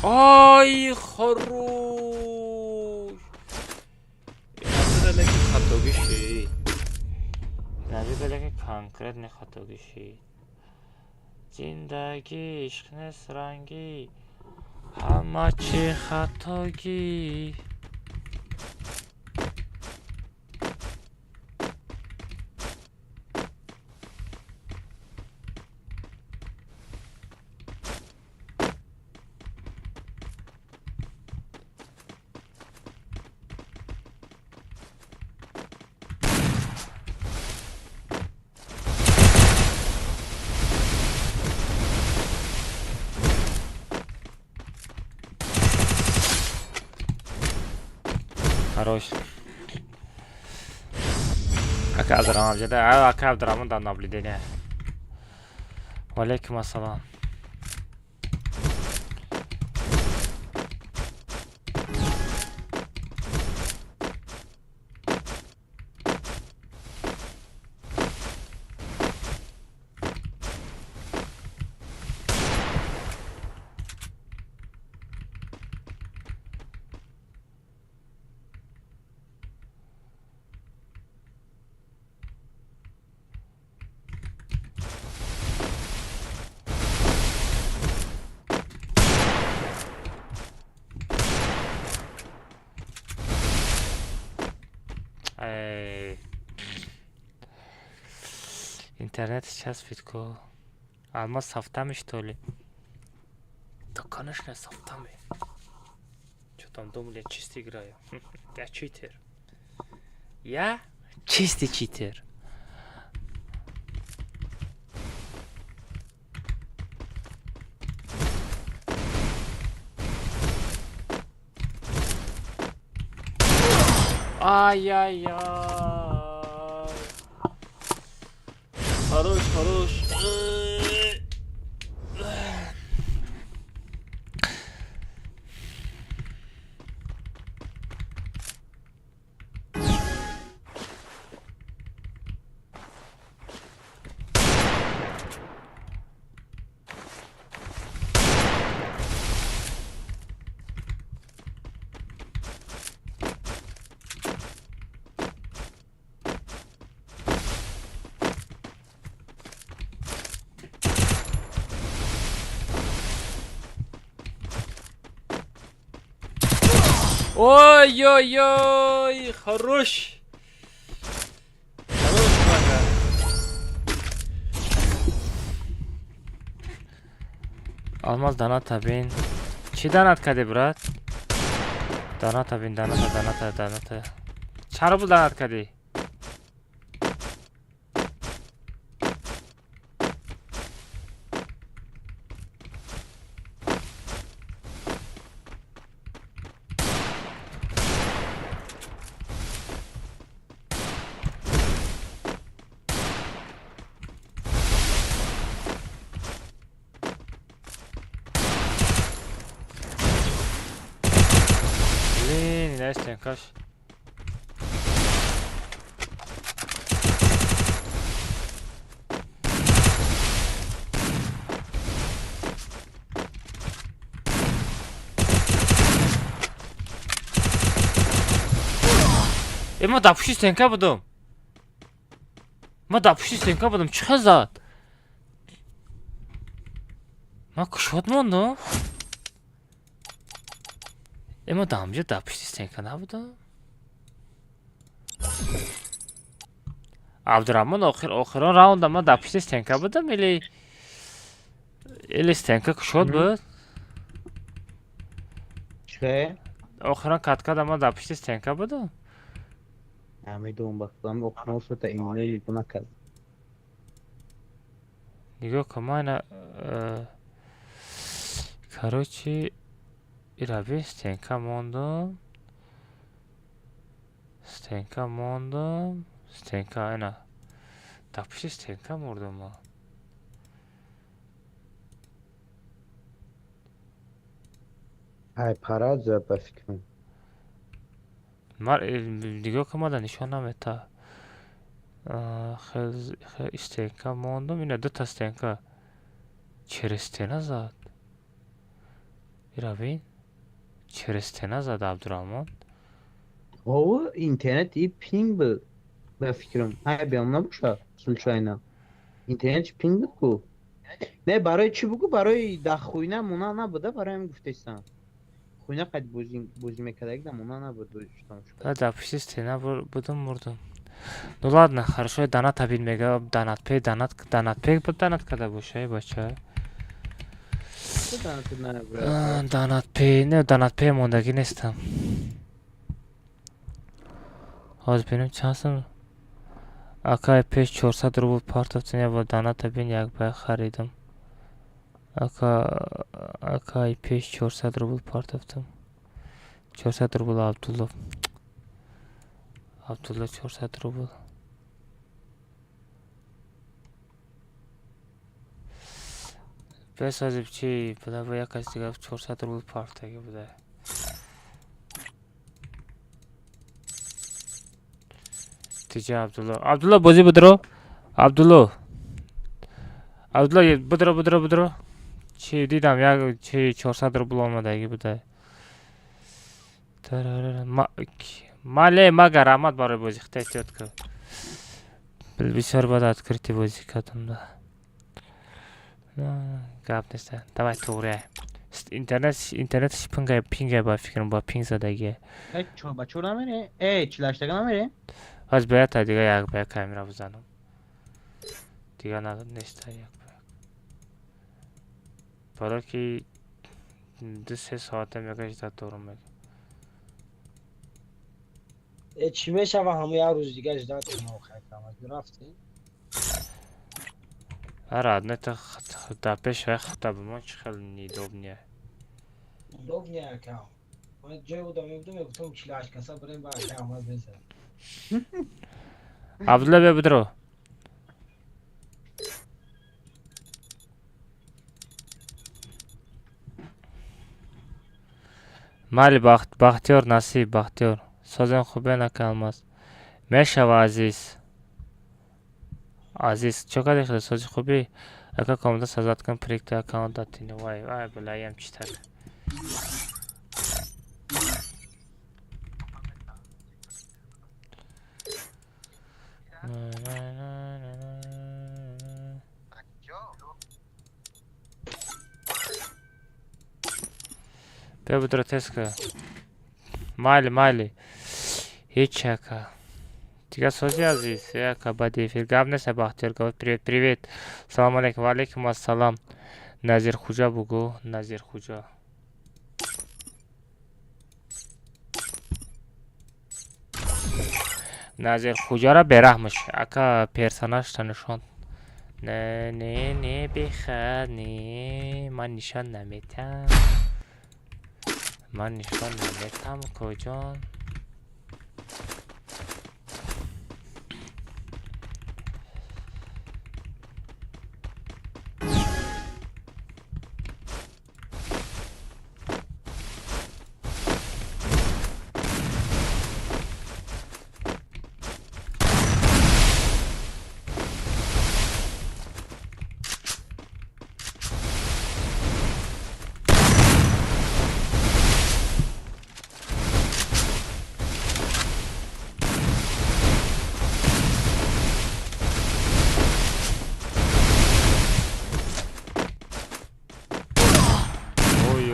آی خروش نبیده که خطاگی شید. نبیده که کنکرت نه خطاگی شید. زندگی عشق نیست رنگی همه چی خطاگی. Хорош. Ака Абдурахман жада, ака Абдурахман да наблюдение. Валейкум ассалам. интернет сейчас фитко алма софтами что ли? Да конечно софтами. Что там думали, я чистый играю? Я читер. Я чистый читер. Ай-яй-яй. Хорош, хорош. Ой-ой-ой, хорош. Хорош, мага. Алмаз донат табин. Чи донат кади, брат? Донат табин, доната. Чаро бул донат кади? Neyse kaç. Ема да пуши стенка будем. ما دپوشی ستنکا بودم چه زد ما کشوت موندم اما دامجه دپوشی ستنکا نبودم عبدالرحمن آخران راوند ما دپوشی ستنکا بودم ایلی ستنکا کشوت بود چه؟ آخران کتکا ما دپوشی ستنکا بودم نمیدونم بخدام اقناص تا ایمیل نکرد نگاه که من کاروچی ایرابی ستنکا موندم ستنکا اینا دپوشی ستنکا مردم ما های پرا زد بفکرم نگاه که ما دا نشان نمیتا خیلی ستنکا موندم اینا دو تا ستنکا چرا ستنه زد ایرابی چرا ستنه زد عبدالرحمن او اینترنت ای پینگ بود بفکرم های بیام نباشه سلچاینا اینترنت پینگ بود کو نه برای چی بگو برای ده خوینه مونا نبوده برای هم گفتیستم خوینه قد بوزی میکرده یک ده مونا نبود да пиши стена будем мурдум ну ладно хорошо донат абин мега донат пей буд донат када бошай бача донат пей мондаги нестам ҳозир бинем чанд сум акаи пеш 400 рубл партовтин я бо донат абин як бай харидам акаи пеш 400 рубл партовтим 400 рубл Абдулла 400 рубл بسازیم چی بوده با یک از دیگه 400 رول پارتگی بوده دیجه عبدالله بازی بدرو عبدالله بدرو چی دیدم یک چی 400 رول آمدگی بوده ماله مگر آمد برای بازی احتیاط کن بسیار باید открытый بازی کردم ده گپ نیست давай توره اینترنتش پینگه با فکرم با پینگ زدگیه با چور نمیره؟ چلاشتگه نمیره؟ از باید تا دیگه یک باید کامیرا بزنم دیگه نیست یک باید برای که 2-3 ساعته میگه تا دورم میگه چی میشه و همه یه روز دیگه اجدا کنم و خیلی کامل رفتی؟ آره نه تا خدا پیش وقت خدا به ما چه خیلی نیدوب نیه دوب نیه کام من جای بودم میگفتم چلاش کسا بریم با کامل بزن عبدالله بیا بدرو مالی بختیار نصیب بختیار سازن خوبه نکلماز میشه و عزیز چقدر خیلی سازی خوبی اکا کامده سازد کن پریکت اکاونت داتینه وای بلایم چی تک بیا بدرو تست که مالی هیچ اکا دیگه سازی عزیز اکا بدی فیر گاب نیست بختیار گفت привет سلام علیکم و علیکم السلام نظیر خوجا بگو نظیر خوجا نظیر خوجا را برحمش اکا پرسناش تنشان نه بخیر نه من نشان نمیتم کجان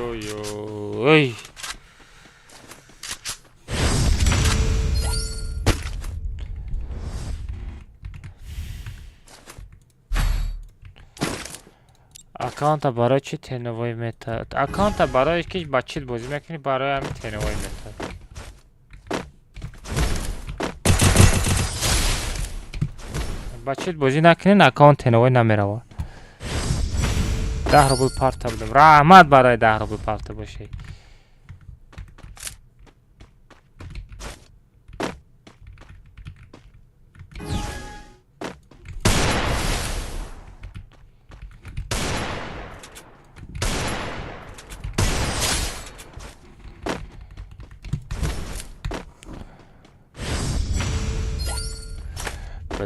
oy oy. аккаунта барои чӣ тенувой метод? Аккаунта барои ки ба чил бозӣ мекунӣ, барои ҳамин тенувой метод. Ба чил бозӣ накунин, аккаунт тенувой намерава. 10 рубл парта будем. Раҳмат барои 10 рубл парта бошед.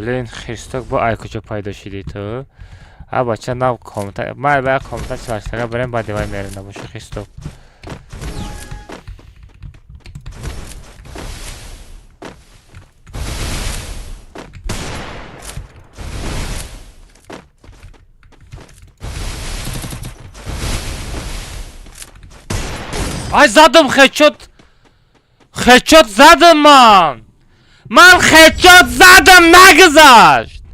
Блин, Христок бо ай куҷо пайдо шидӣ ту? А бача нав комментар. Май бая комментар чилаштага барем ба дивай мере набоши Христок. Ай задам хедшот. Хедшот задам ман. من خدشات زدم نگذاشت.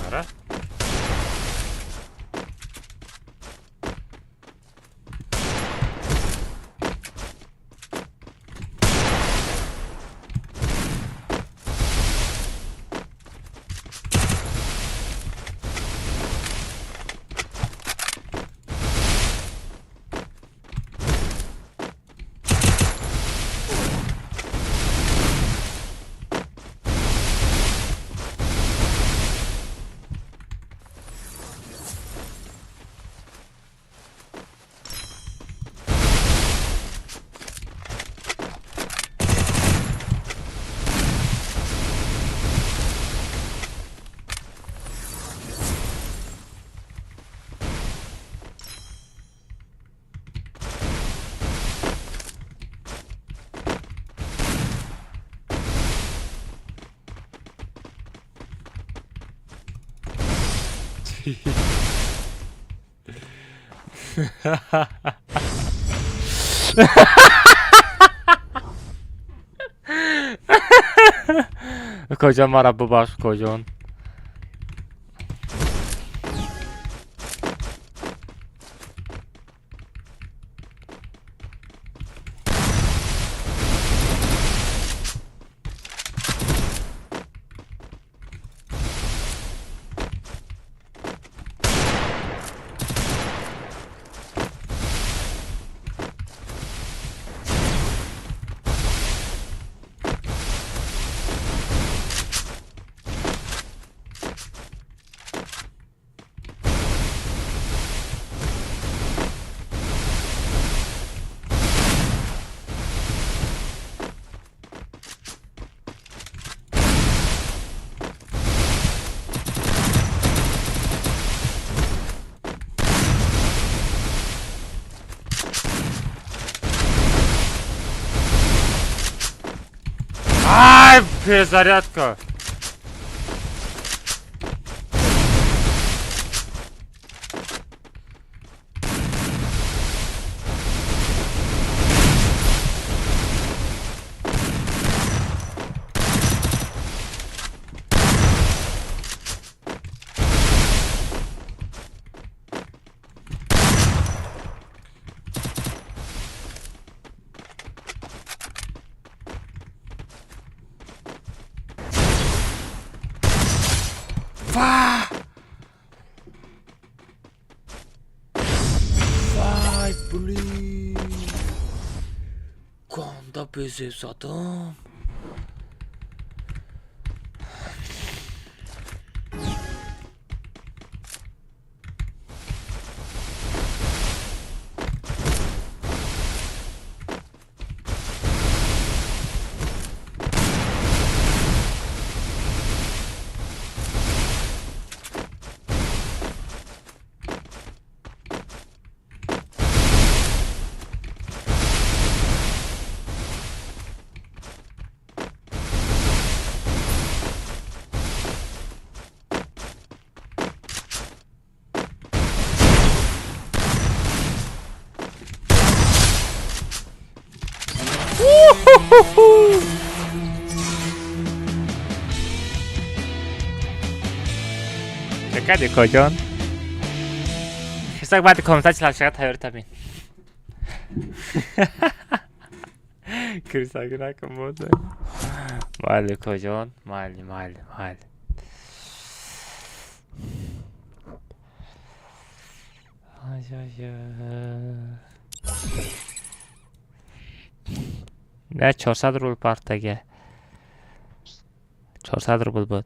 Sara. کجا مرا ببخش کجان Ай, перезарядка. Bli. Ganda beze zadım. Czekaj, kozion. Chyba ty komentarz dla świata hayır Kırsak komoda. Mali kozion, mali. Ay. Ne 400 rubl partege. 400 rubl بود.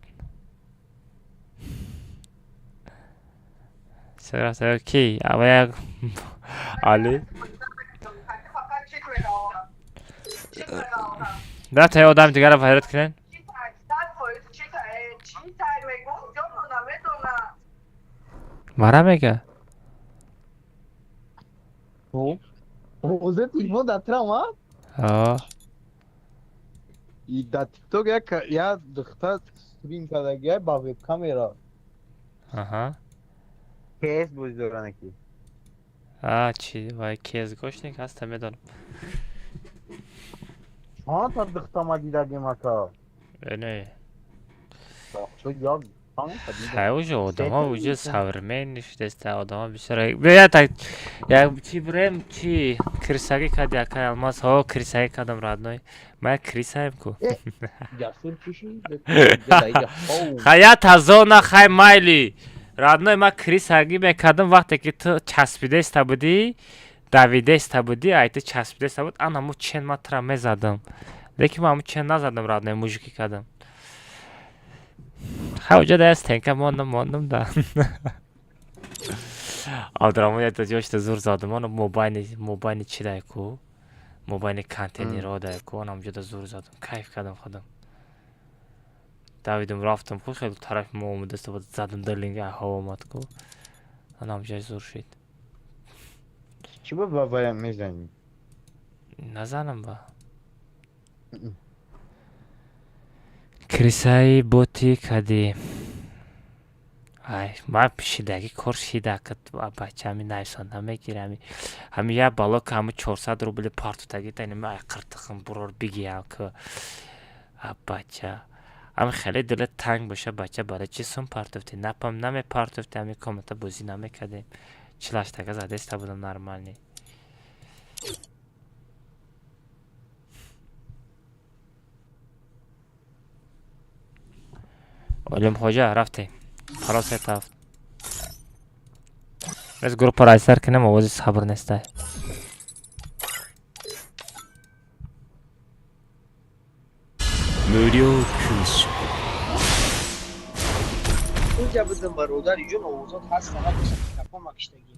سرا کی اوه علی نه تا آدم دیگر رو وحیرت کنن مرا میگه Uze telefon datır ama. Da TikTok ya dıkta stream kadar gel bak web kamera. Aha. کیس بزرگانکی چی وای کیز گوشنیک هست میدونم ها تا دختما دیده گیماکا نه چو یا خیلی آدم ها وجود سورمین نشده است آدم ها بیشتر بیا تا یا چی بریم چی کریساگی کدی اکای الماس ها کریساگی کدام رادنای من کریسایم کو جاسور چیشی خیلی تازه خیلی مایلی رادنای ما کریساگی میکردم وقتی که تو چسبیده است بودی دویده است بودی ایت چسبیده است بود آن همون چند متر میزدم لیکن من همون چند نزدم رادنای موجودی کردم خیلی دست تنکم ماندم دا آدرامو تا جوشت زور زدم آن موبایل چی دای کو موبایل کانتینی رو دای کو آن همونجا زور زدم کیف کردم خودم دویدم رفتم خود خیلی طرف ما اومده است بود زدم در لینگ هوا آمد کو آن همونجا زور شد چی با بابایم میزنی؟ نزنم با کریسای بوتی کدی ای ما پیشیدگی کرشیده کد بچه همی نیسان همه گیرمی همی یه بالا که همه 400 روبل پارتو تگی تایی ما اقرتخم برور بگیم که بچه اما خیلی دلت تنگ باشه بچه برای چی سون پارتوفتی نپام نمی پارتوفتی همی کامنتا بوزی نمی کدیم چلاش تگه زده است بودم نرمال نی علم خوجه رفتیم خلاص اتفت از گروه پرایستر کنم آوازی صبر نسته無料空襲 اونجا بدم برادر جون اوزاد هست فقط میکروفون مکشتگی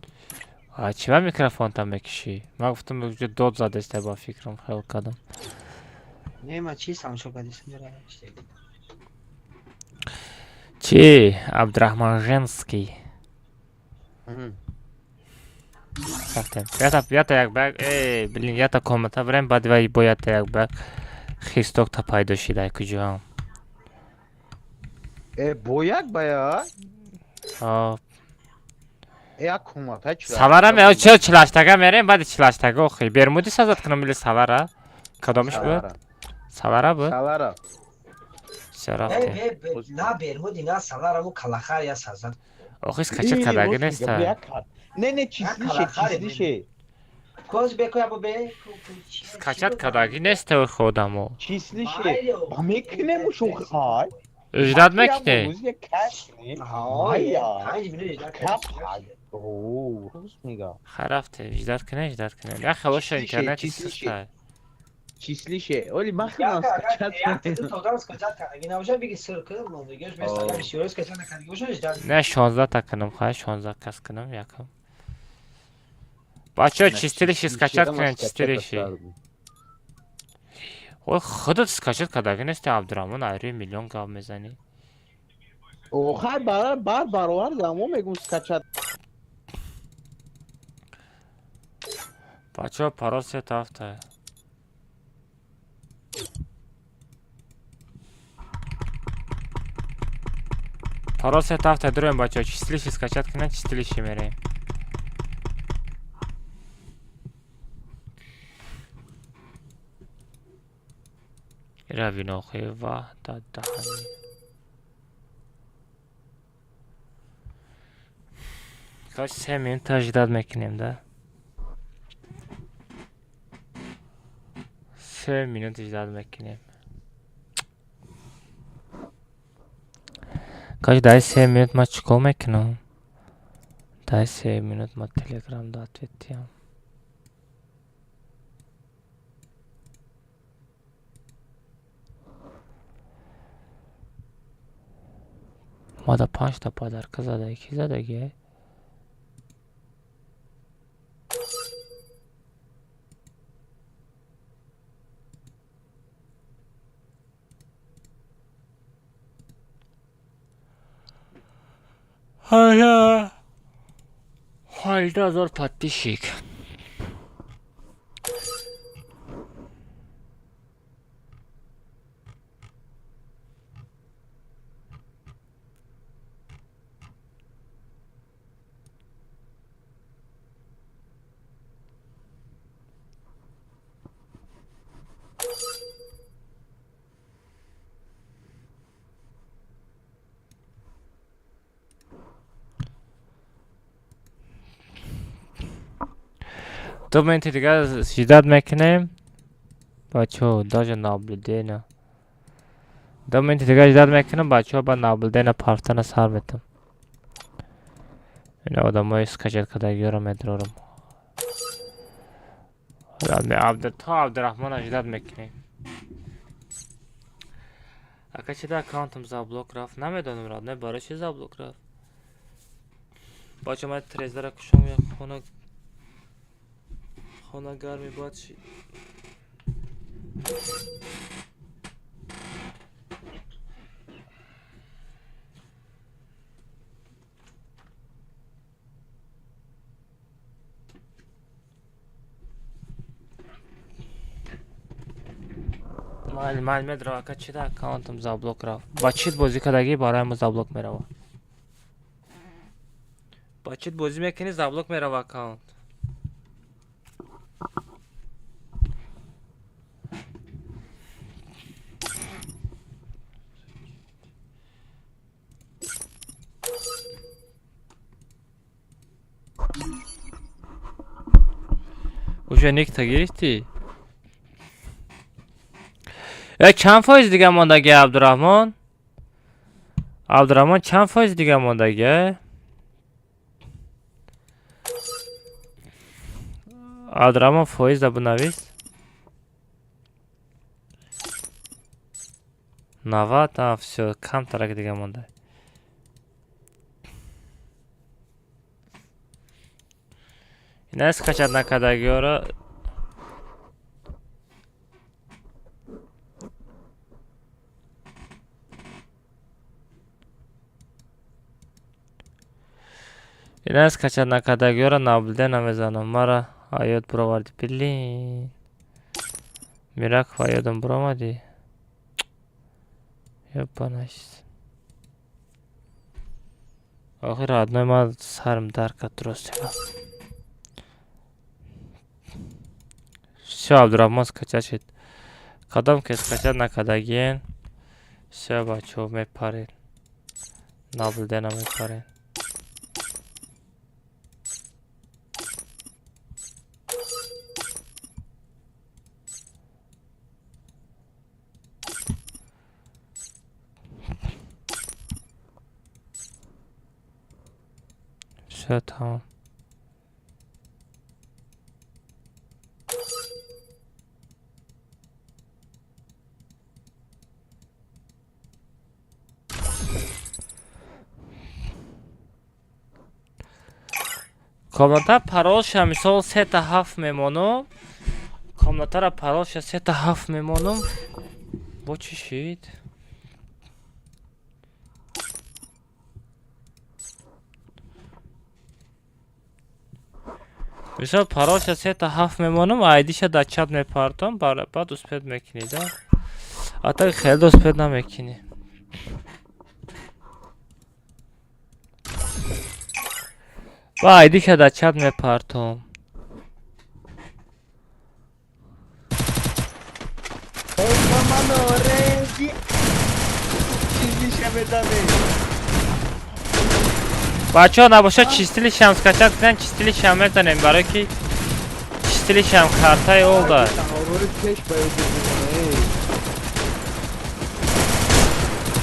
چی من میکروفون تا میکشی؟ من گفتم بگوید دود زده است با فکرم خیلی کدم نه من چی سامشو کدیسم میره چی؟ عبدالرحمن ژنسکی رفتیم یا تا یک بگ بلین یا تا کامنتا بریم بعد وی باید تا یک بگ خیستوک تا پایدو شیده کجا هم boyak bayağı. Ya kumata çıra. Salara mı? Çıl çılaştaga vereyim, hadi çılaştaga okey. Bermudi sazat kınım bile salara. Kadamış bu? Salara bu? Salara. Şerafti. Na Bermudi na salara mu kalakar ya sazat. Okey kaçak kadagi nesta. Ne çizli şey. Koz beko ya bu be. Kaçak kadagi nesta o kodamo. Çizli şey. Amekne mu çok ay. اجرات مکنه موزیک کشنی های آیا 5 میلیون ایجاد کپ کرد. اوه روز میگم خرفته اجرات کنه یا خوش اینترنت چیزیشه. سسته چیسلیشه اولی مخیلی Ya از kanka ya کچت to da skachat kanka. Yine hocam bir sırkı mı? Göz mesela bir şey skachat kanka. Hocam ejder. نه 16 تا کنم خواهی 16 کس کنم یکم بچه ها چیستیلیشی سکچت کنن چیستیلیشی خودت سکچت کداگه نیستی عبدالرحمن ایروی میلیون گام میزنی اوخر برابر دمو میگم سکچت بچه ها پاراس یه تافته پاراس یه تافته درویم بچه ها چیستیلیشی سکچت کنن چیستیلیشی میریم روی نوخی و داد دهانی کاش 3 minut تجدید میکنیم ده 3 minut تجدید میکنیم کاش دای 3 minut ما چیکار میکنم دای 3 minut ما تلگرام داد بیتیم ما دا 5 تا پادرکه زده یکی زدگی hala halda zor patişik دو منتی دیگه شدت میکنیم بچه ها داجه نابلدینه 2 منتی دیگه شدت میکنم بچه ها با نابلدینه پافتن سر میتم این آدم های سکچت کدگی رو میدرارم تا عبدالرحمن شدت میکنیم اکا چه ده اکاونتم زابلوک رفت نمیدونم راد نه برای چی زابلوک رفت بچه ما تریزر کشم یا خونه گرمی باد شید معلومت رو اکا چی ده اکاونتم زابلوک رفت با چیت بازی کدگی برای ما زابلوک میروا با چیت بازی میکنی زابلوک میروا اکاونت Уже некто گرفتی چند فایز دیگه موندگی عبدالرحمن چند فایز دیگه موندگی عبدالرحمن فایز ده بنویس 90 все کم ترک دیگه مونده اینا скачать نکردگی ها را اینا скачать نکردگی ها را نابلده نمیزنم مرا آیاد برو وردی بلین میرک و آیادم برو آمدی یپانش آخر آدنای ما سرم درکت درست شد شو عبدالرحمن скачать شد کدام که скачать نکردگین شو بچه ها میپرین نابلده نمیپرین Все, tamam. Комната паролша мисол 3-7 мемонам. Комнатара паролша 3-7 мемонам. Бо чӣ шид? Мисол паролша 3-7 мемонам, айдиша дар чап мепартам, баъд успед мекунӣ да. А так хеле успед намекунӣ. Ва айдиша дар чап мепартам. Бачаҳо набошад чистили шам скачат кунан, чистили шам мезанем, барои ки чистили шам картаи ол дорад.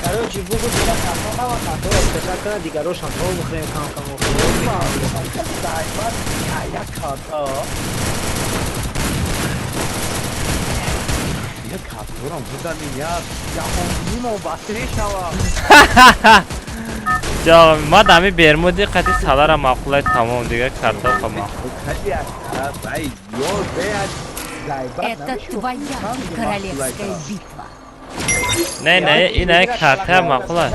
Короче, буду делать такого, который специально дигарошан, то мухрем кам. Я капурам бузани я хомимо басре шава. Ҷо, ма дами бермуди қати салара мақулай тамом дига картофа мақул. Это твоя королевская битва. Не, инаи карта мақулай.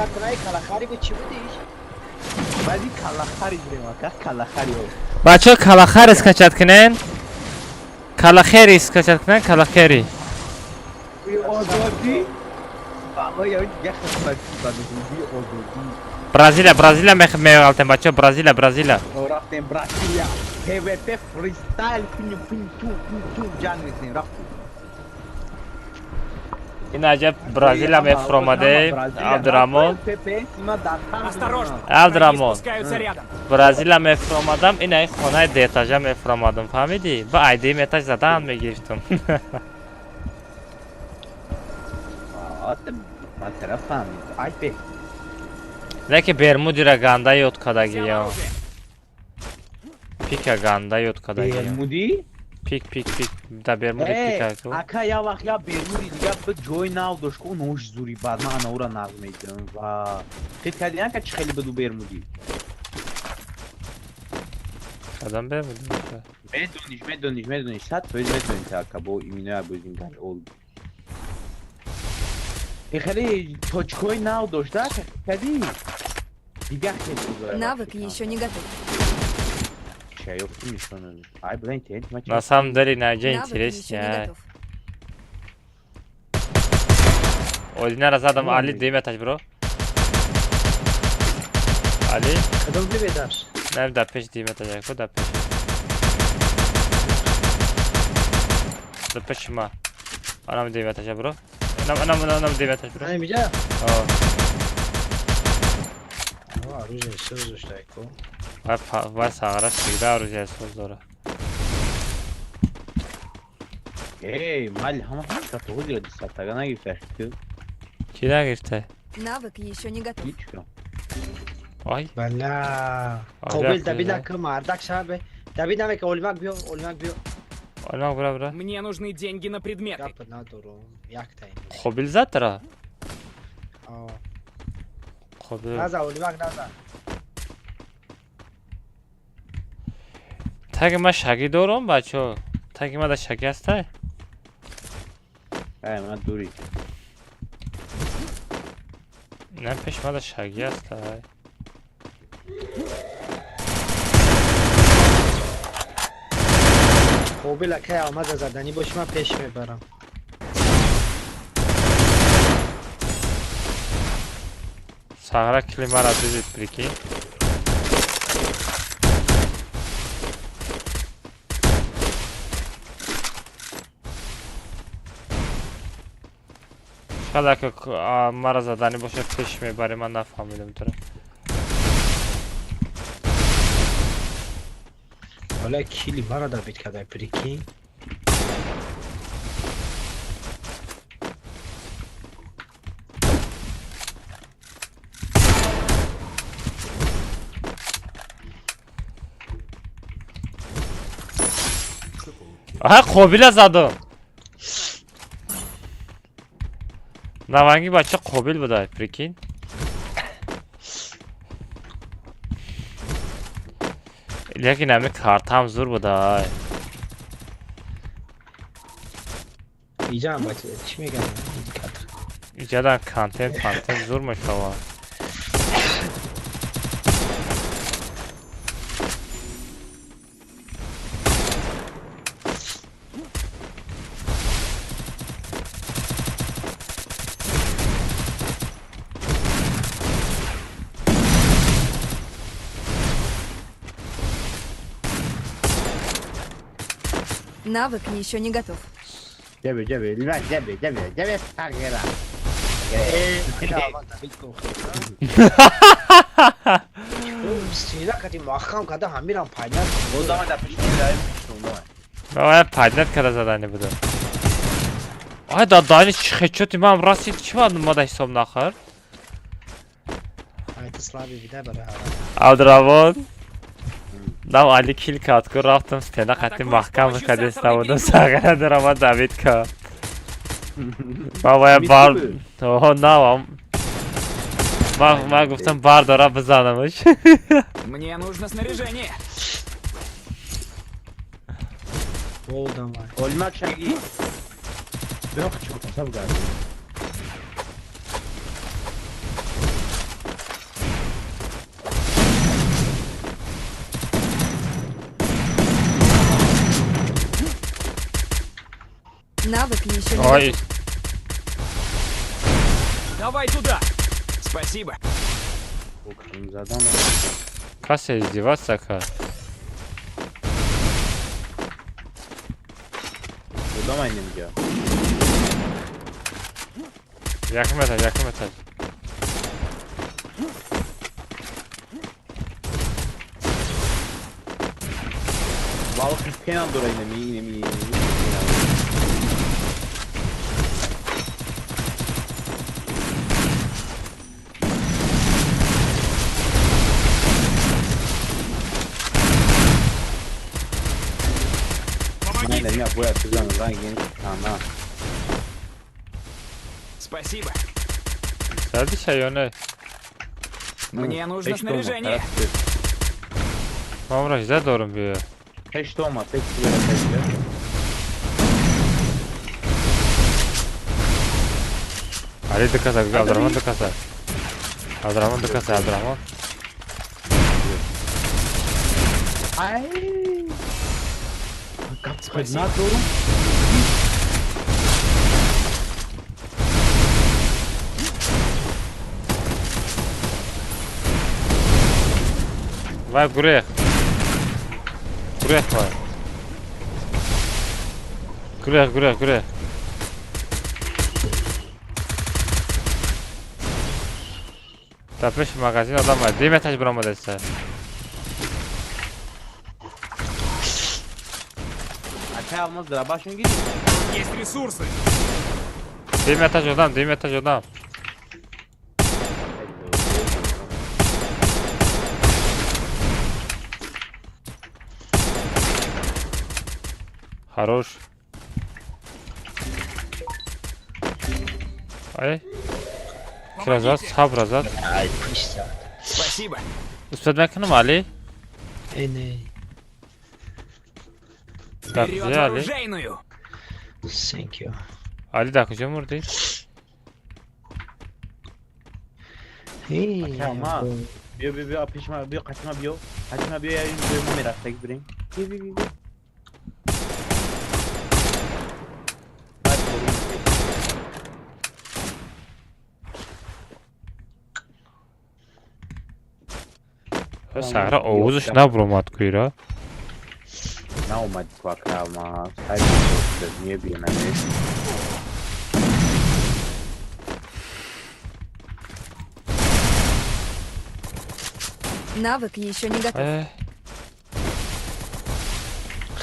Бачаҳо калахари скачат кунен. Калахери скачат кунен, калахери. Бразилия меғалтем, бачаҳо, Бразилия. Рафтем Бразилия. ПВП фристайл пинту ҷанг мекунем рафтем. Ин аҷаб Бразилия мефромаде, Абдурамон. Бразилия мефромадам, инаи хонаи детажа мефромадам, фаҳмидӣ? Ба айдиим этаж задаан мегирифтам. Ман тараф фаҳмид. Айпе. Леки бермудира ганда ёд кадагиё. Пика ганда ёд кадагиё. Бермуди? Пик. Да бермуди пика. Ака я вақт я бермуди дига бо ҷой нав дошт ку нош зури бад ман ана ура нағз медиҳам ва фикр кардӣ ака чӣ хеле буду бермуди? Кадом бермуди? Медониш 100% медониш ака бо иминоя бозингар ол. Хеле точкои нав дошта ака кади? Дига хеле. Навык еще не готов. На самом деле, найди Навык еще не интереснее. готов. Один раз задам Али, дым этаж, бро. Али? Кадом приведаш? Не, да пеш дым этаж, куда пеш? Да пеш ма. Анам дым этаж, бро. Анам дым этаж, бро. Ай, видя? О. Оружие söz ко. Вай сагара всегда оружие söz дора. Мали ҳама катого дила дистатага нагирифташ ки? Ки нагирифта? Навык еще не готов. Ай. Бала. Қобил дабида ки мардак шабе. Дабида мека олмак биё. Олмак бра. Мне нужны деньги на предметы. Гап надорум. Яктай. Қобил зад дара? О. Қобил. Наза олмак наза. Таги ма шаги дорам, бачо. Таги ма да шаги ҳастай? Ман дури. Не, пеш ма да шаги ҳастай. Қобил акай омад аз задани бош ман пеш мебарам. Сагра климара дизит прикинь. Шкада ки мара задани боша пеш мебари, ман нафаҳмидам тура. Ҳола кили мара дабид кадай прикинь. Aha Kobil'e zadım. Navangi bacha Kobil buday, прикинь. Lekin hamda kartam zo'r buday. Yiyeceğim bacı. Çime geldi. Ijadan content zo'rmuş baba. Навык еще не готов. Cebi, lütfen cebi, takira. Sina kati muakkam kada hamiran paylar. O zaman da pişmeyi Baba paylat kada zadani budu. Ay da dani headshot imam rasi çıkmadım moda hesabına axir. Haydi slavi bir de bara. Avdravon. Dam Ali kill katku raftum stena qati mahkam qadis tavodum sagara drama David ka. Baba bar. Oh no. Ma guftam bar dara bızanamış. Мне нужно снаряжение. Oldan var. Olmak şagi. Yok çok kasap geldi. Навык еще не Ой. готов. Давай туда. Спасибо. Bu kırmızı adam. Kas izdivasa ka. Burada mı annem diyor? Yakın mesaj. Balık kenan durayım yine. Aynen ya bu yapacağım rengin tamam. Спасибо. Hadi şey öne. Мне нужно снаряжение. Mamra güzel doğru bir. Hiç de olmaz. Hiç de Ali dikkat et. Abdurrahman dikkat et. Abdurrahman. Ay. Kaç ne yapıyorum? Vay buraya. Buraya koy. Buraya. Tapiş magazin adam var. Değil mi taş burama dese. Aşağı almaz da başına gidiyor. Есть ресурсы. Değil mi taş adam. Хорош. Ай. Разат, саб разат. Ay pişsa. Спасибо. Üstad mekanım Ali. Ene. Tak Вперед Ali. оружейную. Thank you. Ali da kocam vurdu. Hey. Tamam. Bir apışma, bir kaçma bir yayın bölümü merakta gideyim. Bir. Sahra Oğuz ne bromat kuyra. Ne olmadı bak ama. Hayır. Niye bir yana Навык еще не готов.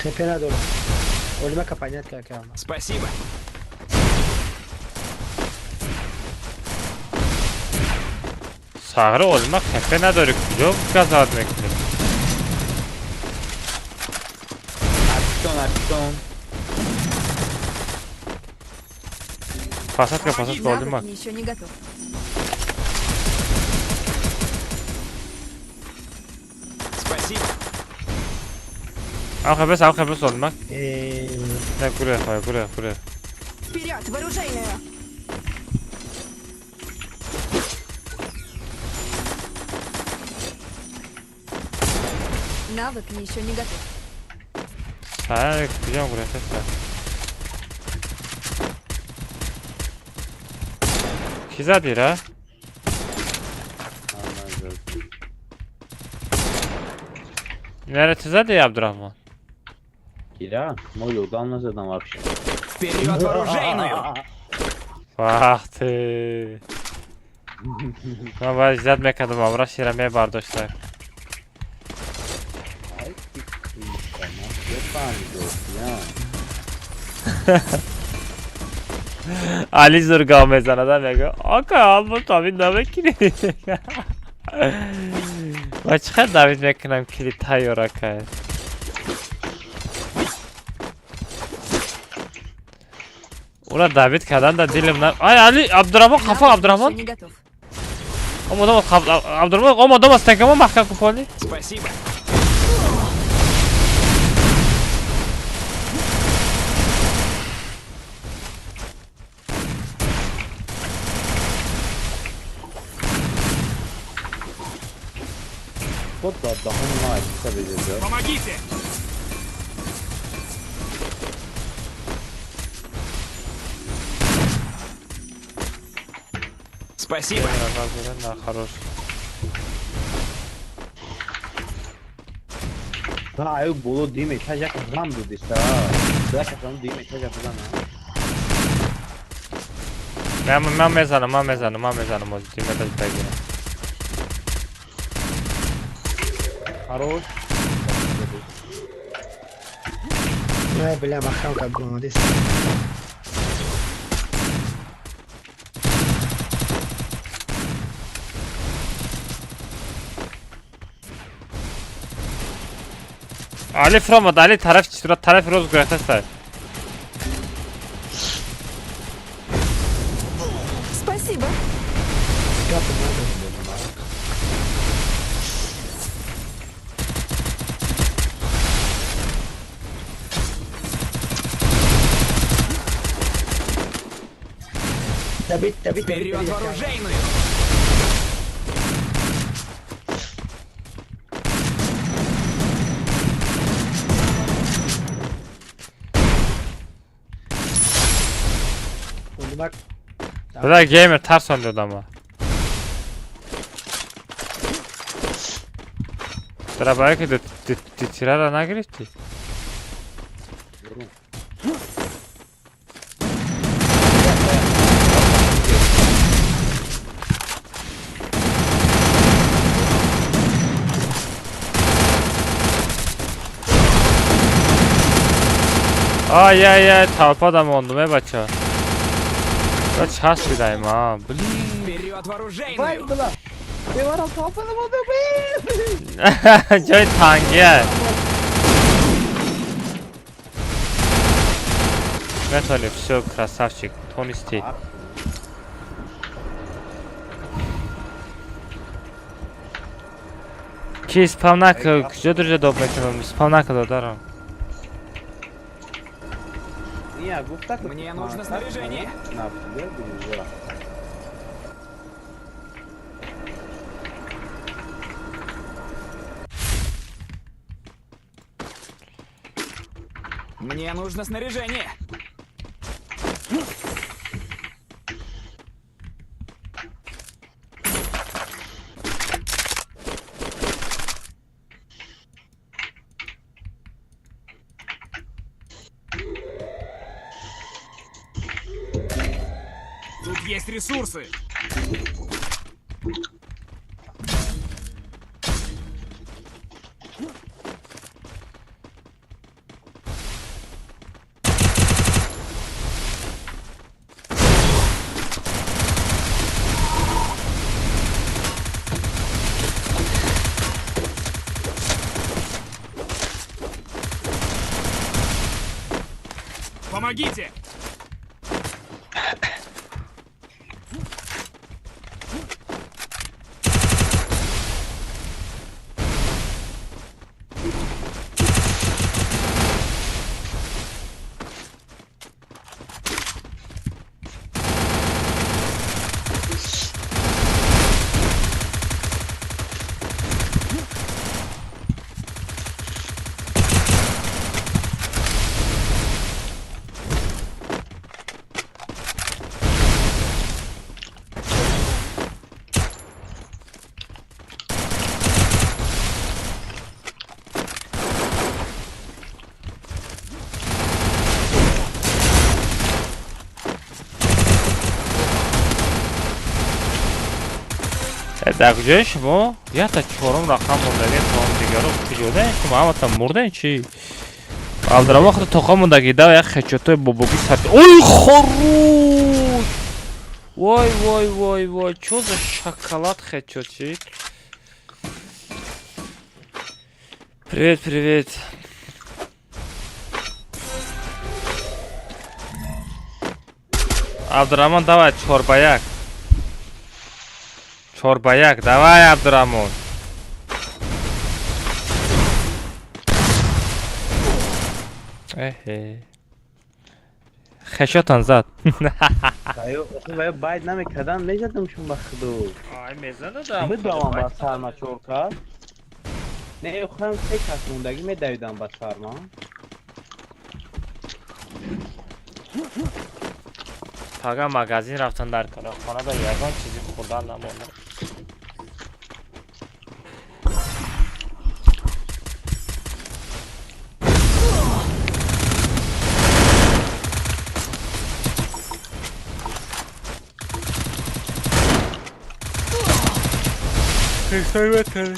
HP ندارم. Ölüme kapaniyat kanka ama. Спасибо. Sahra olmak tepe ne dörük biliyor gazat mektubu. Aksiyon. Посадка oldu bak. Навык еще не готов. Спасибо. Al kafes oldu bak. Eh, Ne buraya. Вперед, вооружение! Навык еще не готов. Ha, güzel buraya ses ver. Kiza değil ha. Nerede tiza diye Abdurrahman? Кира, мой удан задам вообще. Вперед в оружейную! Vah ty. Ama ziyad mekadım avra şiremeye bardoşlar. Ali Zurga mezana da mega. Aka alma tabi David kili. Başka David mekanam kili tayor aka. Ulan David kadar da dilim lan. Ay Ali Abdurrahman kafa Навык Abdurrahman. еще не готов. Ama da Abdurrahman ama da mastakama mahka kupoli. Спасибо. Вот да, да, он мать, что ведет. Помогите! Спасибо. Хорош. Да, ай боло диме, тажак рам дудис та. Да, кам диме тажак рам. Ben mezanım o cimri de peki. Хорош. no, bля, махал как бы, молодец. Ali Fromad, Ali taraf roz gratasta. Спасибо. David, Вперед в оружейную! Oldu bak. Bu da gamer ters oynuyordu ama. Trabalha que de tirar a nagriti. Ай, толпа да мондум бача. Да час видаем, блин. Вперед в Vay оружейную! bula. Ne var altı oldu be? Joy tangiye. Метали, все, красавчик, Тони Сти. Ки спавнак, кujа durja добрый, спавнак додарам. Не, гуфтак. Мне нужно снаряжение. На, я думаю, Мне нужно снаряжение. Тут есть ресурсы. Помогите! در کجای شما؟ یا تا چهارم رقم موندگی تمام دیگه رو کجا شما اما تا مردن چی؟ عبدالرحمن خود تاقا موندگی ده و یک خچوتای باباگی سر اوی خروش وای وای وای وای چو за шоколад خچوت چی؟ Привет, привет. Абдурахмон, давай, 4-1. 4-1, давай, Абдурахмон. خشاتان زد. باید نمیکردن میزدمشون بخدو. آی میزدم. بدوام با سرما چورکا. نه خودم سه کس موندگی میدویدم با سرما. فقط مغازین رفتن در کارخانه به یگان چیزی خوردن نمونده. خیلی بهتره.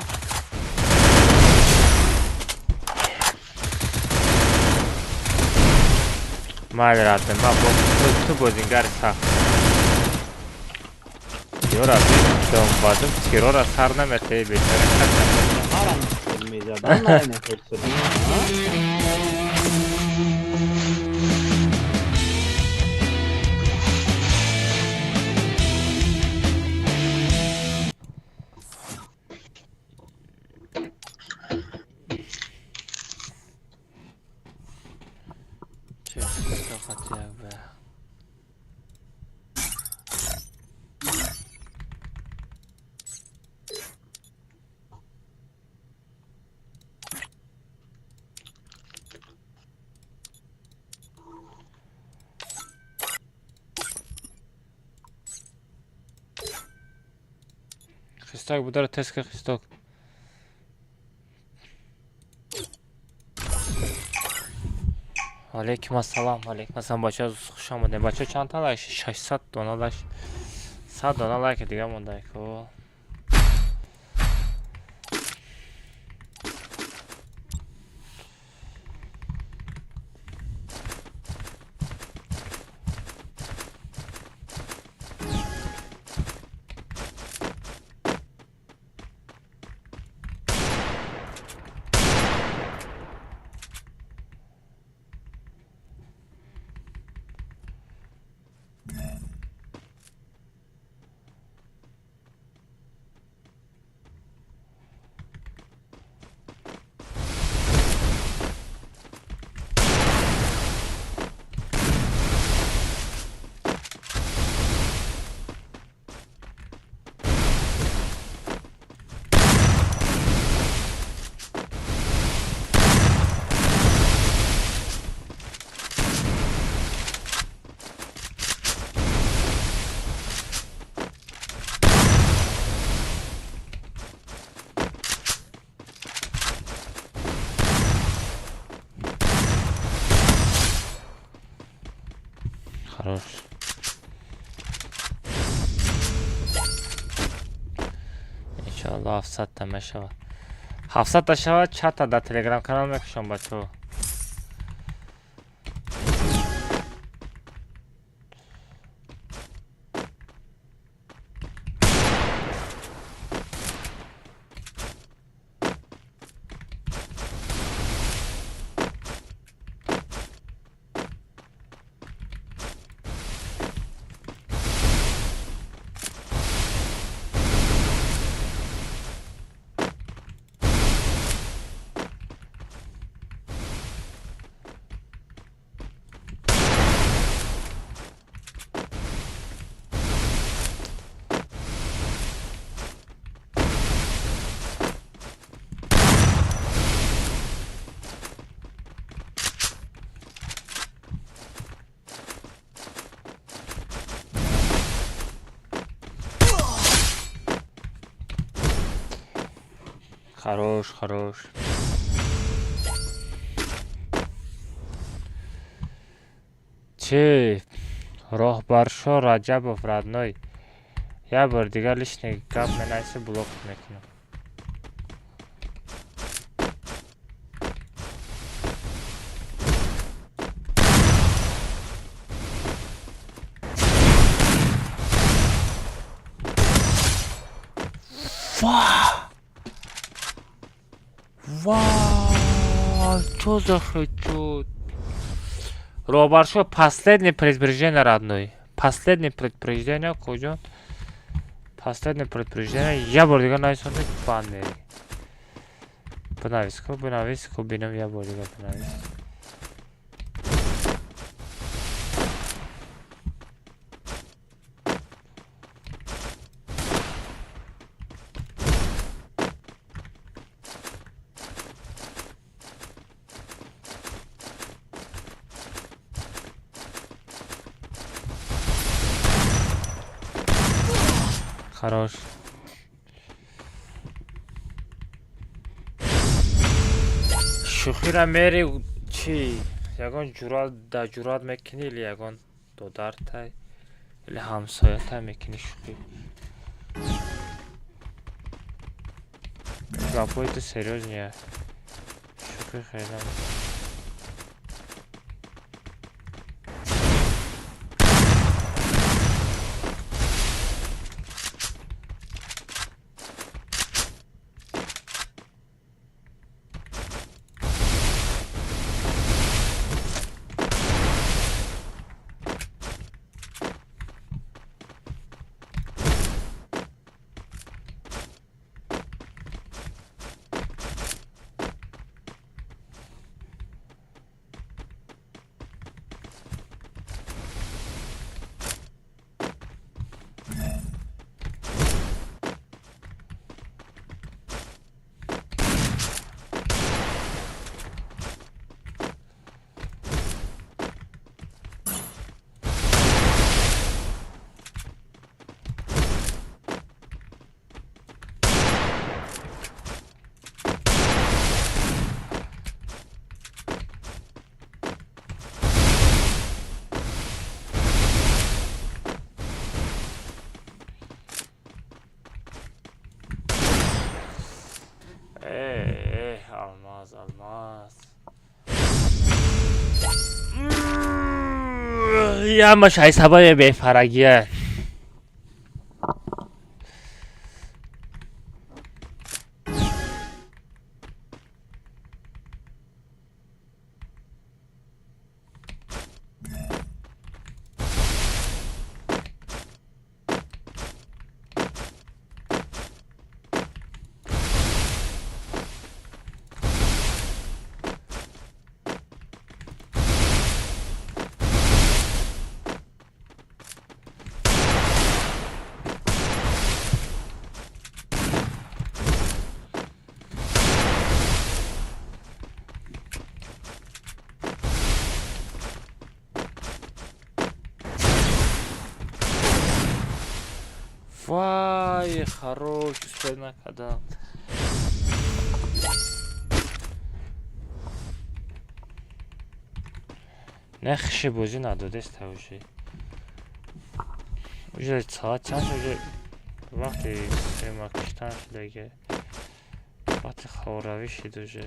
معذرت من با تو بازیگر سخت یه رفتی دنبازم تیرو را سر نمیته بیتره آرام میزدن نه نفرسدی خستاک بوده رو تست که خستاک علیکم السلام علیکم السلام بچه خوش آمدین بچه چند تا لایک 600 دونه لایک 100 دونه لایک دیگه مونده که خروش انشاءالله 700 تا میشود 700 تا شود چت تا در تلگرام کانال میکشم بچه خروش خروش چی راهبرشا رجب افرادنوی یا بار دیگه لشنه گپ منایسه بلوک میکنم. Вау! Что за хочу? Робаршо, последнее предупреждение, родной. Последнее предупреждение, кожан. Последнее предупреждение. Я бордига найсонный панель. Бинависку, бинам я бордига бинавис. Хорош. Шухира мери чи ягон ҷурат да ҷурат мекунӣ или ягон додартай или ҳамсоятай мекунӣ шухӣ. Гапои ту серьёзния. Шухӣ хеле. Almaz, almaz. Ya maş ay sabah be faragiye. Вай, хорош, успел накадал. نخشی بازی نداده است توشی уже ساعت چند уже وقتی سیما کشتن شده که وقتی خوراوی شد уже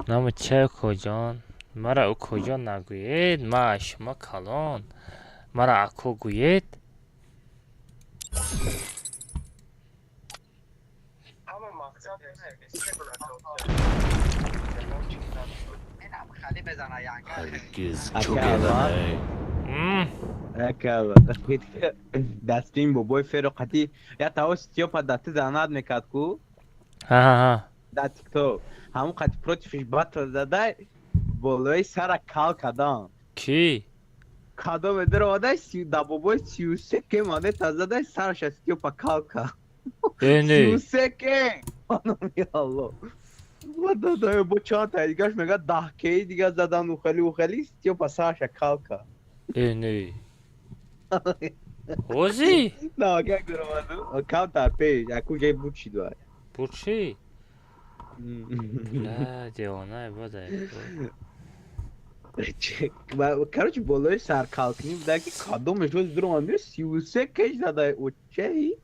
نام چه کجان мара ӯ куҷо нагӯед ма шумо калон мара аку гӯед هرگز تو اکه اول м اکه اول دستیم بابای فروقتی یا تاوس تیوپا دستی زناد میکرد کو ها ها ها در تیک توک همون قطی پروتیفش بات زده بالای سر کال کدام کی کادو بدر آده دا بابای 33 که ماده تازده سرش از تیوپا کال که ини 33 که خانم یا الله و دادای با چند تایدگاش میگه 10 که دیگه زدن اوخلی تیوپا سرش کال که ини ҳози نه که درمانو کام تا پیش اکو جای بود چی دواره бур чӣ ла девонае бодай короче بالای سر کالکنی بوده که کادومش روز درو آمیره 33 کش زده او چهی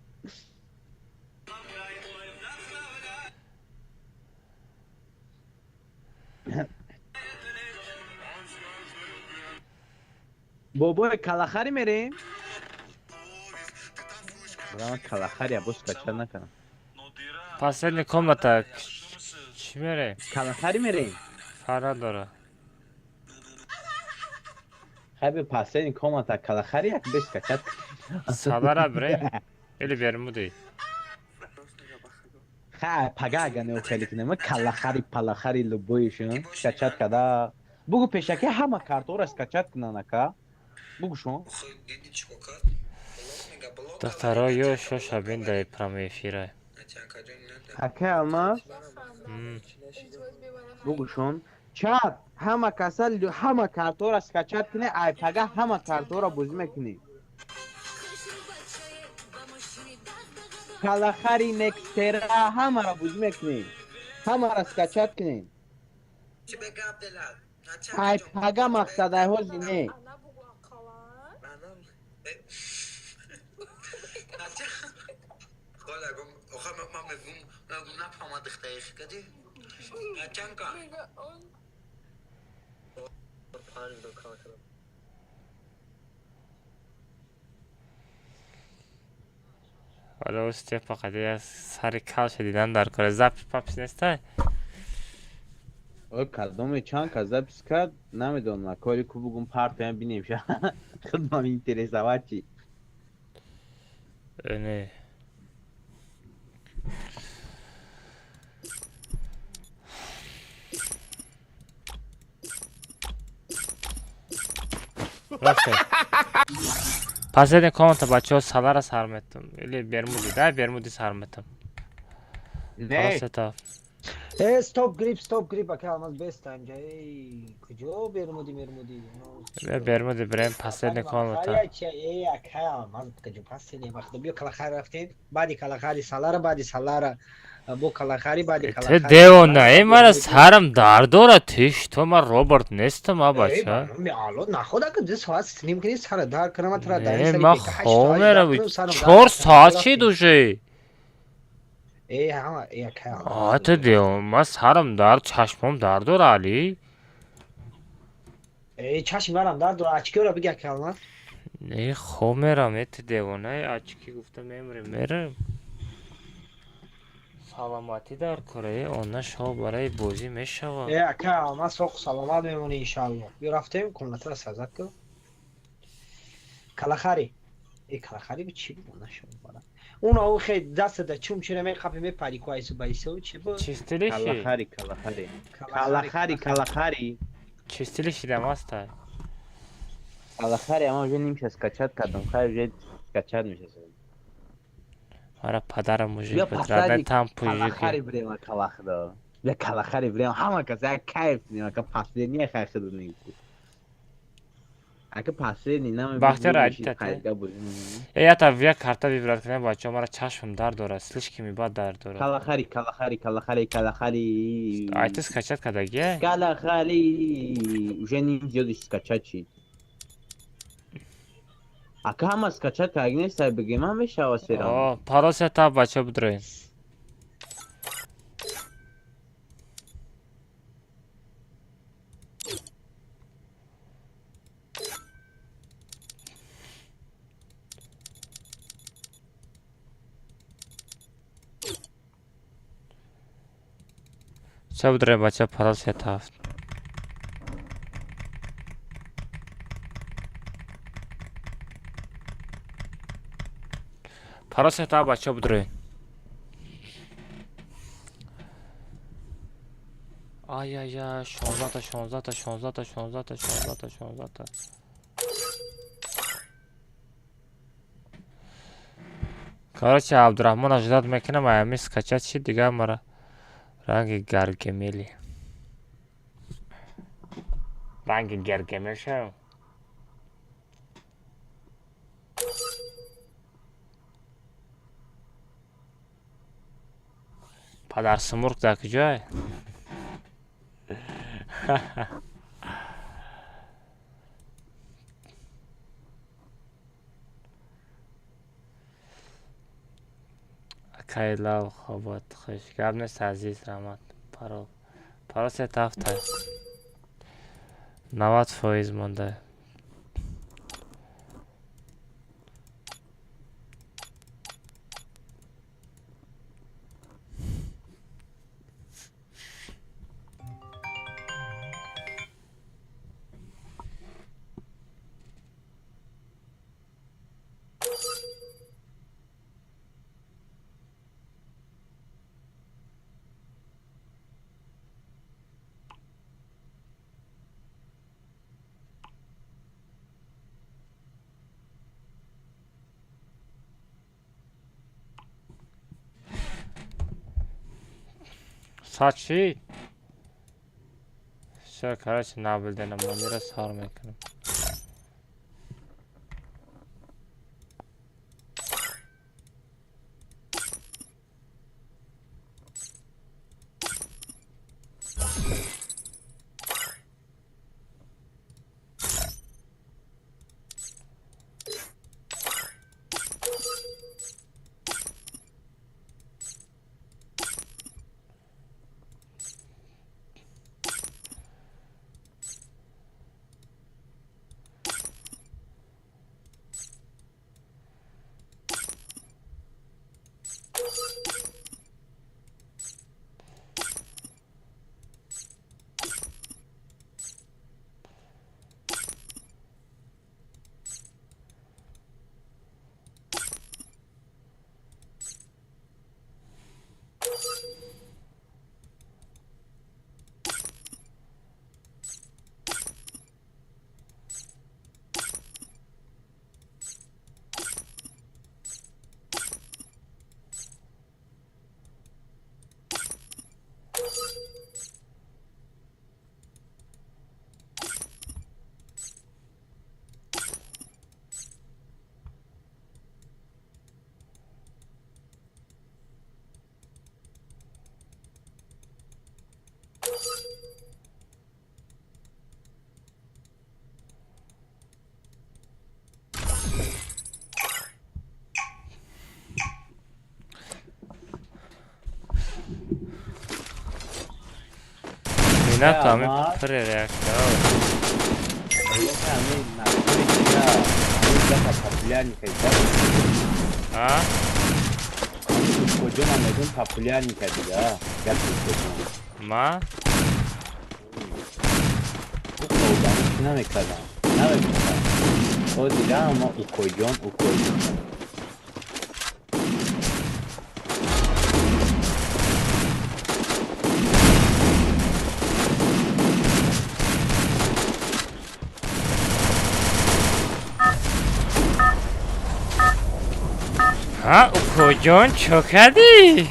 بابای کلاخری میریم برای کلاخری عباس کچر نکنم последний комната чӣ мерем کلاخری میریم фара дора خیلی последний комната کلاخری یک بیس کچر салара бирем или бермуди خیلی پگه اگه نیو خیلی کنیم کلاخری پلاخری لبویشون کچر کده بگو پیشکی همه کارتور از کچر کنن اکا بگو شون духтаро ё шоша биндаи промефира اکا الماس بگو شون چاد همه کسل همه کارتور از کچر کنه ای پگه همه کارتور بوزی میکنی کلاخری نکسترا همه را بوزی میکنی همه را از کچر کنی ای پگه مقصده هوزی نه حالا اوستی فقط یه سری کل شدیدن در کار زب پاپس نیسته او کدوم چند کذبس کرد نمیدونم کاری کو بگم پارت بینیم شه خدمت اینترس واچی نه رفتیم последний комната бачаҳо салара сар метам или бермуди да бермуди сар метам نه stop grip اکه الماس بیست اینجا ای کجا برمودی бермуди бирем последний комната ای اکه الماس کجا پاسلی وقت بیا کلاخری رفتیم بعدی کلاخری سالاره بعدی سالاره бо калахари баъди те калахари девона мара сарам дард дорад тиш то ман роберт нестам а бача алло находа ки 2 соат стримим кунӣ сара дард кунам тара дар ма хомера 4 соат шид уже эй ҳама яка а те девона ма сарам дард чашмам дард дора али эй чашми манам дард дора ачкиёра бига калма не хомерам те девона ачки гуфта мемрем мерам саломатӣ дар кора онна шо барои бозӣ мешавад ака ма соқ саломат мемонӣ иншалло бё рафтем комнатаро сазад ку калахари калахари чи бона шо бара уна о хе дастада чум чира меқапи мепари ку айсу байсу чи бо чи стилиши калахари чи стилиши дамаста калахари ама уже ним сейчас качат кадам хай уже качат мешас мара падарам мужик бетраде там пужики калахари брема калахда я калахари брема ҳама каса кайф нема ка последний хайхду нигу ака последний нама бахтияр айдтате я та вия карта вибрат кунем бача мара чашмам дард дорад слишком мебад дард дорад калахари айтис качат кадаги калахари уже ним зиёди скачат чи ака ҳама скачат кагне сай бигема мешава серам паросета бача будроин بچه بدره بچه پراس هفت پراس هفت بچه بدره آی آی آی 16 короче عبدالرحمن اجداد میکنه مایمی سکچه چی دیگه مرا رنگ گرگمیلی رنگ گرگمیل شو پدر سمرگ در کجای کایلا خوابات خوش گب نیست عزیز رحمت پراس هفته 90% مونده ساعت چی؟ چرا کارش نبلدنم مانی را سار میکنم نه تامی پر reaktör ها کجا نمیدون پاپولار میکردی ها ما نمیکردم او دیگه اما او کجان ها او کجان چو کردی؟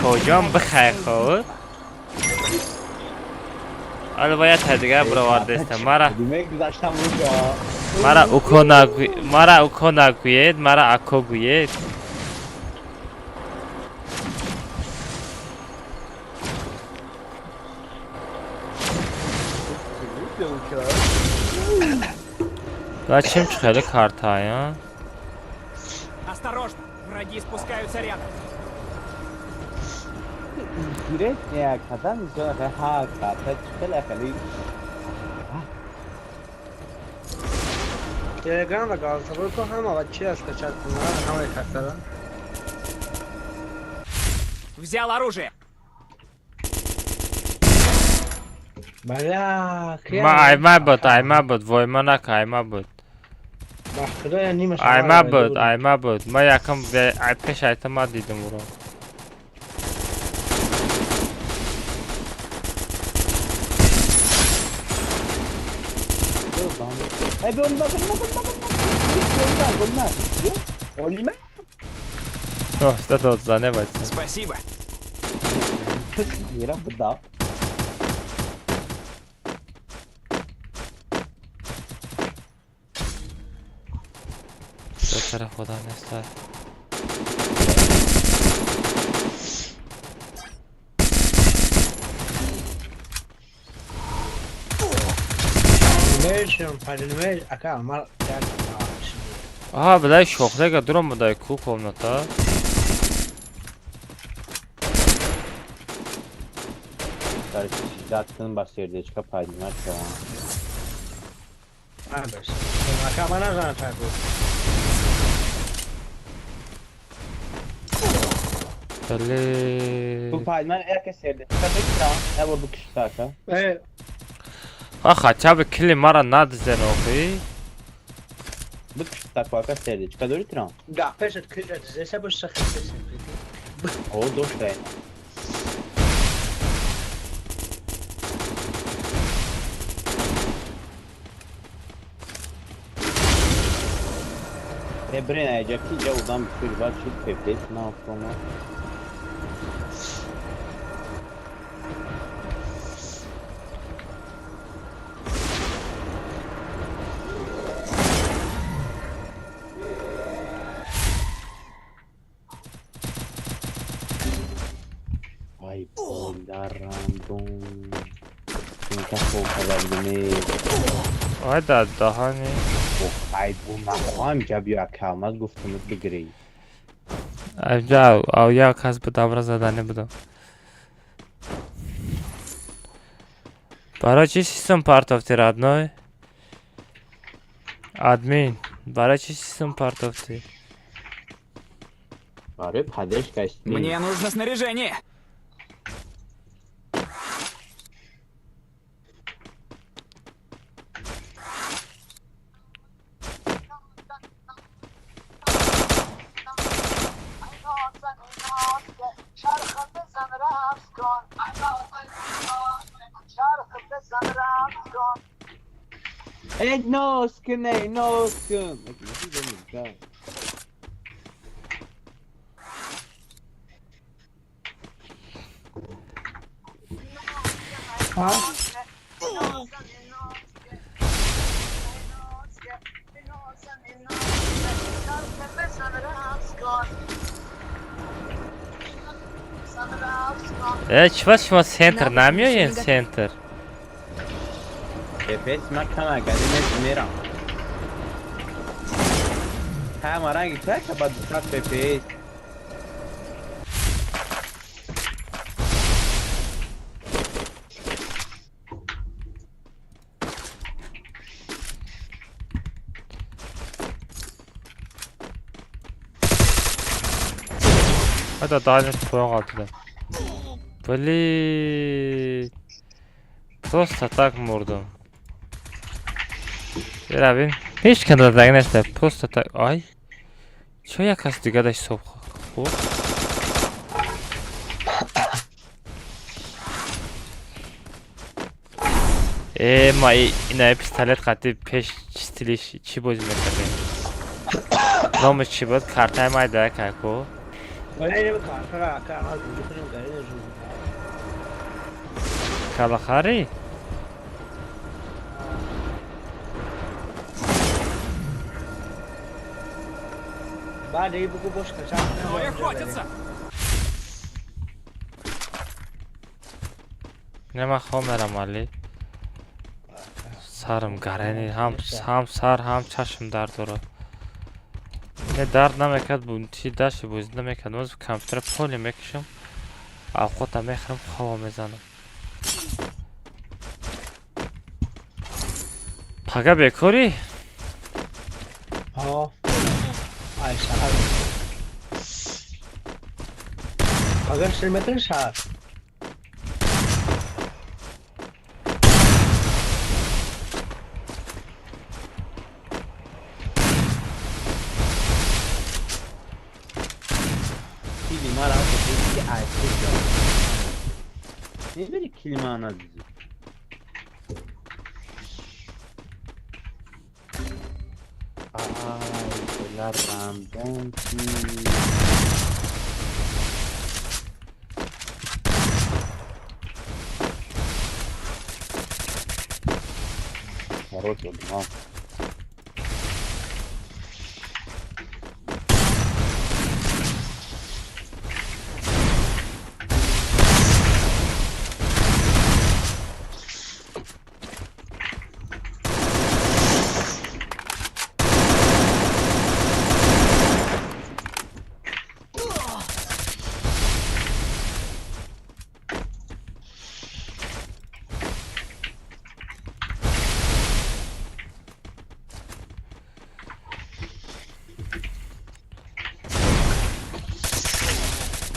کجان بخیر خود؟ حالا باید دیگه برآورده است مرا اوکو نگوید مرا اکو گوید Зачем чхали карта, а? Осторожно, враги спускаются рядом. Direkt ya kadar zor ha karta çıkala kali. تلگرام و گازبور کو هم آقا چی هست که چت کنه همه کسران Взял оружие. بلا ما ایما بود وای ما نکه ایما بود خدایا نیمه ایما بود ما یکم پیش اعتماد دیدم او رو داد زنه باید Спасибо. طرف خدا نستار aha bilay sho'xlaga durum buday ku komnata Zaten bas serdeczka padła, to... Bale Bu padman herkes serdeczka bekra, ne vurdu kıştaka? aha çabı kili mara nadzen oxi Bu kıştaka vaka serdeczka dori tram. Da, peşet kırat, zese bu sıkıntı. O doştayna. Ebrena yiyecek ki yavrudan bir sürü var şu teplet ne yaptığını. Ay boylar random. Çünkü kadar gene. ayda daha ne Ay bu makam جابی اکاماز گفتمت بگیری. avja av ya kas bu davra zadane budam برای چی سیستم پارتافتی родной админ برای چی سیستم پارتافتی آره поддержка есть. Мне нужно снаряжение. Ey noskun ey noskun. Ha? чего центр намёен центр Efes makana galimet miram. Ha marangi çaka bad sak Efes. Hadi daha net puan aldılar. Блин. Просто так мордом. Бирабин. Hiç kadar da neyse. Просто так. Ay. Ço yakas digadaş soğuk. Ma ina pistolet qati pesh stilish chi bo'z metadi. Nomi chi bo'z kartay mayda kako. Öyle bir kara az bütün gari ne Kalakhari. Bade bu boş kaçar. Двое охотятся. Nima xomeram ali. Sarim garani ham sar ham chashim dard ura. Ne dard namekad bu ti dashi bu namekad moz kompüter poli mekishim. Avqota mehrim havo mezanim. Paga bekori. Ha. Ay şahar. Pagash metre shahar. Klima را بکنید که عکس جان نمیبری کلیم آن عزیزی آی دلار رمضان کی خروج الان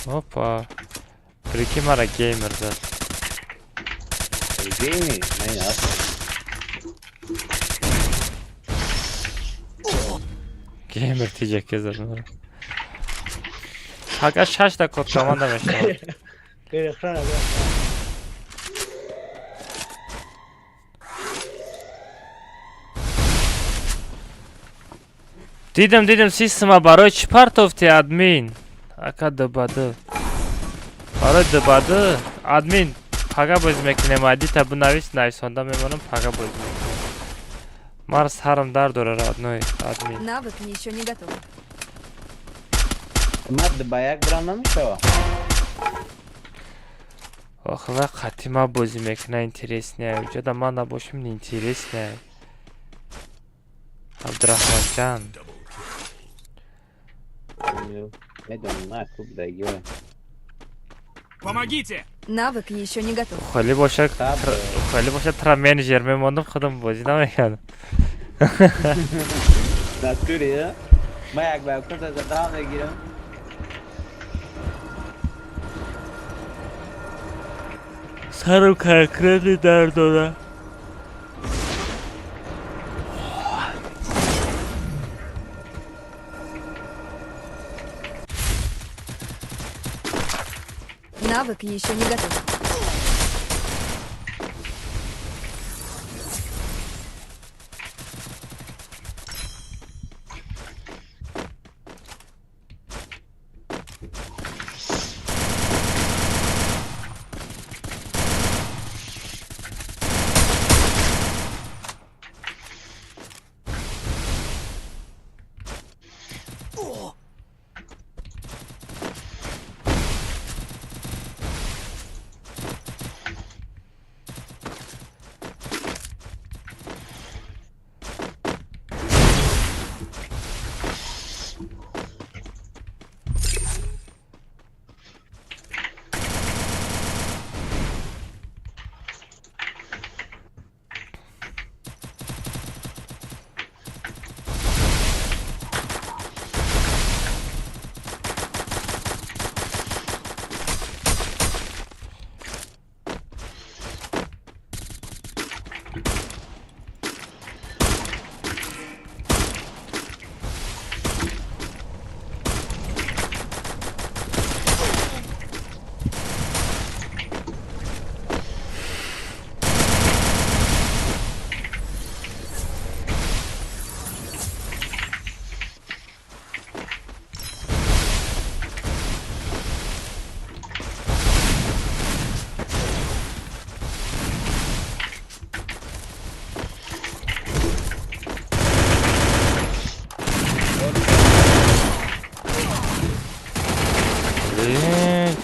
Hoppa. Ricky mara gamer da. Gaming ne ya Gamer diyecek yazarım. Haga şaş da kodlaman demiş. Ekrana دیدم سیستم برای چی پرتافتی ادمین اکا دباده برای دباده ادمین پاگا باز میکنم ادیتا بنویس نویسانده میمونم پاگا باز میکنم مار سرم در دوره ادنوی ادمین Навык еще не готов. مرد باید برام نمیشه آخه وقتی ما بازی میکنه اینترس نه جدا من نباشم اینترس نه عبدالرحمن جان میدونم نه خوب دیگه Помогите! Навык еще не готов. خالی باشه ترا منیجر میموندم خودم بازی نمیکردم دستوریه ما یک باید از ادام بگیرم سرم کرکرلی در داره Навык еще не готов.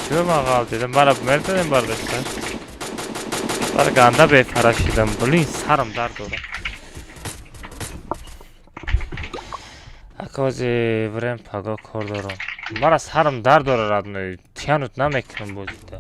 چه مقال دیدم برای مردم برداشتن برای گنده بفراشیدم بلین سرم در دوره اکازی ورم پاگا کار دارم برای سرم در دوره ردنوی تیانوت نمیکنم بازیده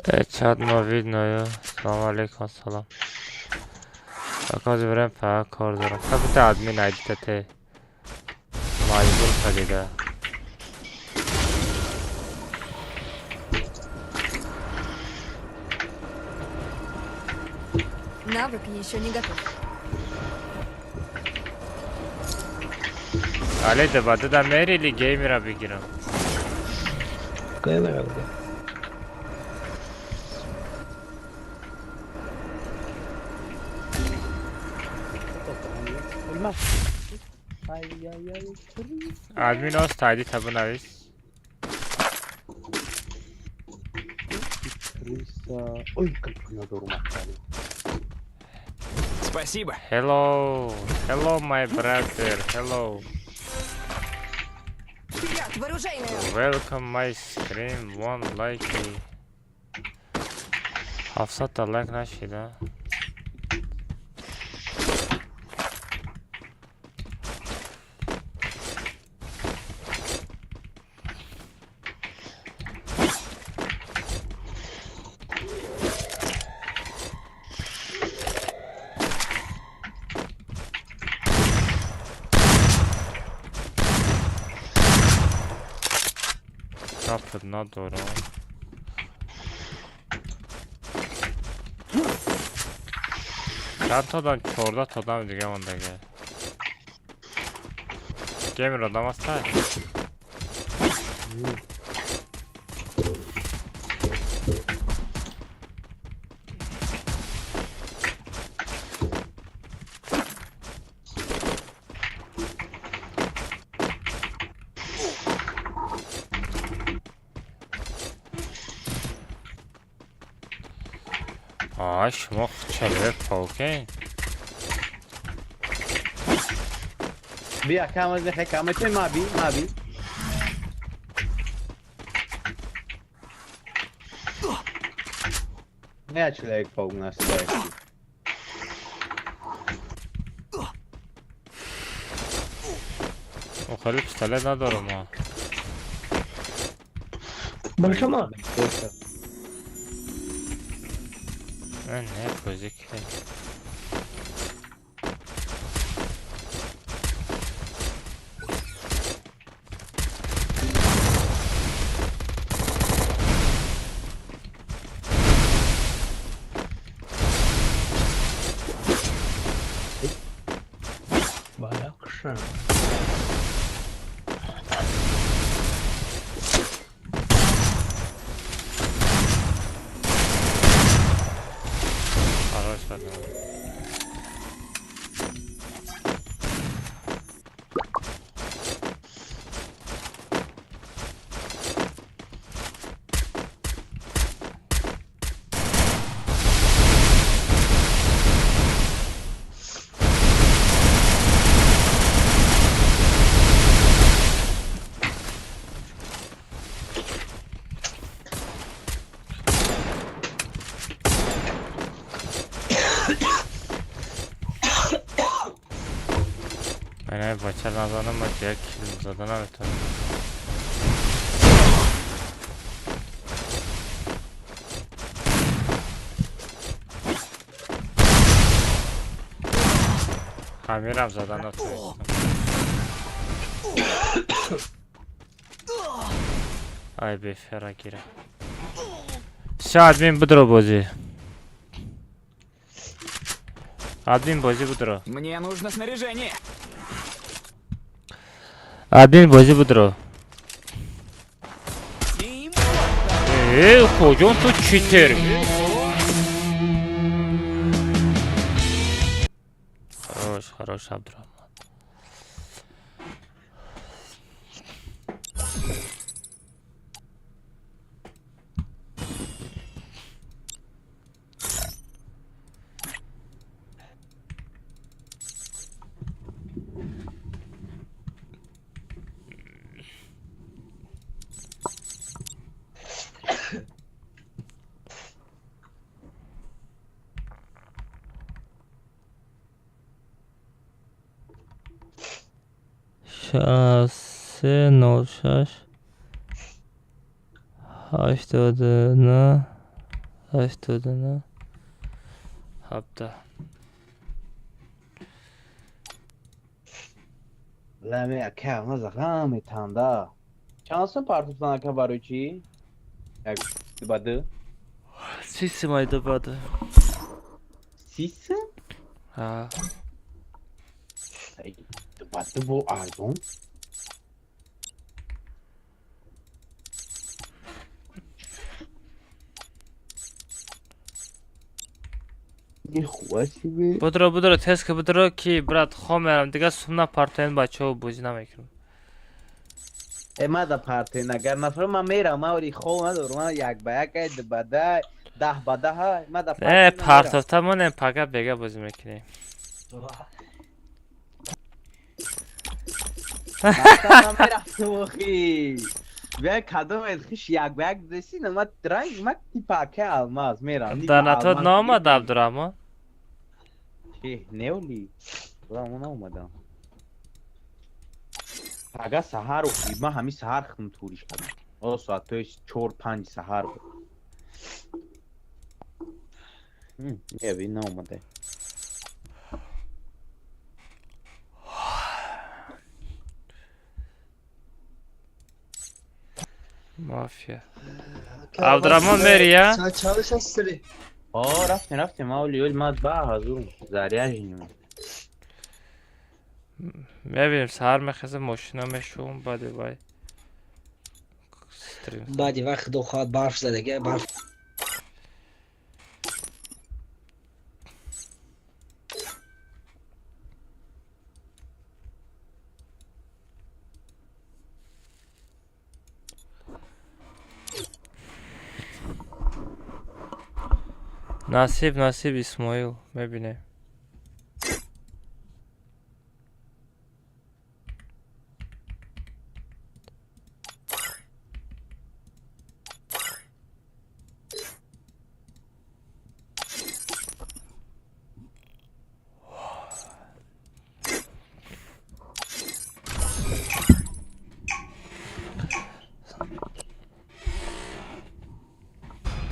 Chat ما ویدیو سلام علیکم سلام اکازی بریم فقط کار دارم خب تا ادمین ایدیت مجبور خریده Навык еще не готов. علی دباده دا میری گیمی را بگیرم Kamera bugün. Olmaz. Ay ay ay. ادمین از تایید تبو نویس Ой, как надо урмать. Спасибо. hello my brother hello Вперед, вооружение! welcome my stream one like 700 تا لایک نشیده Kapı ندارم چند تا دارم 14 تا دارم دیگه مونده گیم رو دام است شما چله فوقه بیا کم از نخه کم چه ما بی نه چله یک فوق نسته خیلی پستله ندارم ها Ben şama. نه بازیک Bayağı kışın. من بچه نزانم با یک کیل زدن نمیتونم خمیرم زدن نتونستم ای بیفره گیره ادمین بدرو بازی ادمین بازی بدرو Мне нужно снаряжение. ادمین بازی بدرو کجان تو چیتر خروش عبدالرحمن سه نو شش 89 89 17 لمه اکه ما زغام تاندا şansın partutlan aka baruchi jak badı Sisi mayda badı. sis Ha. badı bu albüm یه خواستی به Budro tez ki budro ki brat khomeram diga sumna partoyen bacho buzi namekram. اما دا پارتی نگر نفر ما میرم ما ولی خواه ندارم ما یک به یک اید بده 10 بده های ما دا Ne پارتی parto tamam paga bega buzi mekine. ما میرفتم اخی بیا کدوم ادخیش یک به یک دسی نما درنگ ما تی پاکه الماز میرم Danatod namad Abdurrahman. چه نیولی برامون اومدم پاگا سهار اخی ما همی سهار خم توریش کردم او ساعتش 4-5 سهار بود یه بی ناومده Mafya. Abdurrahman beri ya. Sen çalış asırı. رفتیم اولی اولی ما با حضور زریعه جنیم میبینیم سهر مخزه ماشینا مشون باده بای استریم بعدی وقت دو خواهد برف زده گه برف. نصیب اسماعیل میبینه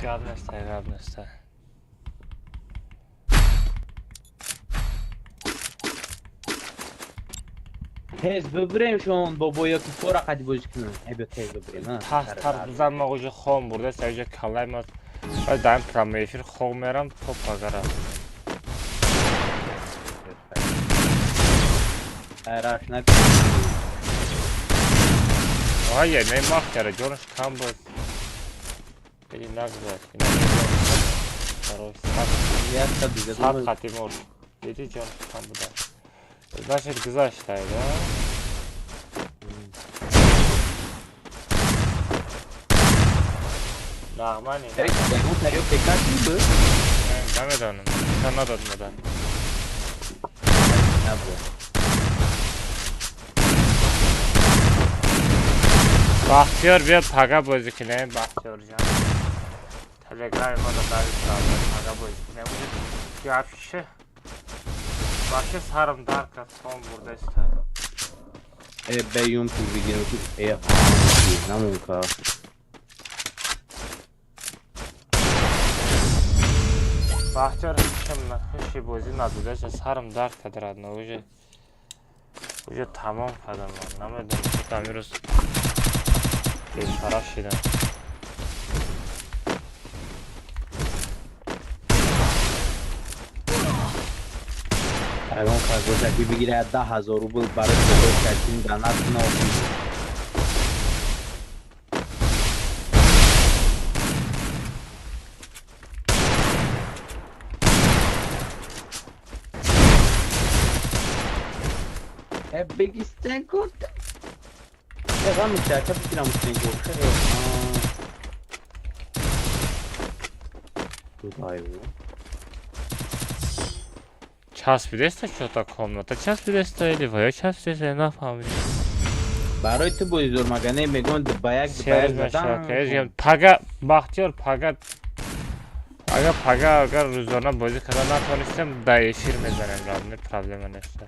قبل نسته تیز ببریم شون با بویا که فورا قدی بازی کنم بیا تیز ببریم ها تر بزن مغوش خوام برده سویجه کلای ما دایم پرامیفیر خوام میرم توپ اگرم راش نکن آها یه نیم ماف کرده جونش کم بود بلی نگذاشت سب خطی مرد دیدی جونش کم بوده Значит, güzel da. Nağmani. Evet, bu periyot tekrar mı? Demet onun. Sen ne dedin neden? Ne bu? Bahtiyar bir paga bozukine Bahtiyar can. Telegram'a da davet sağladı paga bozukine. Bu ya afişe. Başı sarım darka son burada işte. Beyum tu bigino tu namunka. Bahtiyar hışımla hışı bozi nadudese sarım darkadır adına Уже tamam falan var. Namedem tutamıyoruz. Bir taraf şeyden. الان خرگوشکی بگیره 10,000 روبل برای سفر کردیم دانت ناخون بگیستن کن اقام میشه چه بگیرم بگیرم گوشه Час підеста що-то комната, час підеста или час підеста, я нафамилю. برای تو بزرگ مگنه میگن باید زدن پاگا باختیار پاگا اگر روزانه بازی کردن نتونستم دایشیر میزنم رابطه پرابلم نیست.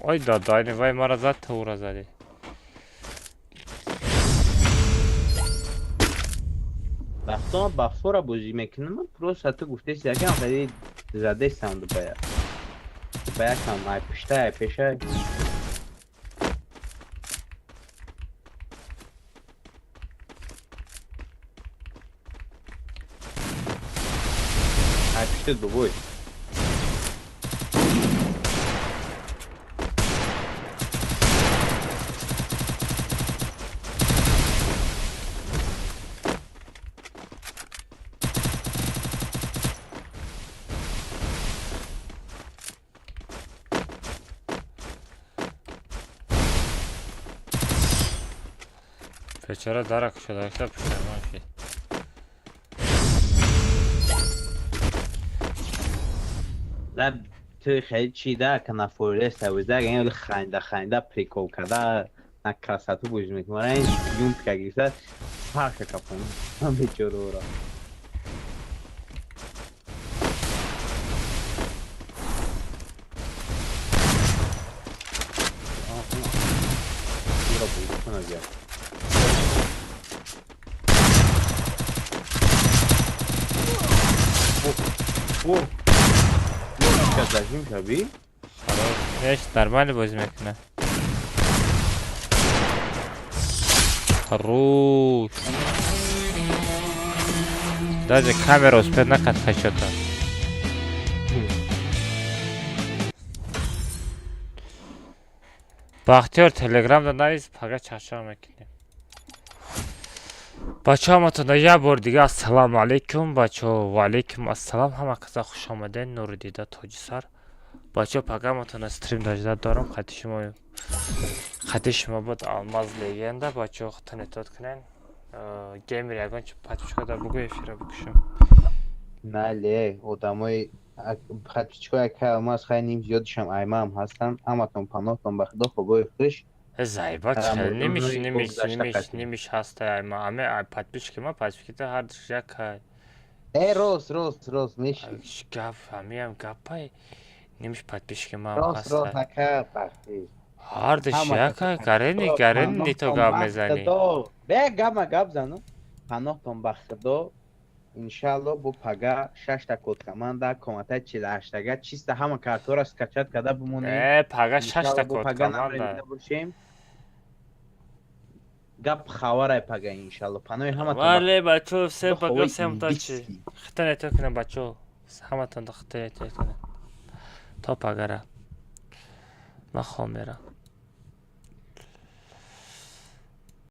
ой додайни вай мара зад ту ӯро задӣ. вақтон ба фора бозӣ мекунам просто ту гуфтаси якам хади задестам ба якам ай пишта ай пеша ай пишта дубой бечора дарак шуда ишта пушаймон шид. да ту хади чида канафореста визда ген ханда прикол када на красоту бозӣ мекунам мара ин юмпка гирифта фарша капон бечораро зажим шаби неш нормально бозӣ мекунад. Хорош. даже камера успел накат качота. бахтиёр телеграмда навис пага чашма мекунем. бачаҳо матона як бор дига ассалому алайкум бачаҳо. ва алайкум ассалам. ҳама каза хуш омадед. нуридида тоҷисар. бачаҳо пага матона стрим дажда дорам. хати шумо буд алмаз легенда. бачаҳо хутон эътиёд кунен. геймер ягон чи подписчикода бугу эфира бикушам. нале одамои подписчикои ка алмаз хай ним зиёдишам аймам ҳастам. ҳаматон паноҳтон ба худо хубои хуш. Зайбат немиш ҳастай айма аме подписчики ма подписчикита ҳар якай. Рост меши. Гап ҳамиам гапай немиш подписчики ма рост ака бахти. ҳардиш якай гарени то гап мезани. бе гап зану. Паноҳтон ба худо. иншалло бу пага 6 та код команда комата 48 тага чиста ҳама картора скачат када бимонем. пага 6 та код команда. гап хаварай пага иншалло. панои ҳаматон. вале бачо все пага всем тачи. хитане то кина бачо. ҳаматон хитане то кина. то пагара. ма хомера.